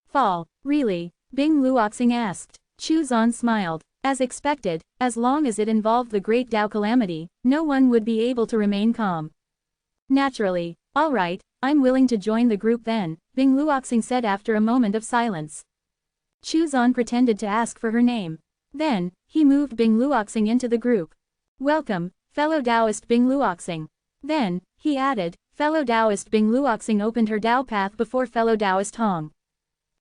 fall." "Really?" Bing Luoxing asked. Chu Zan smiled. As expected, as long as it involved the Great Tao Calamity, no one would be able to remain calm. Naturally. Alright, I'm willing to join the group then, Bing Luoxing said after a moment of silence. Chu Zan pretended to ask for her name. Then, he moved Bing Luoxing into the group. Welcome, fellow Taoist Bing Luoxing. Then, he added, fellow Taoist Bing Luoxing opened her Tao path before fellow Taoist Hong.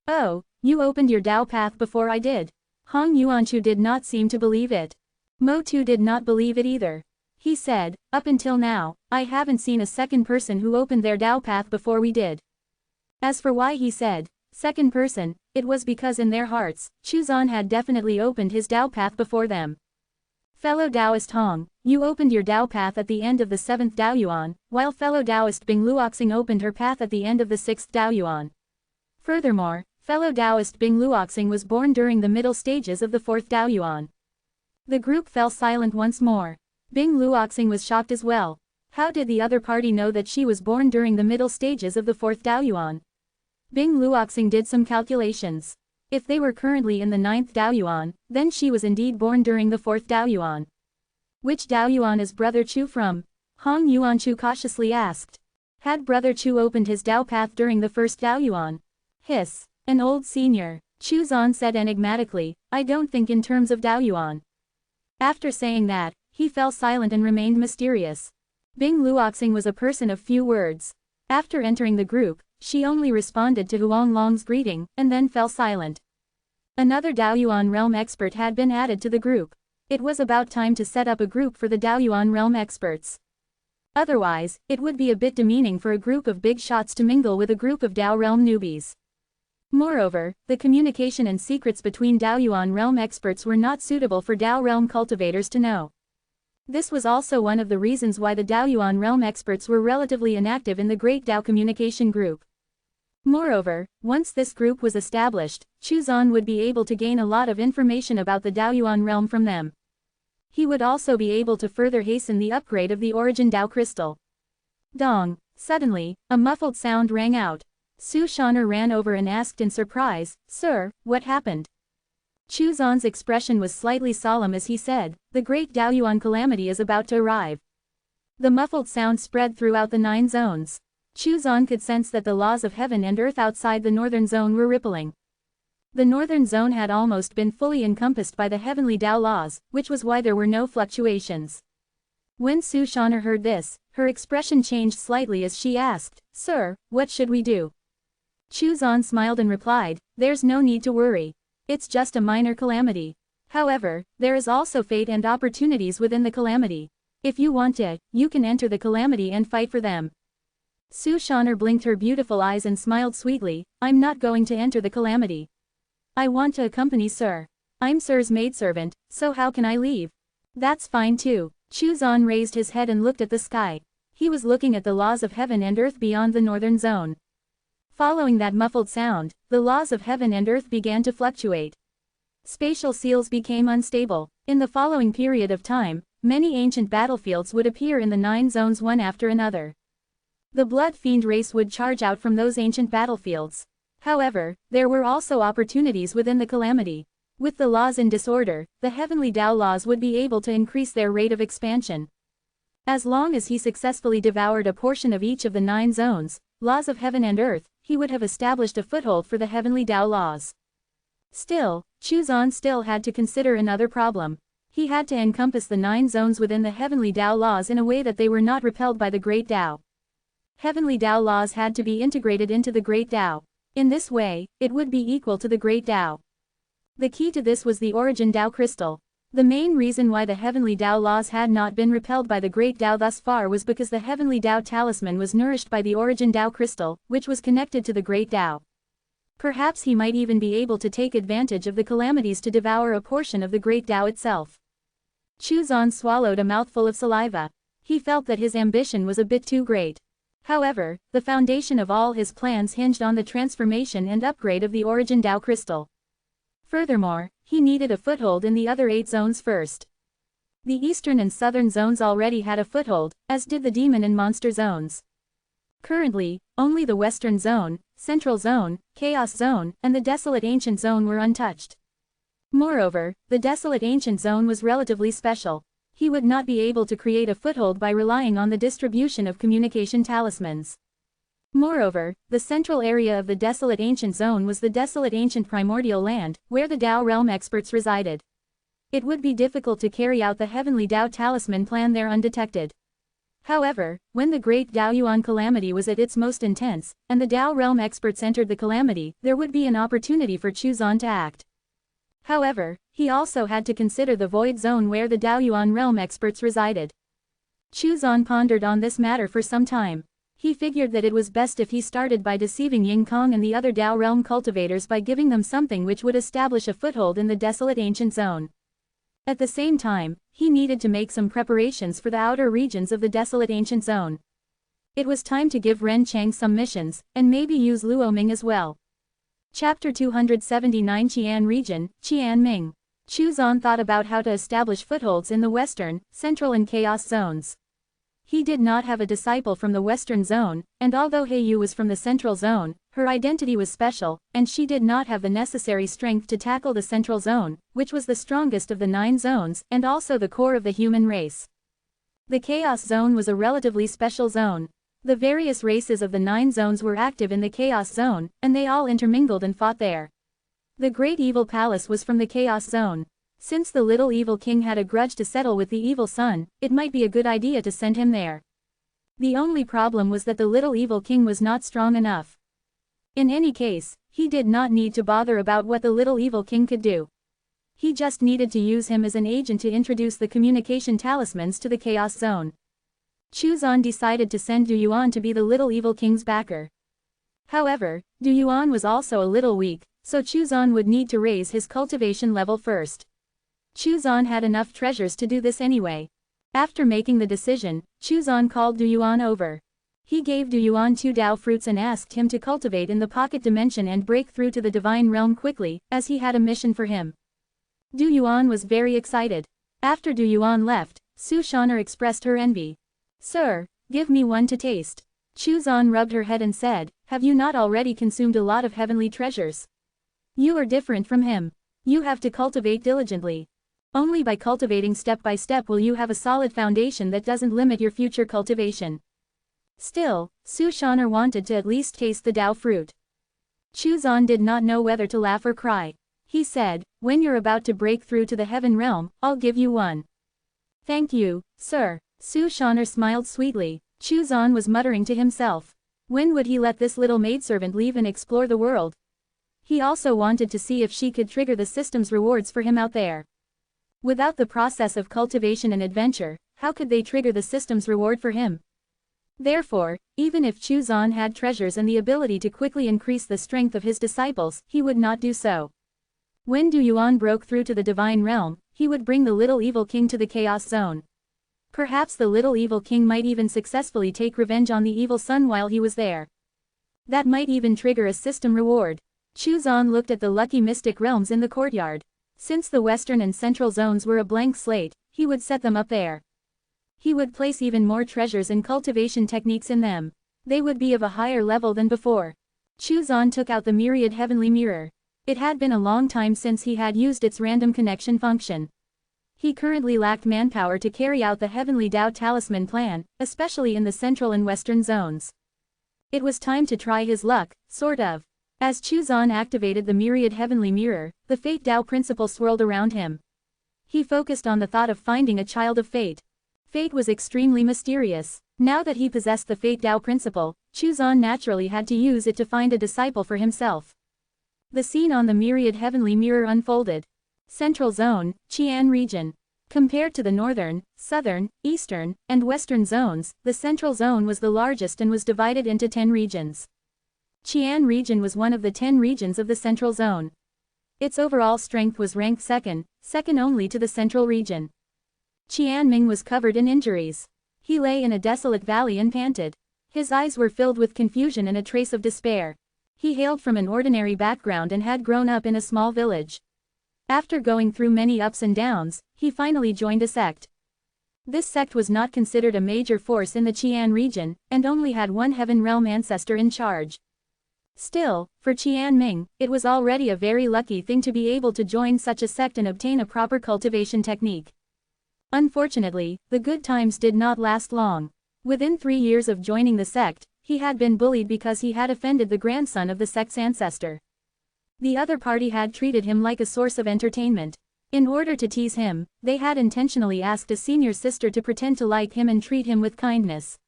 Oh, you opened your Tao path before I did. Hong Yuanchu did not seem to believe it. Mo Tu did not believe it either. He said, up until now, I haven't seen a second person who opened their Tao path before we did. As for why he said, second person, it was because in their hearts, Chu Zan had definitely opened his Tao path before them. Fellow Taoist Hong, you opened your Tao path at the end of the 7th Taoyuan, while fellow Taoist Bing Luoxing opened her path at the end of the 6th Taoyuan. Furthermore, fellow Taoist Bing Luoxing was born during the middle stages of the 4th Taoyuan. The group fell silent once more. Bing Luoxing was shocked as well. How did the other party know that she was born during the middle stages of the 4th Taoyuan? Bing Luoxing did some calculations. If they were currently in the 9th Taoyuan, then she was indeed born during the 4th Taoyuan. Which Taoyuan is Brother Chu from? Hong Yuanchu cautiously asked. Had Brother Chu opened his Tao path during the 1st Taoyuan? Hiss. An old senior. Chu Zan said enigmatically, I don't think in terms of Taoyuan. After saying that, he fell silent and remained mysterious. Bing Luoxing was a person of few words. After entering the group, she only responded to Huang Long's greeting, and then fell silent. Another Taoyuan realm expert had been added to the group. It was about time to set up a group for the Taoyuan realm experts. Otherwise, it would be a bit demeaning for a group of big shots to mingle with a group of Tao realm newbies. Moreover, the communication and secrets between Taoyuan realm experts were not suitable for Tao realm cultivators to know. This was also one of the reasons why the Taoyuan realm experts were relatively inactive in the Great Tao communication group. Moreover, once this group was established, Chu Zan would be able to gain a lot of information about the Taoyuan realm from them. He would also be able to further hasten the upgrade of the Origin Tao crystal. Dong! Suddenly, a muffled sound rang out. Su Shaner ran over and asked in surprise, Sir, what happened? Chu Zan's expression was slightly solemn as he said, the Great Taoyuan calamity is about to arrive. The muffled sound spread throughout the 9 zones. Chu Zan could sense that the laws of heaven and earth outside the northern zone were rippling. The northern zone had almost been fully encompassed by the heavenly Tao laws, which was why there were no fluctuations. When Su Shaner heard this, her expression changed slightly as she asked, Sir, what should we do? Chu Zan smiled and replied, there's no need to worry. It's just a minor calamity. However, there is also fate and opportunities within the calamity. If you want it, you can enter the calamity and fight for them. Su Shaner blinked her beautiful eyes and smiled sweetly, I'm not going to enter the calamity. I want to accompany Sir. I'm Sir's maidservant, so how can I leave? That's fine too. Chu Zan raised his head and looked at the sky. He was looking at the laws of heaven and earth beyond the northern zone. Following that muffled sound, the laws of heaven and earth began to fluctuate. Spatial seals became unstable. In the following period of time, many ancient battlefields would appear in the 9 zones one after another. The Blood Fiend race would charge out from those ancient battlefields. However, there were also opportunities within the calamity. With the laws in disorder, the heavenly Tao laws would be able to increase their rate of expansion. As long as he successfully devoured a portion of each of the 9 zones, laws of heaven and earth, he would have established a foothold for the heavenly Tao laws. Still, Chu Zan still had to consider another problem. He had to encompass the 9 zones within the heavenly Tao laws in a way that they were not repelled by the Great Tao. Heavenly Tao laws had to be integrated into the Great Tao. In this way, it would be equal to the Great Tao. The key to this was the Origin Tao crystal. The main reason why the heavenly Tao laws had not been repelled by the Great Tao thus far was because the heavenly Tao talisman was nourished by the Origin Tao crystal, which was connected to the Great Tao. Perhaps he might even be able to take advantage of the calamities to devour a portion of the Great Tao itself. Chu Zan swallowed a mouthful of saliva. He felt that his ambition was a bit too great. However, the foundation of all his plans hinged on the transformation and upgrade of the Origin Tao crystal. Furthermore, he needed a foothold in the other 8 zones first. The eastern and southern zones already had a foothold, as did the demon and monster zones. Currently, only the western zone, central zone, chaos zone, and the desolate ancient zone were untouched. Moreover, the desolate ancient zone was relatively special. He would not be able to create a foothold by relying on the distribution of communication talismans. Moreover, the central area of the desolate ancient zone was the desolate ancient primordial land, where the Tao realm experts resided. It would be difficult to carry out the heavenly Tao talisman plan there undetected. However, when the great Tao Yuan calamity was at its most intense, and the Tao realm experts entered the calamity, there would be an opportunity for Chuzan to act. However, he also had to consider the void zone where the Tao Yuan realm experts resided. Chuzan pondered on this matter for some time. He figured that it was best if he started by deceiving Ying Kong and the other Tao realm cultivators by giving them something which would establish a foothold in the desolate ancient zone. At the same time, he needed to make some preparations for the outer regions of the desolate ancient zone. It was time to give Ren Chang some missions, and maybe use Luo Ming as well. Chapter 279 Qian Region, Qian Ming. Chuzan thought about how to establish footholds in the western, central and chaos zones. He did not have a disciple from the western zone, and although Heiyu was from the central zone, her identity was special, and she did not have the necessary strength to tackle the central zone, which was the strongest of the 9 zones and also the core of the human race. The chaos zone was a relatively special zone. The various races of the 9 zones were active in the chaos zone, and they all intermingled and fought there. The Great Evil Palace was from the chaos zone. Since the little evil king had a grudge to settle with the evil son, it might be a good idea to send him there. The only problem was that the little evil king was not strong enough. In any case, he did not need to bother about what the little evil king could do. He just needed to use him as an agent to introduce the communication talismans to the chaos zone. Chuzan decided to send Du Yuan to be the little evil king's backer. However, Du Yuan was also a little weak, so Chuzan would need to raise his cultivation level first. Chuzan had enough treasures to do this anyway. After making the decision, Chuzan called Du Yuan over. He gave Du Yuan 2 Tao fruits and asked him to cultivate in the pocket dimension and break through to the divine realm quickly, as he had a mission for him. Du Yuan was very excited. After Du Yuan left, Su Shaner expressed her envy. "Sir, give me one to taste." Chuzan rubbed her head and said, "Have you not already consumed a lot of heavenly treasures? You are different from him. You have to cultivate diligently. Only by cultivating step by step will you have a solid foundation that doesn't limit your future cultivation." Still, Su Shaner wanted to at least taste the Tao fruit. Chuzan did not know whether to laugh or cry. He said, "When you're about to break through to the heaven realm, I'll give you one." "Thank you, sir." Su Shaner smiled sweetly. Chuzan was muttering to himself. When would he let this little maidservant leave and explore the world? He also wanted to see if she could trigger the system's rewards for him out there. Without the process of cultivation and adventure, how could they trigger the system's reward for him? Therefore, even if Chuzan had treasures and the ability to quickly increase the strength of his disciples, he would not do so. When Du Yuan broke through to the divine realm, he would bring the little evil king to the chaos zone. Perhaps the little evil king might even successfully take revenge on the evil son while he was there. That might even trigger a system reward. Chuzan looked at the lucky mystic realms in the courtyard. Since the western and central zones were a blank slate, he would set them up there. He would place even more treasures and cultivation techniques in them. They would be of a higher level than before. Chuzan took out the myriad heavenly mirror. It had been a long time since he had used its random connection function. He currently lacked manpower to carry out the heavenly Tao talisman plan, especially in the central and western zones. It was time to try his luck, sort of. As Chuzan activated the myriad heavenly mirror, the fate Tao principle swirled around him. He focused on the thought of finding a child of fate. Fate was extremely mysterious. Now that he possessed the fate Tao principle, Chuzan naturally had to use it to find a disciple for himself. The scene on the myriad heavenly mirror unfolded. Central Zone, Qian Region. Compared to the northern, southern, eastern, and western zones, the central zone was the largest and was divided into 10 regions. Qian Region was one of the 10 regions of the central zone. Its overall strength was ranked second only to the central region. Qian Ming was covered in injuries. He lay in a desolate valley and panted. His eyes were filled with confusion and a trace of despair. He hailed from an ordinary background and had grown up in a small village. After going through many ups and downs, he finally joined a sect. This sect was not considered a major force in the Qian region, and only had one heaven realm ancestor in charge. Still, for Qian Ming, it was already a very lucky thing to be able to join such a sect and obtain a proper cultivation technique. Unfortunately, the good times did not last long. Within 3 years of joining the sect, he had been bullied because he had offended the grandson of the sect's ancestor. The other party had treated him like a source of entertainment. In order to tease him, they had intentionally asked a senior sister to pretend to like him and treat him with kindness.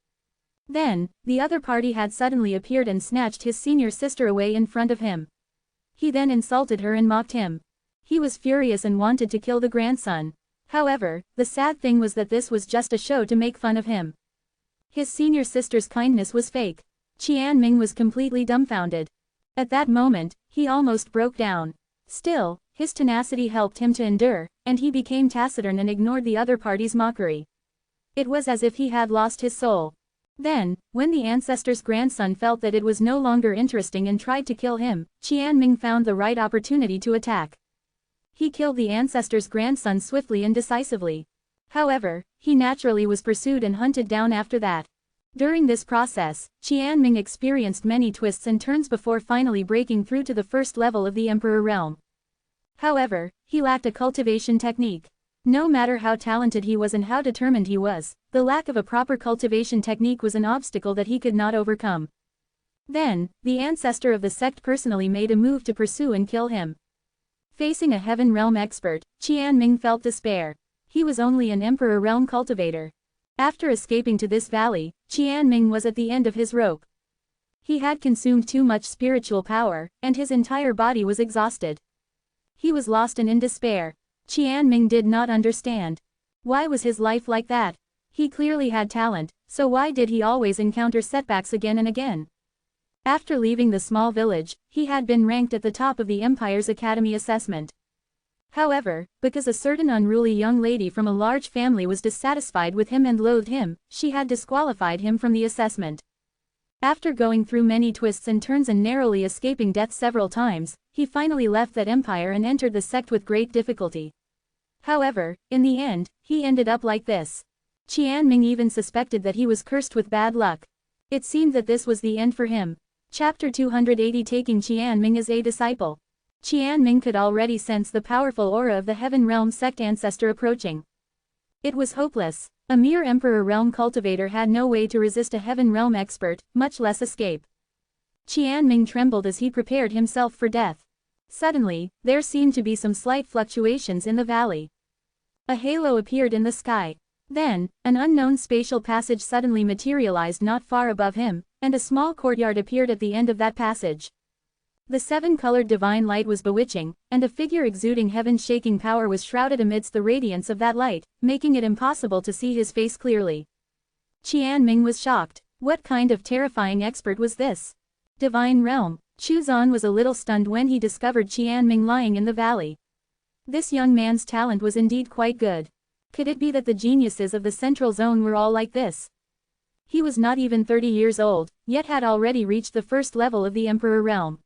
Then, the other party had suddenly appeared and snatched his senior sister away in front of him. He then insulted her and mocked him. He was furious and wanted to kill the grandson. However, the sad thing was that this was just a show to make fun of him. His senior sister's kindness was fake. Qian Ming was completely dumbfounded. At that moment, he almost broke down. Still, his tenacity helped him to endure, and he became taciturn and ignored the other party's mockery. It was as if he had lost his soul. Then, when the ancestor's grandson felt that it was no longer interesting and tried to kill him, Qian Ming found the right opportunity to attack. He killed the ancestor's grandson swiftly and decisively. However, he naturally was pursued and hunted down after that. During this process, Qian Ming experienced many twists and turns before finally breaking through to the first level of the Emperor realm. However, he lacked a cultivation technique. No matter how talented he was and how determined he was, the lack of a proper cultivation technique was an obstacle that he could not overcome. Then, the ancestor of the sect personally made a move to pursue and kill him. Facing a Heaven Realm expert, Qian Ming felt despair. He was only an Emperor Realm cultivator. After escaping to this valley, Qian Ming was at the end of his rope. He had consumed too much spiritual power, and his entire body was exhausted. He was lost and in despair. Qian Ming did not understand. Why was his life like that? He clearly had talent, so why did he always encounter setbacks again and again? After leaving the small village, he had been ranked at the top of the Empire's Academy assessment. However, because a certain unruly young lady from a large family was dissatisfied with him and loathed him, she had disqualified him from the assessment. After going through many twists and turns and narrowly escaping death several times, he finally left that empire and entered the sect with great difficulty. However, in the end, he ended up like this. Qian Ming even suspected that he was cursed with bad luck. It seemed that this was the end for him. Chapter 280 Taking Qian Ming as a disciple. Qian Ming could already sense the powerful aura of the Heaven Realm sect ancestor approaching. It was hopeless. A mere Emperor Realm cultivator had no way to resist a Heaven Realm expert, much less escape. Qian Ming trembled as he prepared himself for death. Suddenly, there seemed to be some slight fluctuations in the valley. A halo appeared in the sky. Then, an unknown spatial passage suddenly materialized not far above him, and a small courtyard appeared at the end of that passage. The seven-colored divine light was bewitching, and a figure exuding heaven-shaking power was shrouded amidst the radiance of that light, making it impossible to see his face clearly. Qian Ming was shocked. What kind of terrifying expert was this? Divine Realm. Chu Zan was a little stunned when he discovered Qian Ming lying in the valley. This young man's talent was indeed quite good. Could it be that the geniuses of the Central Zone were all like this? He was not even 30 years old, yet had already reached the first level of the Emperor Realm.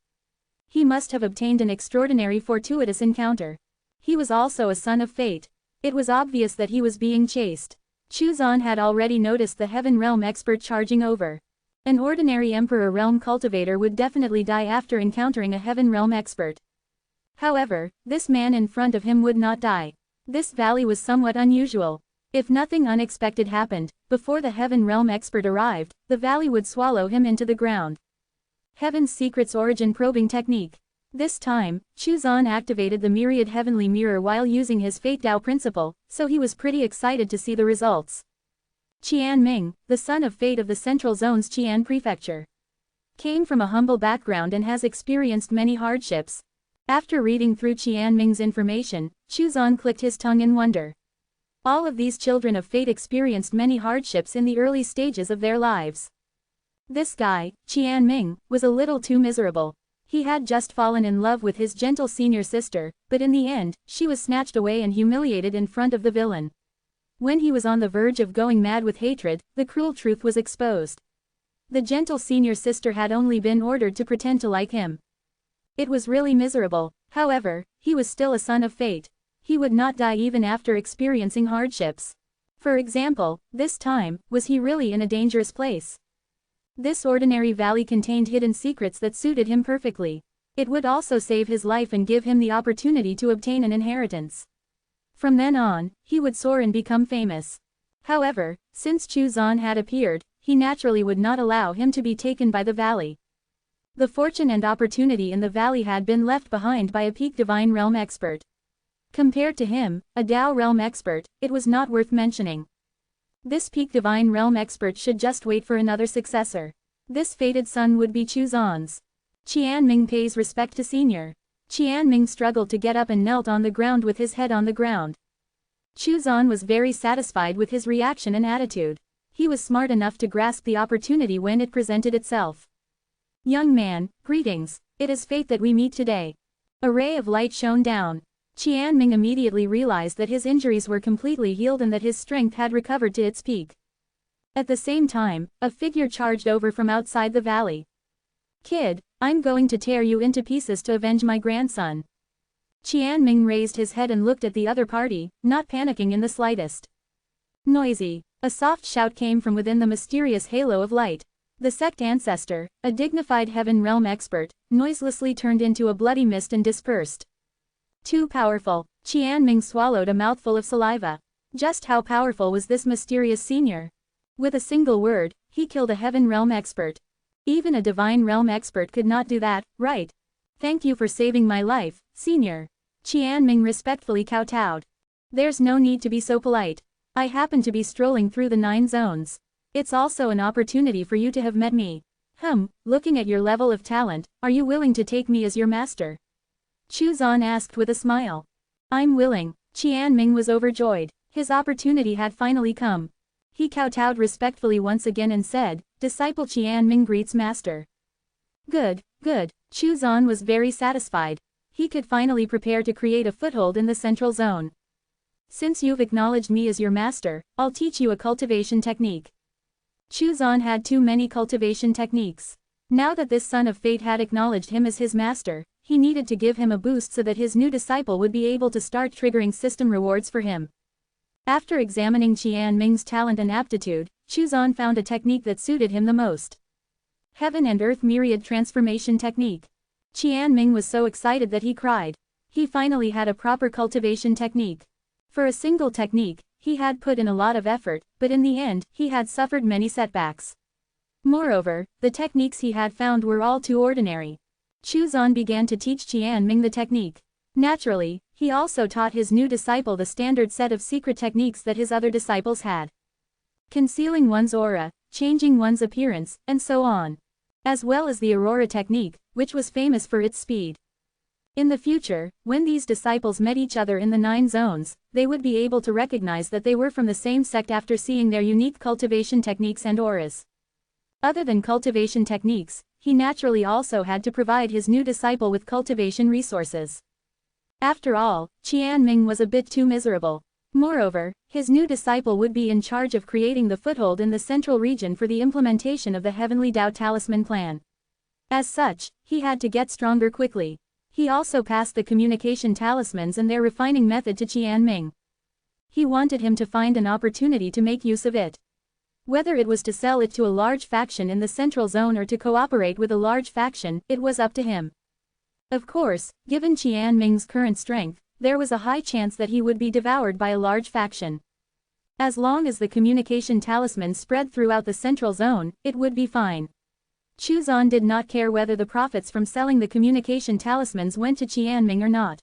He must have obtained an extraordinary fortuitous encounter. He was also a son of fate. It was obvious that he was being chased. Chu Zan had already noticed the Heaven Realm expert charging over. An ordinary Emperor Realm cultivator would definitely die after encountering a Heaven Realm expert. However, this man in front of him would not die. This valley was somewhat unusual. If nothing unexpected happened, before the Heaven Realm expert arrived, the valley would swallow him into the ground. Heaven's Secret's Origin Probing Technique. This time, Chu Zan activated the Myriad Heavenly Mirror while using his Fate Dao principle, so he was pretty excited to see the results. Qian Ming, the son of Fate of the Central Zone's Qian Prefecture, came from a humble background and has experienced many hardships. After reading through Qian Ming's information, Chu Zan clicked his tongue in wonder. All of these children of fate experienced many hardships in the early stages of their lives. This guy, Qian Ming, was a little too miserable. He had just fallen in love with his gentle senior sister, but in the end, she was snatched away and humiliated in front of the villain. When he was on the verge of going mad with hatred, the cruel truth was exposed. The gentle senior sister had only been ordered to pretend to like him. It was really miserable. However, he was still a son of fate. He would not die even after experiencing hardships. For example, this time, was he really in a dangerous place? This ordinary valley contained hidden secrets that suited him perfectly. It would also save his life and give him the opportunity to obtain an inheritance. From then on, he would soar and become famous. However, since Chu Zan had appeared, he naturally would not allow him to be taken by the valley. The fortune and opportunity in the valley had been left behind by a peak divine realm expert. Compared to him, a Dao realm expert, it was not worth mentioning. This peak divine realm expert should just wait for another successor. This fated son would be Chu Zan's. Qianming pays respect to senior. Qianming struggled to get up and knelt on the ground with his head on the ground. Chu Zan was very satisfied with his reaction and attitude. He was smart enough to grasp the opportunity when it presented itself. Young man, greetings. It is fate that we meet today. A ray of light shone down. Qianming immediately realized that his injuries were completely healed and that his strength had recovered to its peak. At the same time, a figure charged over from outside the valley. Kid, I'm going to tear you into pieces to avenge my grandson. Qianming raised his head and looked at the other party, not panicking in the slightest. Noisy. A soft shout came from within the mysterious halo of light. The sect ancestor, a dignified heaven realm expert, noiselessly turned into a bloody mist and dispersed. Too powerful. Qianming swallowed a mouthful of saliva. Just how powerful was this mysterious senior? With a single word, he killed a heaven realm expert. Even a divine realm expert could not do that, right? Thank you for saving my life, senior. Qianming respectfully kowtowed. There's no need to be so polite. I happen to be strolling through the 9 zones. It's also an opportunity for you to have met me. Looking at your level of talent, are you willing to take me as your master? Chu Zan asked with a smile. I'm willing. Qianming was overjoyed. His opportunity had finally come. He kowtowed respectfully once again and said, Disciple Qianming greets master. Good, good. Chu Zan was very satisfied. He could finally prepare to create a foothold in the central zone. Since you've acknowledged me as your master, I'll teach you a cultivation technique. Chu Zan had too many cultivation techniques. Now that this son of fate had acknowledged him as his master, he needed to give him a boost so that his new disciple would be able to start triggering system rewards for him. After examining Qianming's talent and aptitude, Chu Zan found a technique that suited him the most. Heaven and Earth Myriad Transformation Technique. Qianming was so excited that he cried. He finally had a proper cultivation technique. For a single technique, he had put in a lot of effort, but in the end, he had suffered many setbacks. Moreover, the techniques he had found were all too ordinary. Chu Zan began to teach Qianming the technique. Naturally, he also taught his new disciple the standard set of secret techniques that his other disciples had. Concealing one's aura, changing one's appearance, and so on. As well as the Aurora technique, which was famous for its speed. In the future, when these disciples met each other in the 9 zones, they would be able to recognize that they were from the same sect after seeing their unique cultivation techniques and auras. Other than cultivation techniques, he naturally also had to provide his new disciple with cultivation resources. After all, Qianming was a bit too miserable. Moreover, his new disciple would be in charge of creating the foothold in the central region for the implementation of the Heavenly Dao Talisman plan. As such, he had to get stronger quickly. He also passed the communication talismans and their refining method to Qianming. He wanted him to find an opportunity to make use of it. Whether it was to sell it to a large faction in the central zone or to cooperate with a large faction, it was up to him. Of course, given Qianming's current strength, there was a high chance that he would be devoured by a large faction. As long as the communication talisman spread throughout the central zone, it would be fine. Chu Zan did not care whether the profits from selling the communication talismans went to Qianming or not.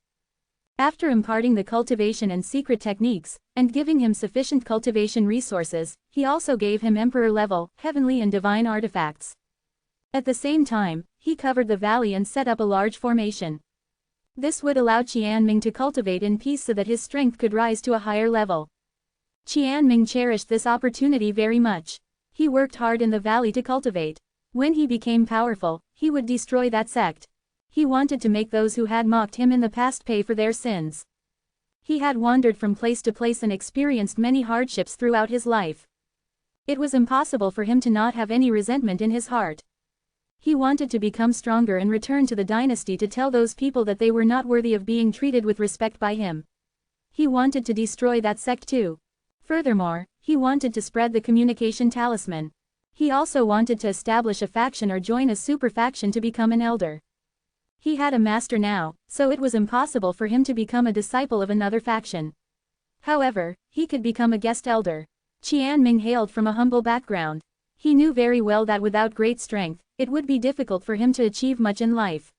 After imparting the cultivation and secret techniques, and giving him sufficient cultivation resources, he also gave him emperor-level, heavenly and divine artifacts. At the same time, he covered the valley and set up a large formation. This would allow Qianming to cultivate in peace so that his strength could rise to a higher level. Qianming cherished this opportunity very much. He worked hard in the valley to cultivate. When he became powerful, he would destroy that sect. He wanted to make those who had mocked him in the past pay for their sins. He had wandered from place to place and experienced many hardships throughout his life. It was impossible for him to not have any resentment in his heart. He wanted to become stronger and return to the dynasty to tell those people that they were not worthy of being treated with respect by him. He wanted to destroy that sect too. Furthermore, he wanted to spread the communication talisman. He also wanted to establish a faction or join a super faction to become an elder. He had a master now, so it was impossible for him to become a disciple of another faction. However, he could become a guest elder. Qian Ming hailed from a humble background. He knew very well that without great strength, it would be difficult for him to achieve much in life.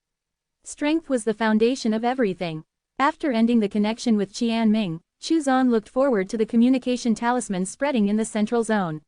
Strength was the foundation of everything. After ending the connection with Qian Ming, Chu Zan looked forward to the communication talisman spreading in the central zone.